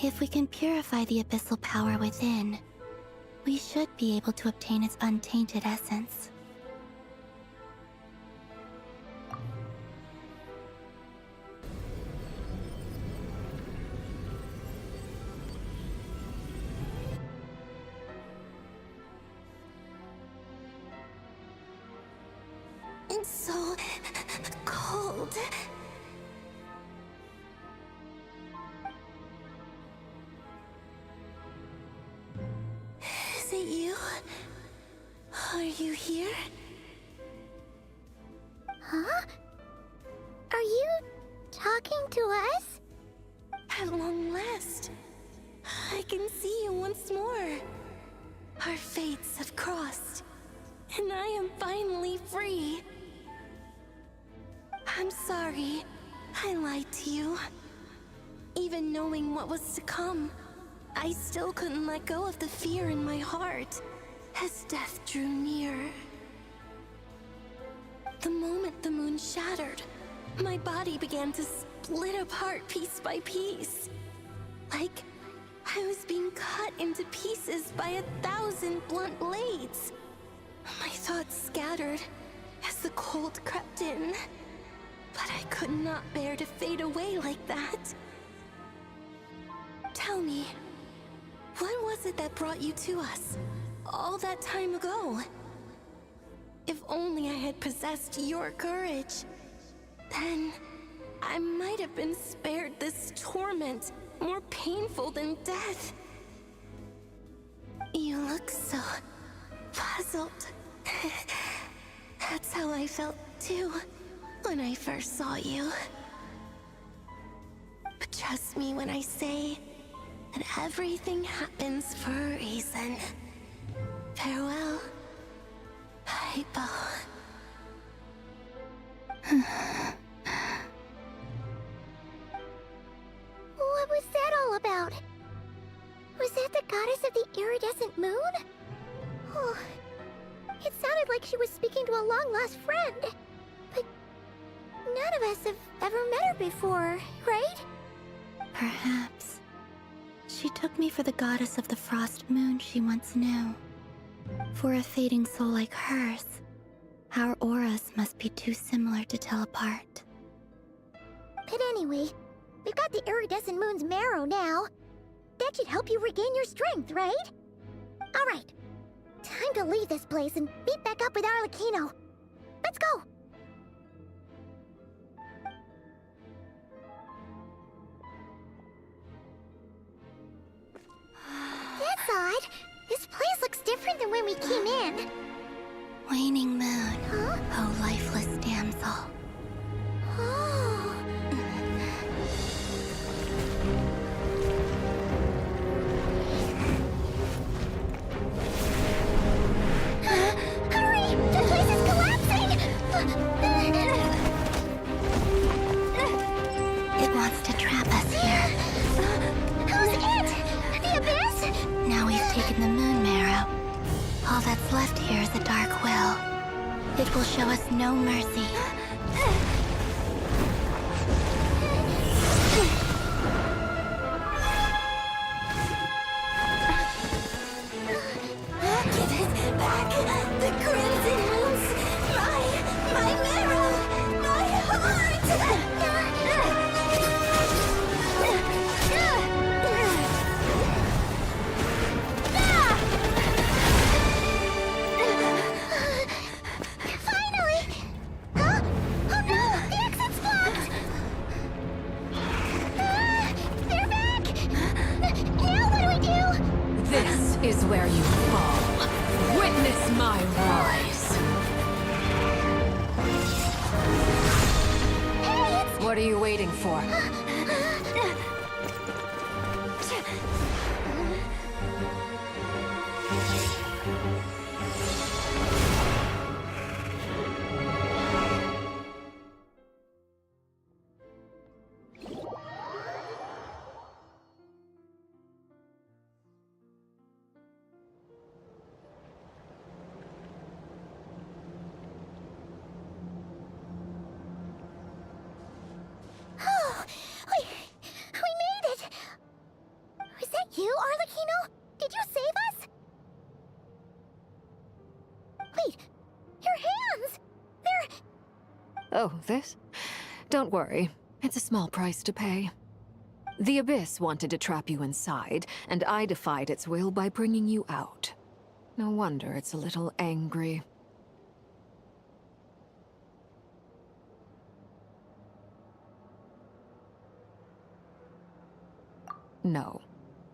If we can purify the abyssal power within, we should be able to obtain its untainted essence. It's so cold. Is it you? Are you here? Huh? Are you talking to us? At long last, I can see you once more. Our fates have crossed, and I am finally free. I'm sorry, I lied to you. Even knowing what was to come, I still couldn't let go of the fear in my heart as death drew near. The moment the moon shattered, my body began to split apart piece by piece. Like I was being cut into pieces by 1,000 blunt blades. My thoughts scattered as the cold crept in, but I could not bear to fade away like that. Tell me, what was it that brought you to us all that time ago? If only I had possessed your courage, then I might have been spared this torment more painful than death. You look so puzzled. That's how I felt too when I first saw you. But trust me when I say that everything happens for a reason. Farewell, Hypo. What was that all about? Was that the goddess of the iridescent moon? Oh, it sounded like she was speaking to a long-lost friend. But none of us have ever met her before, right? Perhaps. She took me for the goddess of the frost moon she once knew. For a fading soul like hers, our auras must be too similar to tell apart. But anyway, we've got the iridescent moon's marrow now. That should help you regain your strength, right? Alright, time to leave this place and meet back up with Arlecchino. Let's go! That's odd. This place looks different than when we came in. Waning moon, Huh? oh lifeless damsel. Oh. Hurry! The place is collapsing! It wants to trap us here. Who's it? The abyss? Now we've taken the moon marrow. All that's left here is a dark will. It will show us no mercy. Give it back! The crimson moons! My marrow! My heart! Finally! Huh? Oh no! The exit's blocked! They're back! Now what do we do? This is where you fall. Witness my rise. What are you waiting for? Oh, this? Don't worry. It's a small price to pay. The Abyss wanted to trap you inside, and I defied its will by bringing you out. No wonder it's a little angry. No.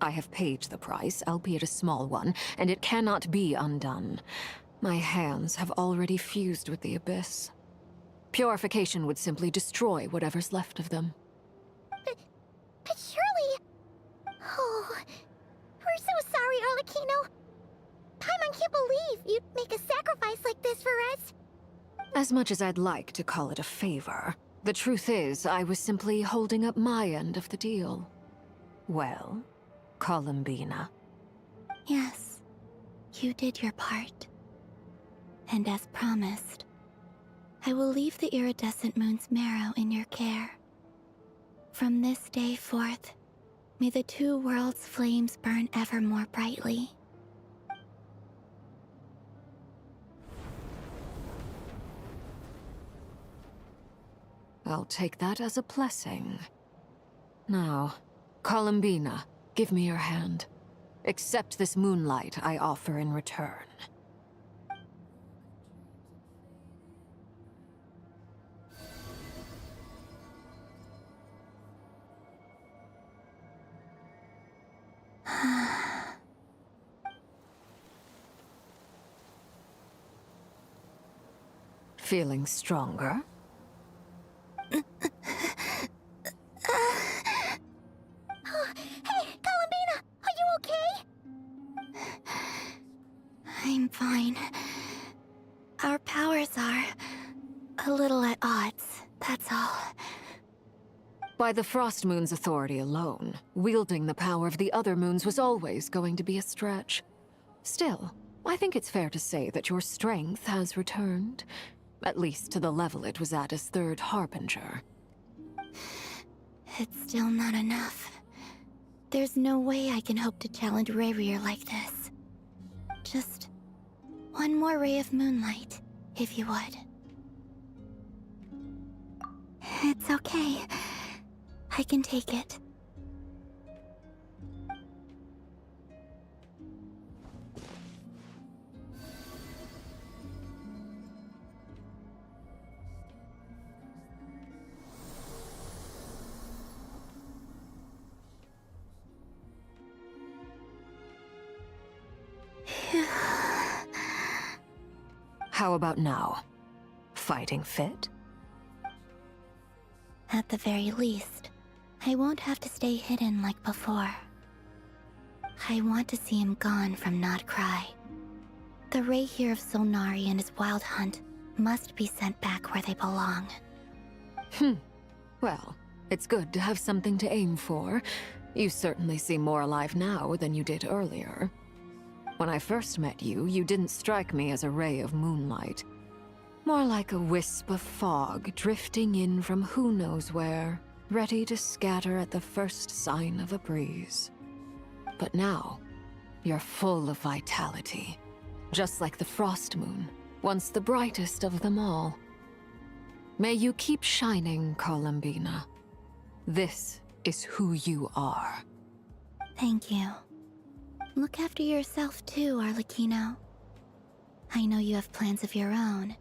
I have paid the price, albeit a small one, and it cannot be undone. My hands have already fused with the Abyss. Purification would simply destroy whatever's left of them. But surely... Oh... We're so sorry, Arlecchino. Paimon can't believe you'd make a sacrifice like this for us. As much as I'd like to call it a favor, the truth is I was simply holding up my end of the deal. Well, Columbina. Yes, you did your part. And as promised, I will leave the iridescent moon's marrow in your care. From this day forth, may the two worlds' flames burn ever more brightly. I'll take that as a blessing. Now, Columbina, give me your hand. Accept this moonlight I offer in return. Feeling stronger? Hey, Columbina, are you okay? I'm fine. Our powers are a little at odds, that's all. By the Frost Moon's authority alone, wielding the power of the other moons was always going to be a stretch. Still, I think it's fair to say that your strength has returned, at least to the level it was at as Third Harbinger. It's still not enough. There's no way I can hope to challenge Rayrier like this. Just one more ray of moonlight, if you would. It's okay. I can take it. How about now? Fighting fit? At the very least, I won't have to stay hidden like before. I want to see him gone from Not Cry. The Ray here of Solnari and his wild hunt must be sent back where they belong. Well, it's good to have something to aim for. You certainly seem more alive now than you did earlier. When I first met you, you didn't strike me as a ray of moonlight. More like a wisp of fog drifting in from who knows where, ready to scatter at the first sign of a breeze. But now, you're full of vitality. Just like the Frost Moon, once the brightest of them all. May you keep shining, Columbina. This is who you are. Thank you. Look after yourself too, Arlecchino. I know you have plans of your own,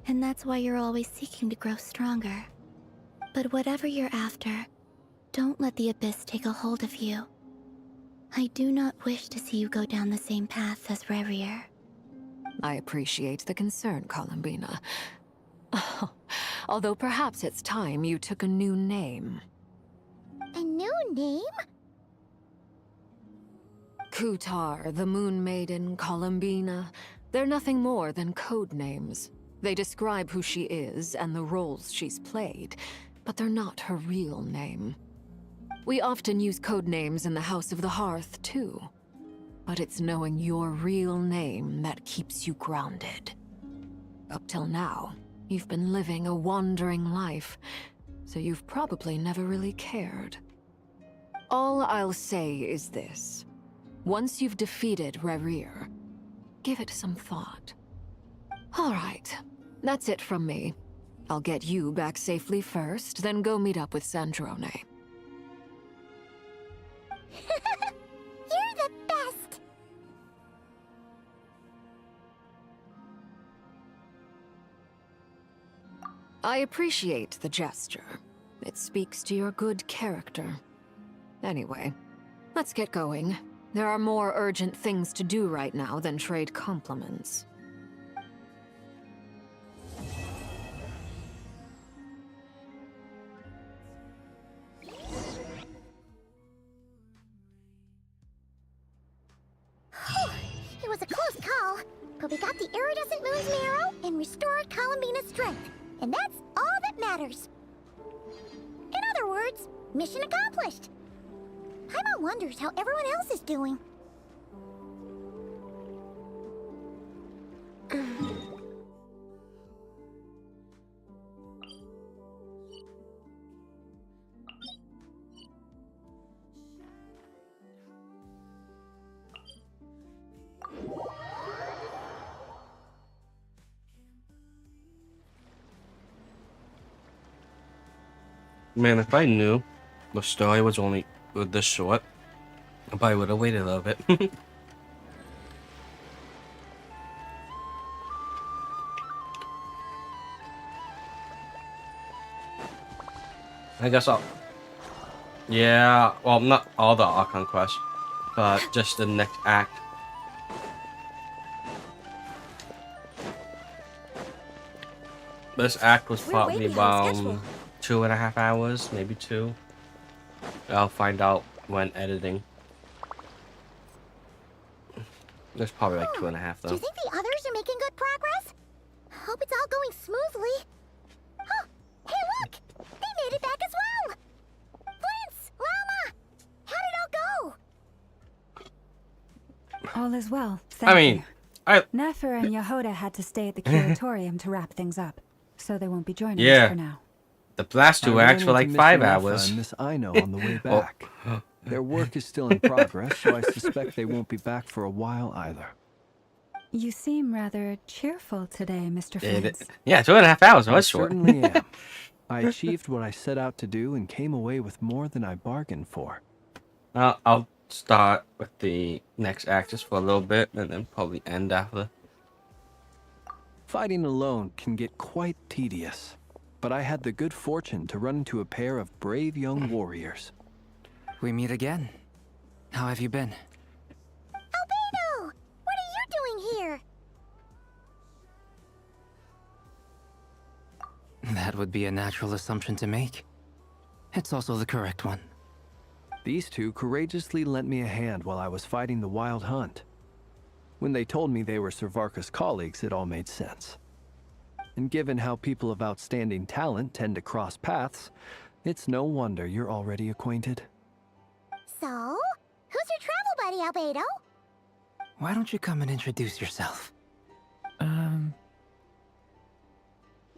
and that's why you're always seeking to grow stronger. But whatever you're after, don't let the Abyss take a hold of you. I do not wish to see you go down the same path as Rayrier. I appreciate the concern, Columbina. Although perhaps it's time you took a new name. A new name? Kutar, the Moon Maiden, Columbina. They're nothing more than code names. They describe who she is and the roles she's played, but they're not her real name. We often use code names in the House of the Hearth, too. But it's knowing your real name that keeps you grounded. Up till now, you've been living a wandering life, so you've probably never really cared. All I'll say is this. Once you've defeated Rayrier, give it some thought. All right, that's it from me. I'll get you back safely first, then go meet up with Sandrone. You're the best! I appreciate the gesture. It speaks to your good character. Anyway, let's get going. There are more urgent things to do right now than trade compliments. It was a close call, but we got the iridescent moon's marrow and restored Columbina's strength, and that's all that matters. In other words, mission accomplished. Paimon wonders how everyone else is doing. Man, if I knew the story was only this short, I probably would have waited a little bit. I guess I'll... Yeah, well, not all the Archon quests, but just the next act. This act was probably about 2.5 hours, maybe 2. I'll find out when editing. There's probably like 2.5 though. Do you think the others are making good progress? Hope it's all going smoothly. Oh, hey look! They made it back as well! Prince! Lama! How did it all go? All is well, thank you. I... Nefer and Yehoda had to stay at the curatorium to wrap things up, so they won't be joining us for now. The last 2 acts were like 5 hours. And Miss Aino on the way back. Their work is still in progress, so I suspect they won't be back for a while either. You seem rather cheerful today, Mr. Flint. Yeah, 2.5 hours was I short. certainly am. I achieved what I set out to do and came away with more than I bargained for. I'll start with the next act just for a little bit, and then probably end after. Fighting alone can get quite tedious, but I had the good fortune to run into a pair of brave young warriors. We meet again. How have you been? Albedo! What are you doing here? That would be a natural assumption to make. It's also the correct one. These two courageously lent me a hand while I was fighting the Wild Hunt. When they told me they were Servarka's colleagues, it all made sense. And given how people of outstanding talent tend to cross paths, it's no wonder you're already acquainted. So, who's your travel buddy, Albedo? Why don't you come and introduce yourself?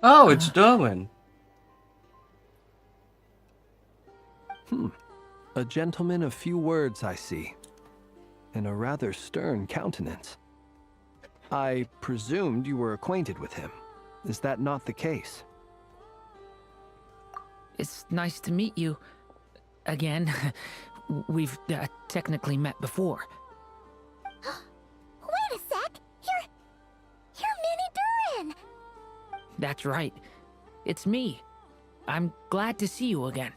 Oh, it's Derwin. A gentleman of few words, I see. And a rather stern countenance. I presumed you were acquainted with him. Is that not the case? It's nice to meet you. Again. We've technically met before. Wait a sec! You're Minnie Durin! That's right. It's me. I'm glad to see you again.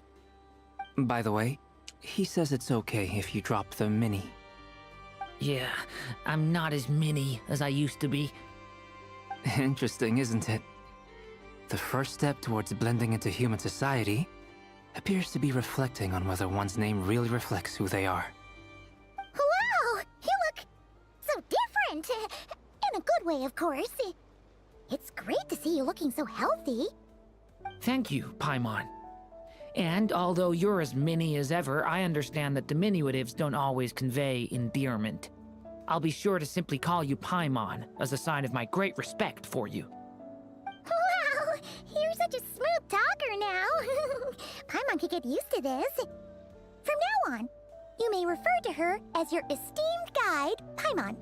By the way, he says it's okay if you drop the mini. Yeah, I'm not as mini as I used to be. Interesting, isn't it? The first step towards blending into human society appears to be reflecting on whether one's name really reflects who they are. Wow! You look so different! In a good way, of course. It's great to see you looking so healthy. Thank you, Paimon. And although you're as mini as ever, I understand that diminutives don't always convey endearment. I'll be sure to simply call you Paimon as a sign of my great respect for you. Wow! You're such a smooth talker now. Paimon could get used to this. From now on, you may refer to her as your esteemed guide, Paimon.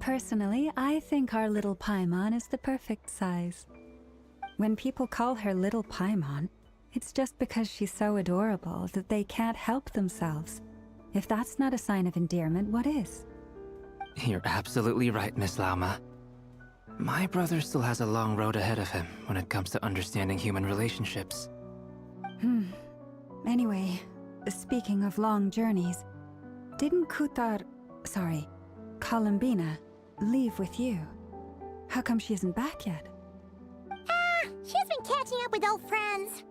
Personally, I think our little Paimon is the perfect size. When people call her Little Paimon, it's just because she's so adorable that they can't help themselves. If that's not a sign of endearment, what is? You're absolutely right, Miss Lauma. My brother still has a long road ahead of him when it comes to understanding human relationships. Anyway, speaking of long journeys, didn't Columbina, leave with you? How come she isn't back yet? She's been catching up with old friends.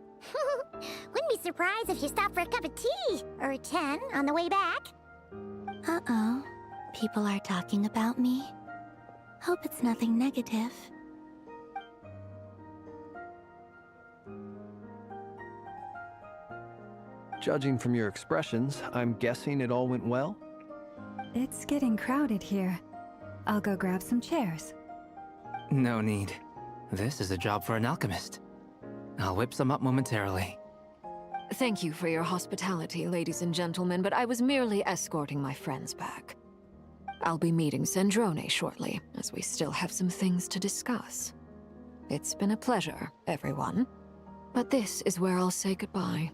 Wouldn't be surprised if she stopped for a cup of tea or 10 on the way back. Uh-oh. People are talking about me. Hope it's nothing negative. Judging from your expressions, I'm guessing it all went well? It's getting crowded here. I'll go grab some chairs. No need. This is a job for an alchemist. I'll whip some up momentarily. Thank you for your hospitality, ladies and gentlemen, but I was merely escorting my friends back. I'll be meeting Sandrone shortly, as we still have some things to discuss. It's been a pleasure, everyone. But this is where I'll say goodbye.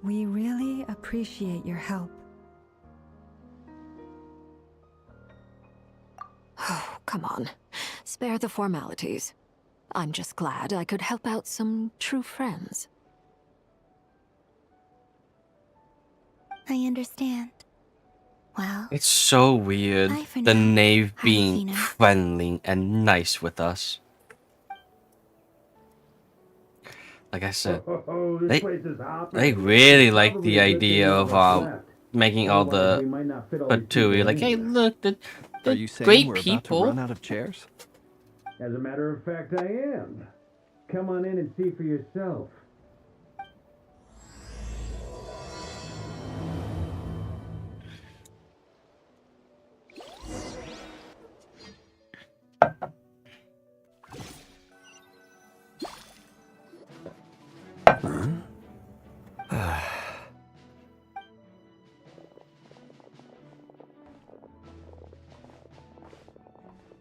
We really appreciate your help. Oh, come on. Spare the formalities. I'm just glad I could help out some true friends. I understand. Well, It's so weird, bye for the now, knave being Harlequina. friendly and nice with us. Like I said, they really like the idea of making all the Fatui like, hey, look, Are they're you saying great we're people. about to run out of chairs? As a matter of fact, I am. Come on in and see for yourself.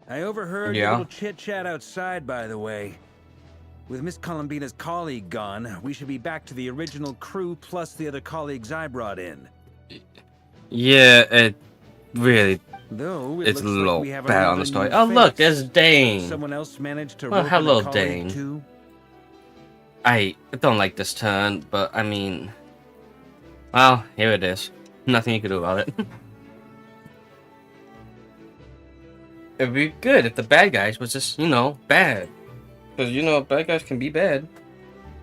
I overheard your little chit-chat outside, by the way. With Miss Columbina's colleague gone, we should be back to the original crew plus the other colleagues I brought in. Yeah, it really Though it's a looks little like we have bad on another the story. new Oh, look, face. there's Dane. Someone else managed to Oh, rope in hello, a colleague Dane. too? I don't like this turn, but I mean, well, here it is. Nothing you can do about it. It'd be good if the bad guys was just, you know, bad. Because, you know, bad guys can be bad.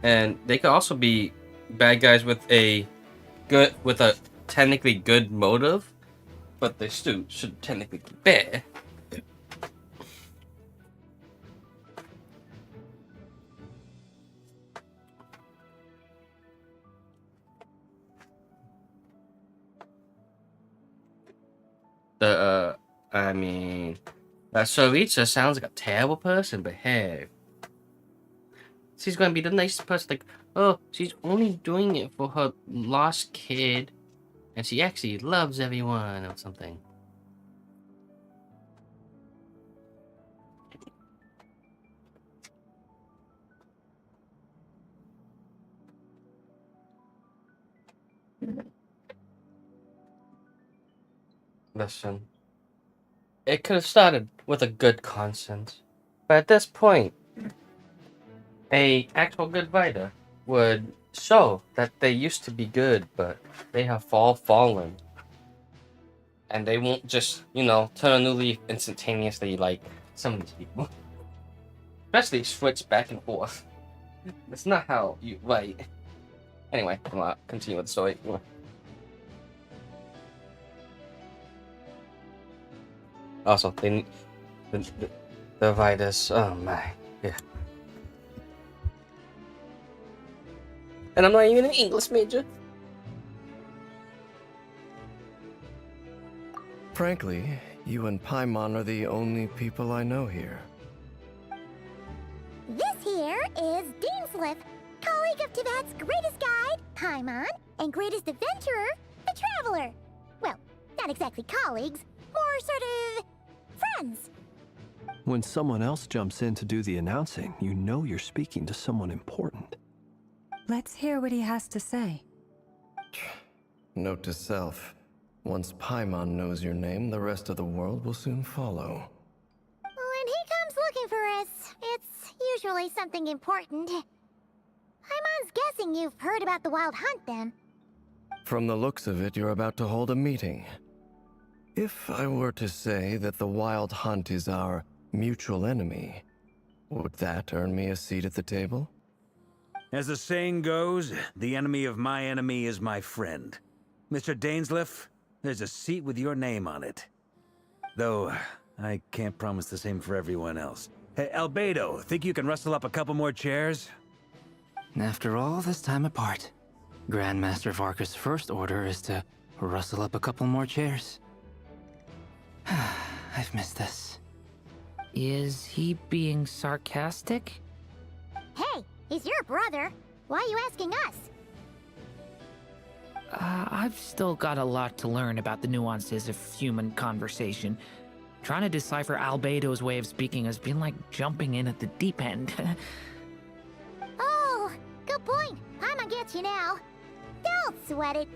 And they could also be bad guys with a technically good motive. But they still should technically be bad. I mean, that Sarita sounds like a terrible person, but hey. She's gonna be the nicest person, like, oh, she's only doing it for her lost kid, and she actually loves everyone, or something. Listen. It could have started with a good conscience, but at this point, a actual good fighter would show that they used to be good, but they have fallen. And they won't just, you know, turn a new leaf instantaneously like some of these people. Especially switch back and forth. That's not how you fight. Anyway, I'm gonna continue with the story. Also, they need the virus. Oh my, yeah. And I'm not even an English major. Frankly, you and Paimon are the only people I know here. This here is Deanslip, colleague of Tibet's greatest guide, Paimon, and greatest adventurer, the Traveler. Well, not exactly colleagues, more sort of friends. When someone else jumps in to do the announcing, you know you're speaking to someone important. Let's hear what he has to say. Note to self. Once Paimon knows your name, the rest of the world will soon follow. When he comes looking for us, it's usually something important. Paimon's guessing you've heard about the Wild Hunt, then. From the looks of it, you're about to hold a meeting. If I were to say that the Wild Hunt is our mutual enemy, would that earn me a seat at the table? As the saying goes, the enemy of my enemy is my friend. Mr. Dainsleif, there's a seat with your name on it. Though, I can't promise the same for everyone else. Hey, Albedo, think you can rustle up a couple more chairs? After all this time apart, Grandmaster Varka's first order is to rustle up a couple more chairs. I've missed this. Is he being sarcastic? Hey, he's your brother. Why are you asking us? I've still got a lot to learn about the nuances of human conversation. Trying to decipher Albedo's way of speaking has been like jumping in at the deep end. Oh, good point. Paimon gets you now. Don't sweat it.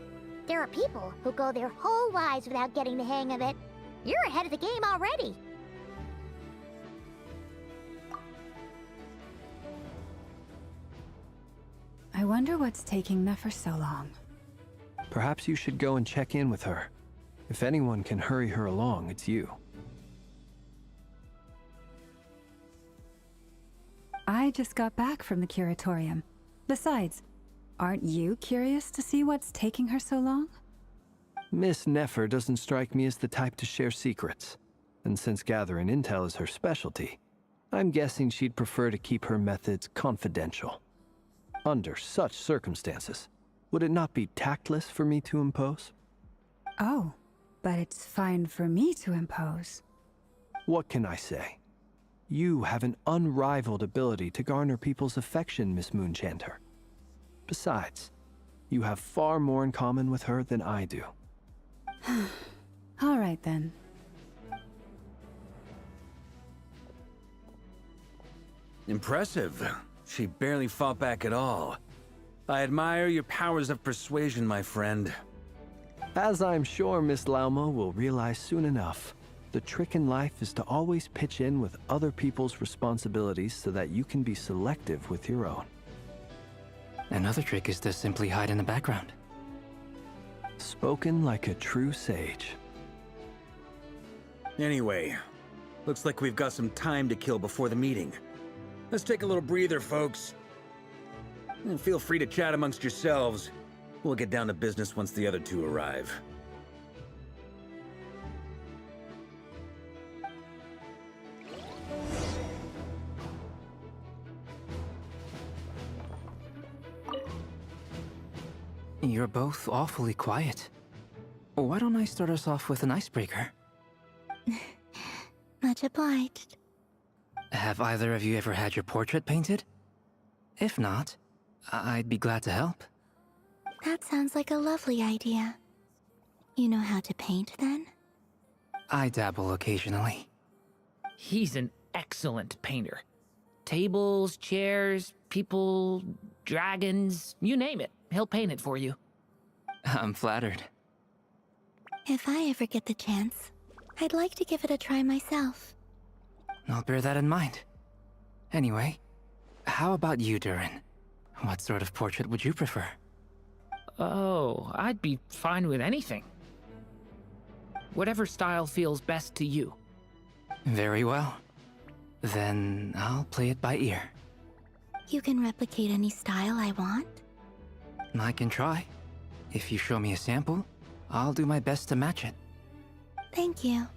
There are people who go their whole lives without getting the hang of it. You're ahead of the game already. I wonder what's taking Nefer so long. Perhaps you should go and check in with her. If anyone can hurry her along, it's you. I just got back from the curatorium. Besides, aren't you curious to see what's taking her so long? Miss Nefer doesn't strike me as the type to share secrets. And since gathering intel is her specialty, I'm guessing she'd prefer to keep her methods confidential. Under such circumstances, would it not be tactless for me to impose? Oh, but it's fine for me to impose. What can I say? You have an unrivaled ability to garner people's affection, Miss Moonchanter. Besides, you have far more in common with her than I do. All right, then. Impressive. She barely fought back at all. I admire your powers of persuasion, my friend. As I'm sure Miss Lauma will realize soon enough, the trick in life is to always pitch in with other people's responsibilities so that you can be selective with your own. Another trick is to simply hide in the background. Spoken like a true sage. Anyway, looks like we've got some time to kill before the meeting. Let's take a little breather, folks. And feel free to chat amongst yourselves. We'll get down to business once the other two arrive. You're both awfully quiet. Why don't I start us off with an icebreaker? Much obliged. Have either of you ever had your portrait painted? If not, I'd be glad to help. That sounds like a lovely idea. You know how to paint, then? I dabble occasionally. He's an excellent painter. Tables, chairs, people, dragons, you name it. He'll paint it for you. I'm flattered. If I ever get the chance, I'd like to give it a try myself. I'll bear that in mind. Anyway, how about you, Durin? What sort of portrait would you prefer? Oh, I'd be fine with anything. Whatever style feels best to you. Very well. Then I'll play it by ear. You can replicate any style I want? I can try. If you show me a sample, I'll do my best to match it. Thank you.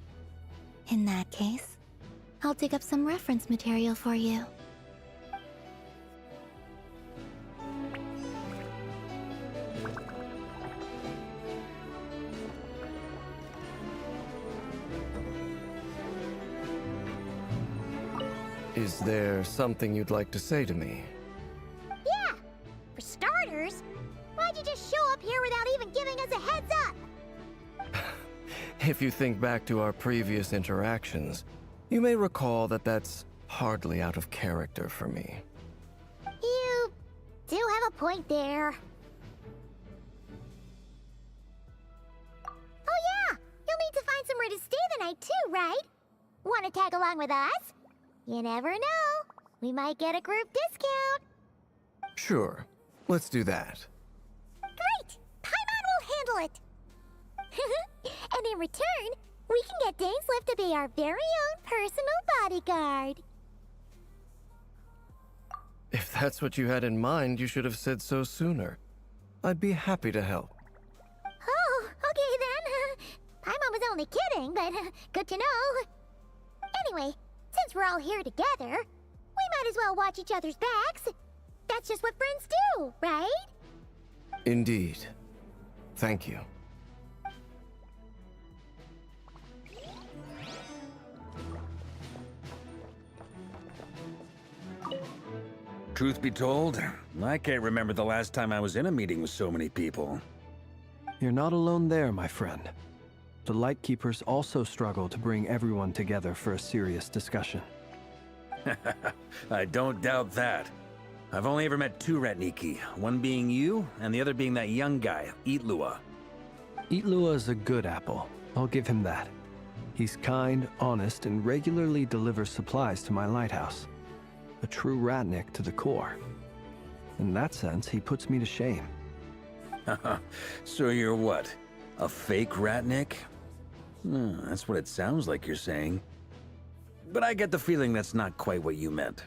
In that case, I'll dig up some reference material for you. Is there something you'd like to say to me? Yeah! For starters, why'd you just show up here without even giving us a heads up? If you think back to our previous interactions, You may recall that that's hardly out of character for me. You do have a point there. Oh yeah! You'll need to find somewhere to stay the night too, right? Want to tag along with us? You never know. We might get a group discount. Sure, let's do that. Great! Paimon will handle it! And in return, we can get Dainslift to be our very own personal bodyguard. If that's what you had in mind, you should have said so sooner. I'd be happy to help. Oh, okay then. Paimon was only kidding, but good to know. Anyway, since we're all here together, we might as well watch each other's backs. That's just what friends do, right? Indeed. Thank you. Truth be told, I can't remember the last time I was in a meeting with so many people. You're not alone there, my friend. The Lightkeepers also struggle to bring everyone together for a serious discussion. I don't doubt that. I've only ever met two Ratniki, one being you, and the other being that young guy, Itlua. Itlua is a good apple, I'll give him that. He's kind, honest, and regularly delivers supplies to my lighthouse. A true Ratnik to the core. In that sense, he puts me to shame. So you're what? A fake Ratnik? That's what it sounds like you're saying. But I get the feeling that's not quite what you meant.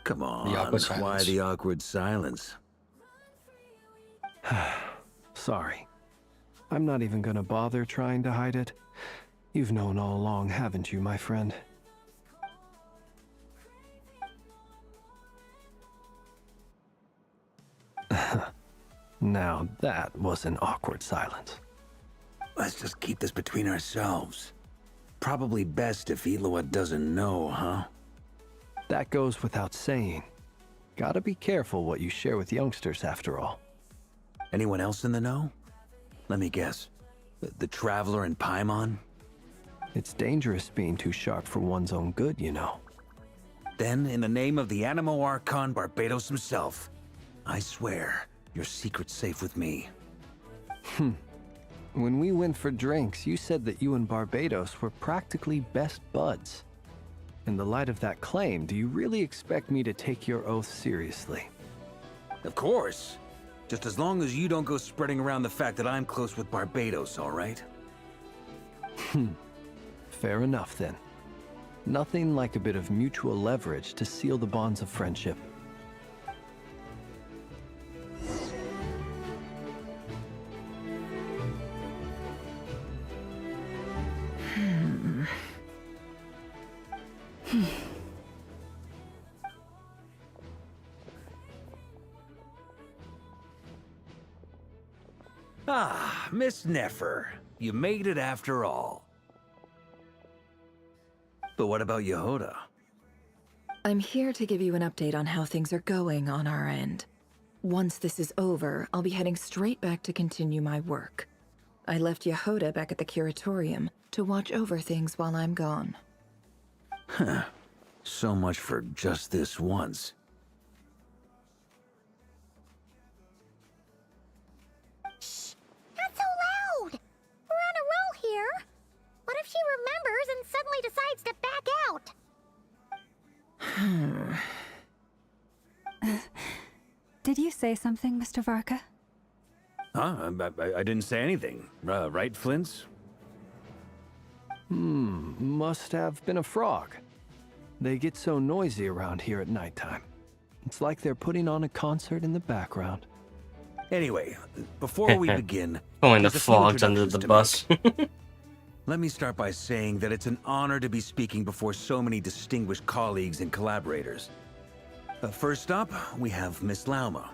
Come on, why the awkward silence? Sorry. I'm not even gonna bother trying to hide it. You've known all along, haven't you, my friend? Now that was an awkward silence. Let's just keep this between ourselves. Probably best if Itlua doesn't know, huh? That goes without saying. Gotta be careful what you share with youngsters, after all. Anyone else in the know? Let me guess. The Traveler and Paimon? It's dangerous being too sharp for one's own good, you know. Then, in the name of the Animo Archon Barbatos himself, I swear, your secret's safe with me. When we went for drinks, you said that you and Barbatos were practically best buds. In the light of that claim, do you really expect me to take your oath seriously? Of course. Just as long as you don't go spreading around the fact that I'm close with Barbatos, all right? Fair enough, then. Nothing like a bit of mutual leverage to seal the bonds of friendship. Ah, Miss Nefer. You made it after all. But what about Yehoda? I'm here to give you an update on how things are going on our end. Once this is over, I'll be heading straight back to continue my work. I left Yehoda back at the Curatorium to watch over things while I'm gone. Huh. So much for just this once. Shh! Not so loud! We're on a roll here. What if she remembers and suddenly decides to back out? Did you say something, Mr. Varka? Huh? I didn't say anything. Right, Flint's? Must have been a frog. They get so noisy around here at nighttime. It's like they're putting on a concert in the background. Anyway, before we begin... Throwing the there's a few frogs under the introductions bus. to make. Let me start by saying that it's an honor to be speaking before so many distinguished colleagues and collaborators. First up, we have Miss Lauma.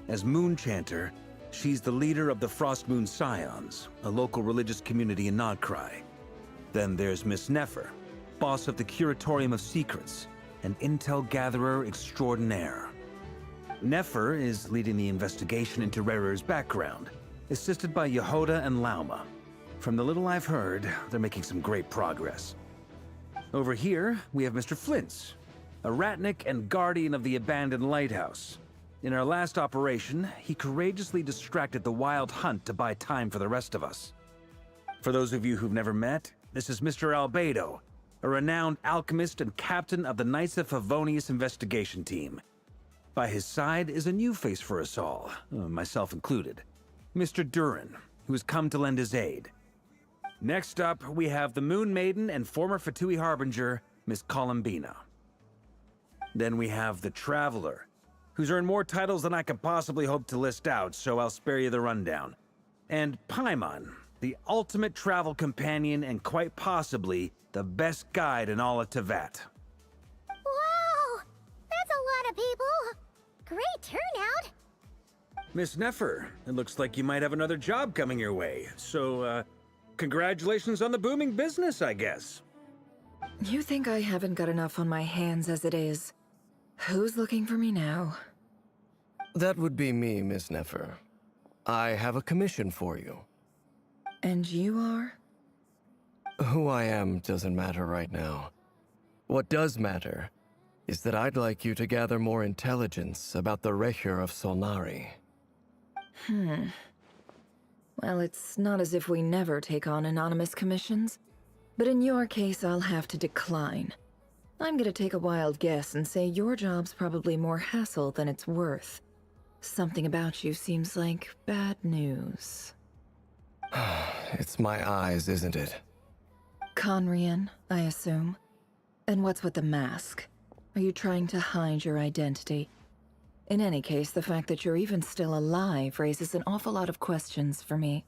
As Moon Chanter, she's the leader of the Frost Moon Scions, a local religious community in Nodcry. Then there's Miss Nefer, boss of the Curatorium of Secrets, an intel gatherer extraordinaire. Nefer is leading the investigation into Rerer's background, assisted by Yehoda and Lauma. From the little I've heard, they're making some great progress. Over here, we have Mr. Flintz, a ratnik and guardian of the abandoned lighthouse. In our last operation, he courageously distracted the Wild Hunt to buy time for the rest of us. For those of you who've never met, this is Mr. Albedo, a renowned alchemist and captain of the Knights of Favonius investigation team. By his side is a new face for us all, myself included, Mr. Durin, who has come to lend his aid. Next up, we have the Moon Maiden and former Fatui Harbinger, Miss Columbina. Then we have the Traveler, who's earned more titles than I could possibly hope to list out, so I'll spare you the rundown. And Paimon, the ultimate travel companion and quite possibly the best guide in all of Tevat. Wow! That's a lot of people! Great turnout! Miss Nefer, it looks like you might have another job coming your way, so, congratulations on the booming business, I guess. You think I haven't got enough on my hands as it is? Who's looking for me now? That would be me, Miss Nefer. I have a commission for you. And you are? Who I am doesn't matter right now. What does matter is that I'd like you to gather more intelligence about the Recher of Solnari. Well, it's not as if we never take on anonymous commissions. But in your case, I'll have to decline. I'm gonna take a wild guess and say your job's probably more hassle than it's worth. Something about you seems like bad news. It's my eyes, isn't it? Conrian, I assume. And what's with the mask? Are you trying to hide your identity? In any case, the fact that you're even still alive raises an awful lot of questions for me.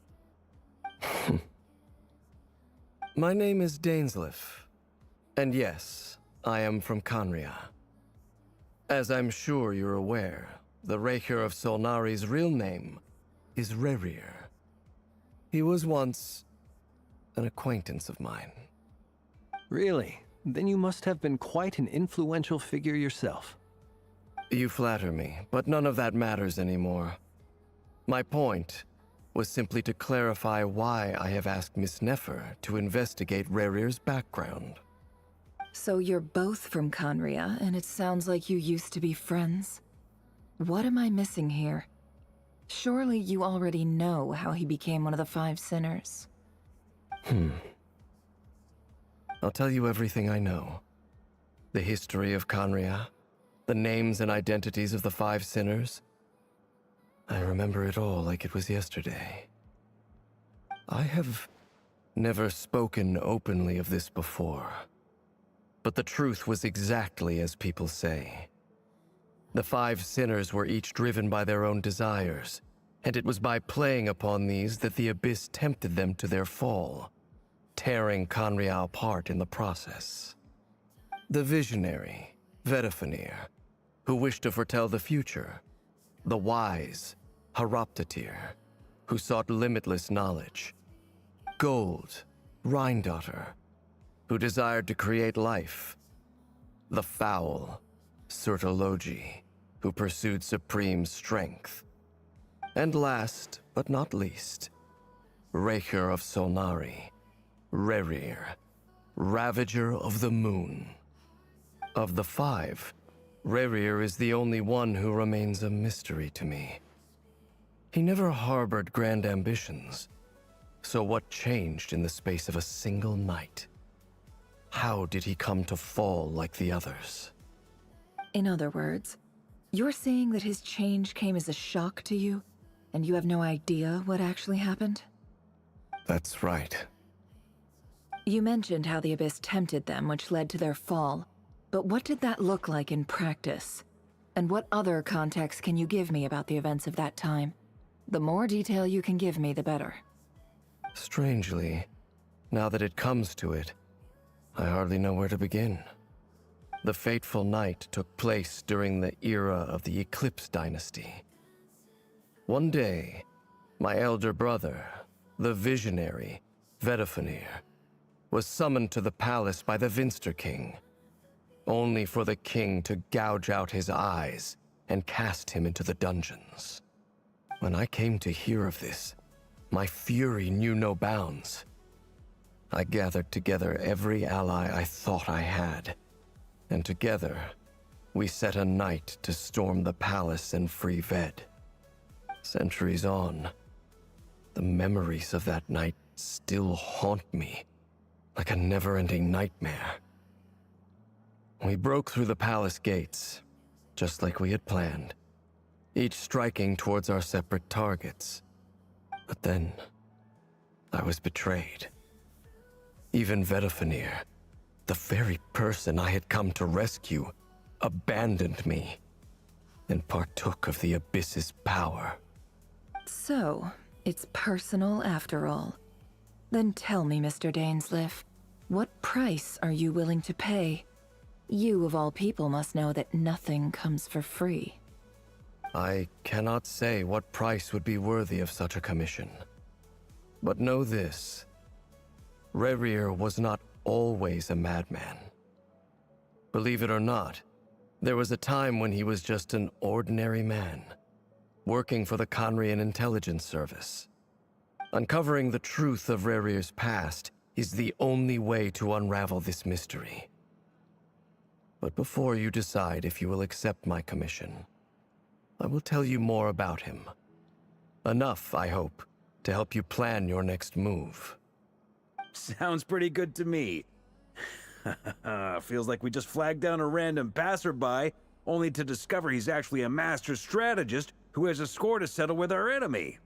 My name is Dainsleif. And yes, I am from Conria. As I'm sure you're aware, the Recher of Solnari's real name is Rerir. He was once an acquaintance of mine. Really? Then you must have been quite an influential figure yourself. You flatter me, but none of that matters anymore. My point was simply to clarify why I have asked Miss Nefer to investigate Rerir's background. So you're both from Conria, and it sounds like you used to be friends? What am I missing here? Surely you already know how he became one of the Five Sinners. I'll tell you everything I know. The history of Conria, the names and identities of the Five Sinners. I remember it all like it was yesterday. I have never spoken openly of this before, but the truth was exactly as people say. The Five Sinners were each driven by their own desires, and it was by playing upon these that the Abyss tempted them to their fall, tearing Conria apart in the process. The visionary, Vedifenir, who wished to foretell the future. The wise, Haroptatir, who sought limitless knowledge. Gold, Rhindaughter, who desired to create life. The foul, Surtologi, who pursued supreme strength. And last, but not least, Recher of Solnari, Rerir, Ravager of the Moon. Of the five, Rerir is the only one who remains a mystery to me. He never harbored grand ambitions, so what changed in the space of a single night? How did he come to fall like the others? In other words, you're saying that his change came as a shock to you, and you have no idea what actually happened? That's right. You mentioned how the Abyss tempted them, which led to their fall. But what did that look like in practice? And what other context can you give me about the events of that time? The more detail you can give me, the better. Strangely, now that it comes to it, I hardly know where to begin. The fateful night took place during the era of the Eclipse Dynasty. One day, my elder brother, the visionary, Vedifenir, was summoned to the palace by the Vinster King, only for the king to gouge out his eyes and cast him into the dungeons. When I came to hear of this, my fury knew no bounds. I gathered together every ally I thought I had, and together we set a night to storm the palace and free Ved. Centuries on, the memories of that night still haunt me like a never-ending nightmare. We broke through the palace gates, just like we had planned, each striking towards our separate targets. But then, I was betrayed. Even Vedafenir, the very person I had come to rescue, abandoned me and partook of the Abyss's power. So, it's personal after all. Then tell me, Mr. Dainsleif, what price are you willing to pay? You, of all people, must know that nothing comes for free. I cannot say what price would be worthy of such a commission. But know this. Rerir was not always a madman. Believe it or not, there was a time when he was just an ordinary man, working for the Conrian Intelligence Service. Uncovering the truth of Rerir's past is the only way to unravel this mystery. But before you decide if you will accept my commission, I will tell you more about him. Enough, I hope, to help you plan your next move. Sounds pretty good to me. Feels like we just flagged down a random passerby, only to discover he's actually a master strategist who has a score to settle with our enemy.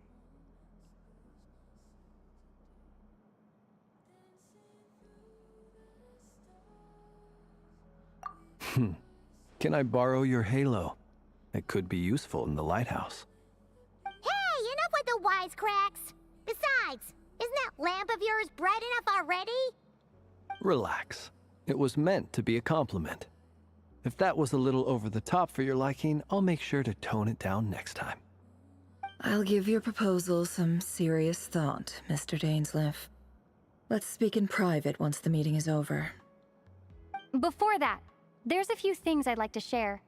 Can I borrow your halo? It could be useful in the lighthouse. Hey, enough with the wisecracks! Besides, isn't that lamp of yours bright enough already? Relax. It was meant to be a compliment. If that was a little over the top for your liking, I'll make sure to tone it down next time. I'll give your proposal some serious thought, Mr. Dainsleif. Let's speak in private once the meeting is over. Before that, there's a few things I'd like to share.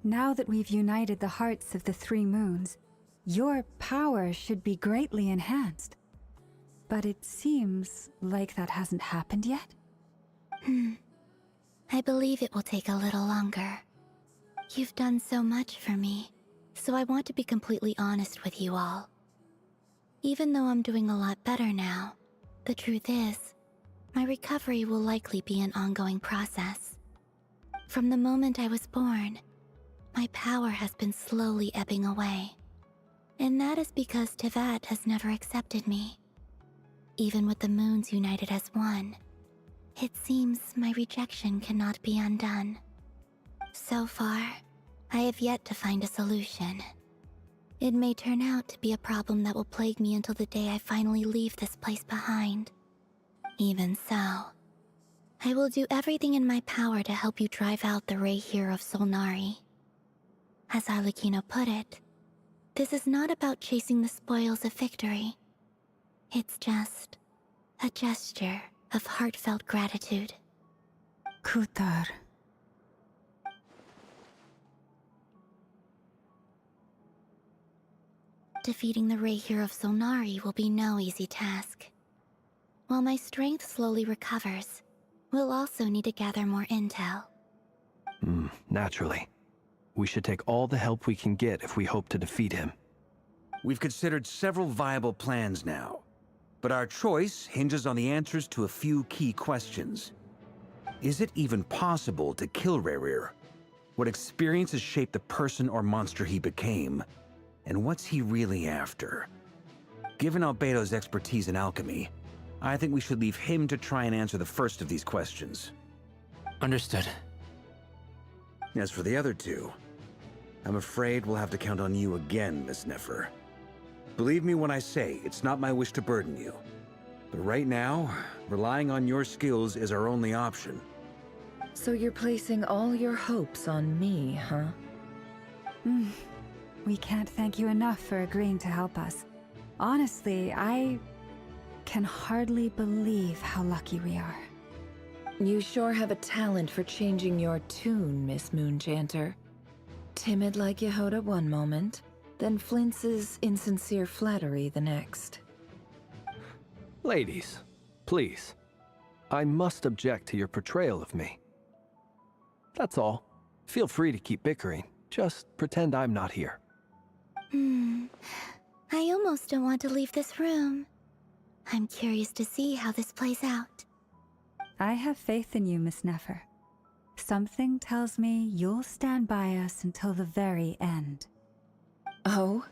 Now that we've united the hearts of the three moons, your power should be greatly enhanced. But it seems like that hasn't happened yet. I believe it will take a little longer. You've done so much for me, so I want to be completely honest with you all. Even though I'm doing a lot better now, the truth is, my recovery will likely be an ongoing process. From the moment I was born, my power has been slowly ebbing away. And that is because Tevat has never accepted me. Even with the moons united as one, it seems my rejection cannot be undone. So far, I have yet to find a solution. It may turn out to be a problem that will plague me until the day I finally leave this place behind. Even so, I will do everything in my power to help you drive out the Rayhir of Solnari. As Arlecchino put it, this is not about chasing the spoils of victory. It's just a gesture of heartfelt gratitude. Kutar. Defeating the Rayhir of Solnari will be no easy task. While my strength slowly recovers, we'll also need to gather more intel. Naturally. We should take all the help we can get if we hope to defeat him. We've considered several viable plans now, but our choice hinges on the answers to a few key questions. Is it even possible to kill Rerir? What experiences shaped the person or monster he became? And what's he really after? Given Albedo's expertise in alchemy, I think we should leave him to try and answer the first of these questions. Understood. As for the other two, I'm afraid we'll have to count on you again, Miss Nefer. Believe me when I say it's not my wish to burden you. But right now, relying on your skills is our only option. So you're placing all your hopes on me, huh? We can't thank you enough for agreeing to help us. Honestly, I can hardly believe how lucky we are. You sure have a talent for changing your tune, Miss Moonchanter. Timid like Yehoda one moment, then flinches insincere flattery the next. Ladies, please. I must object to your portrayal of me. That's all. Feel free to keep bickering. Just pretend I'm not here. I almost don't want to leave this room. I'm curious to see how this plays out. I have faith in you, Miss Nefer. Something tells me you'll stand by us until the very end. Oh?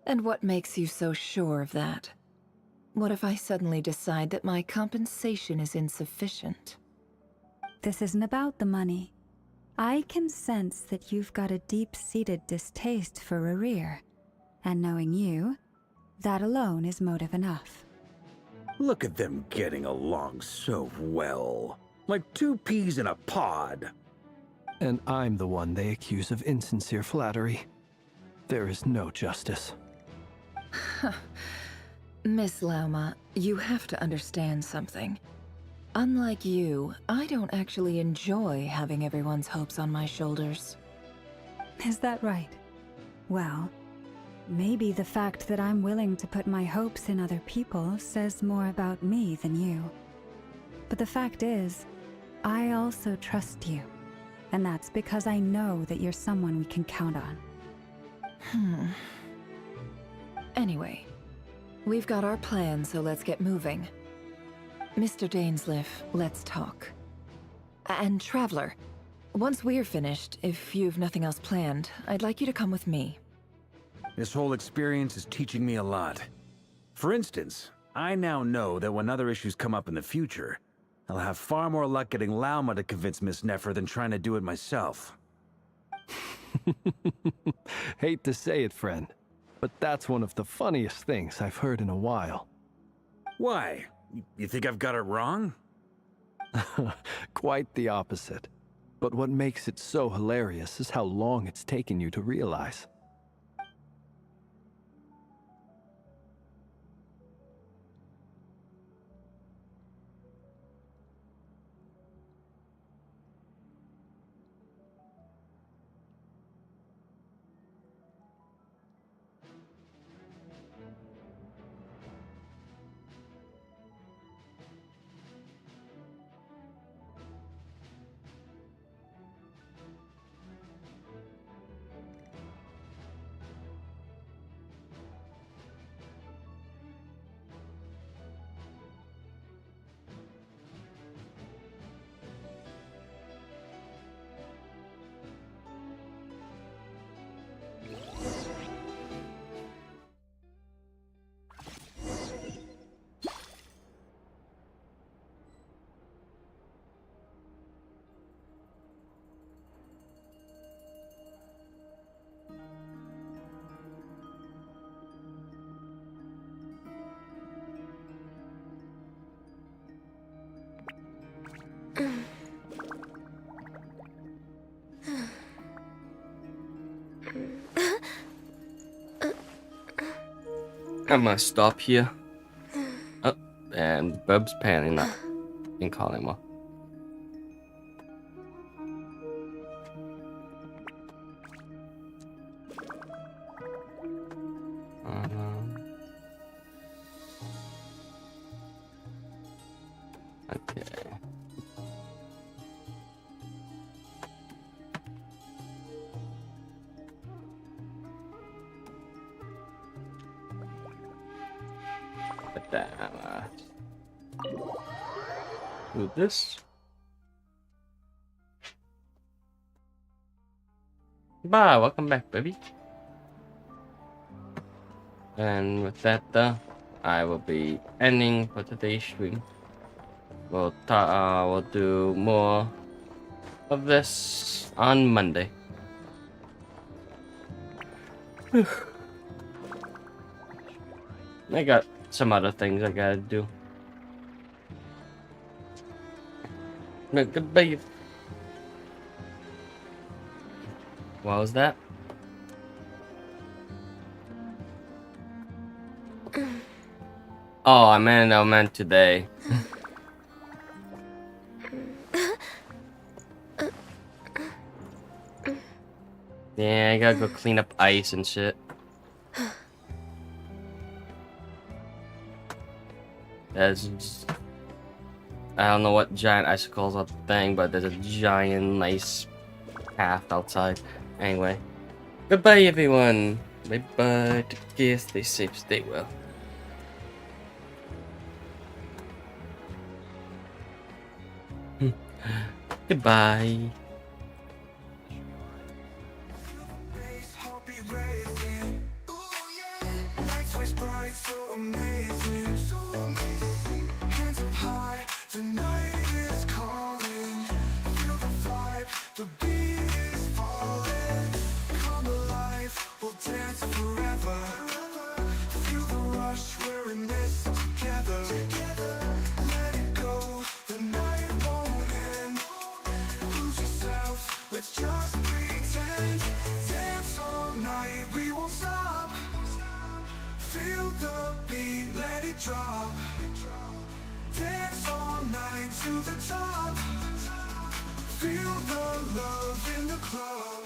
And what makes you so sure of that? What if I suddenly decide that my compensation is insufficient? This isn't about the money. I can sense that you've got a deep-seated distaste for Rerir. And knowing you, that alone is motive enough. Look at them getting along so well. Like two peas in a pod. And I'm the one they accuse of insincere flattery. There is no justice. Miss Lauma, you have to understand something. Unlike you, I don't actually enjoy having everyone's hopes on my shoulders. Is that right? Well, maybe the fact that I'm willing to put my hopes in other people says more about me than you. But the fact is, I also trust you. And that's because I know that you're someone we can count on. Anyway, we've got our plan, so let's get moving. Mr. Dainsleif, let's talk. And Traveler, once we're finished, if you've nothing else planned, I'd like you to come with me. This whole experience is teaching me a lot. For instance, I now know that when other issues come up in the future, I'll have far more luck getting Lauma to convince Miss Nefer than trying to do it myself. Hate to say it, friend, but that's one of the funniest things I've heard in a while. Why? You think I've got it wrong? Quite the opposite. But what makes it so hilarious is how long it's taken you to realize. I'm gonna stop here. Oh, and Bub's panning up and calling more. Okay. But then, do this. Bye, welcome back, baby. And with that, I will be ending for today's stream. We'll do more of this on Monday. I got some other things I gotta do. Goodbye. What was that? Oh, I meant today. Yeah, I gotta go clean up ice and shit. I don't know what giant icicles are the thing, but there's a giant nice path outside. Anyway, goodbye everyone. Bye bye. Take care. Stay safe. Stay well. Goodbye. The beat is falling. Come alive, we'll dance forever. Feel the rush, we're in this together. Let it go, the night won't end. Lose yourself, let's just pretend. Dance all night, we won't stop. Feel the beat, let it drop. Dance all night to the top. Feel the love in the club.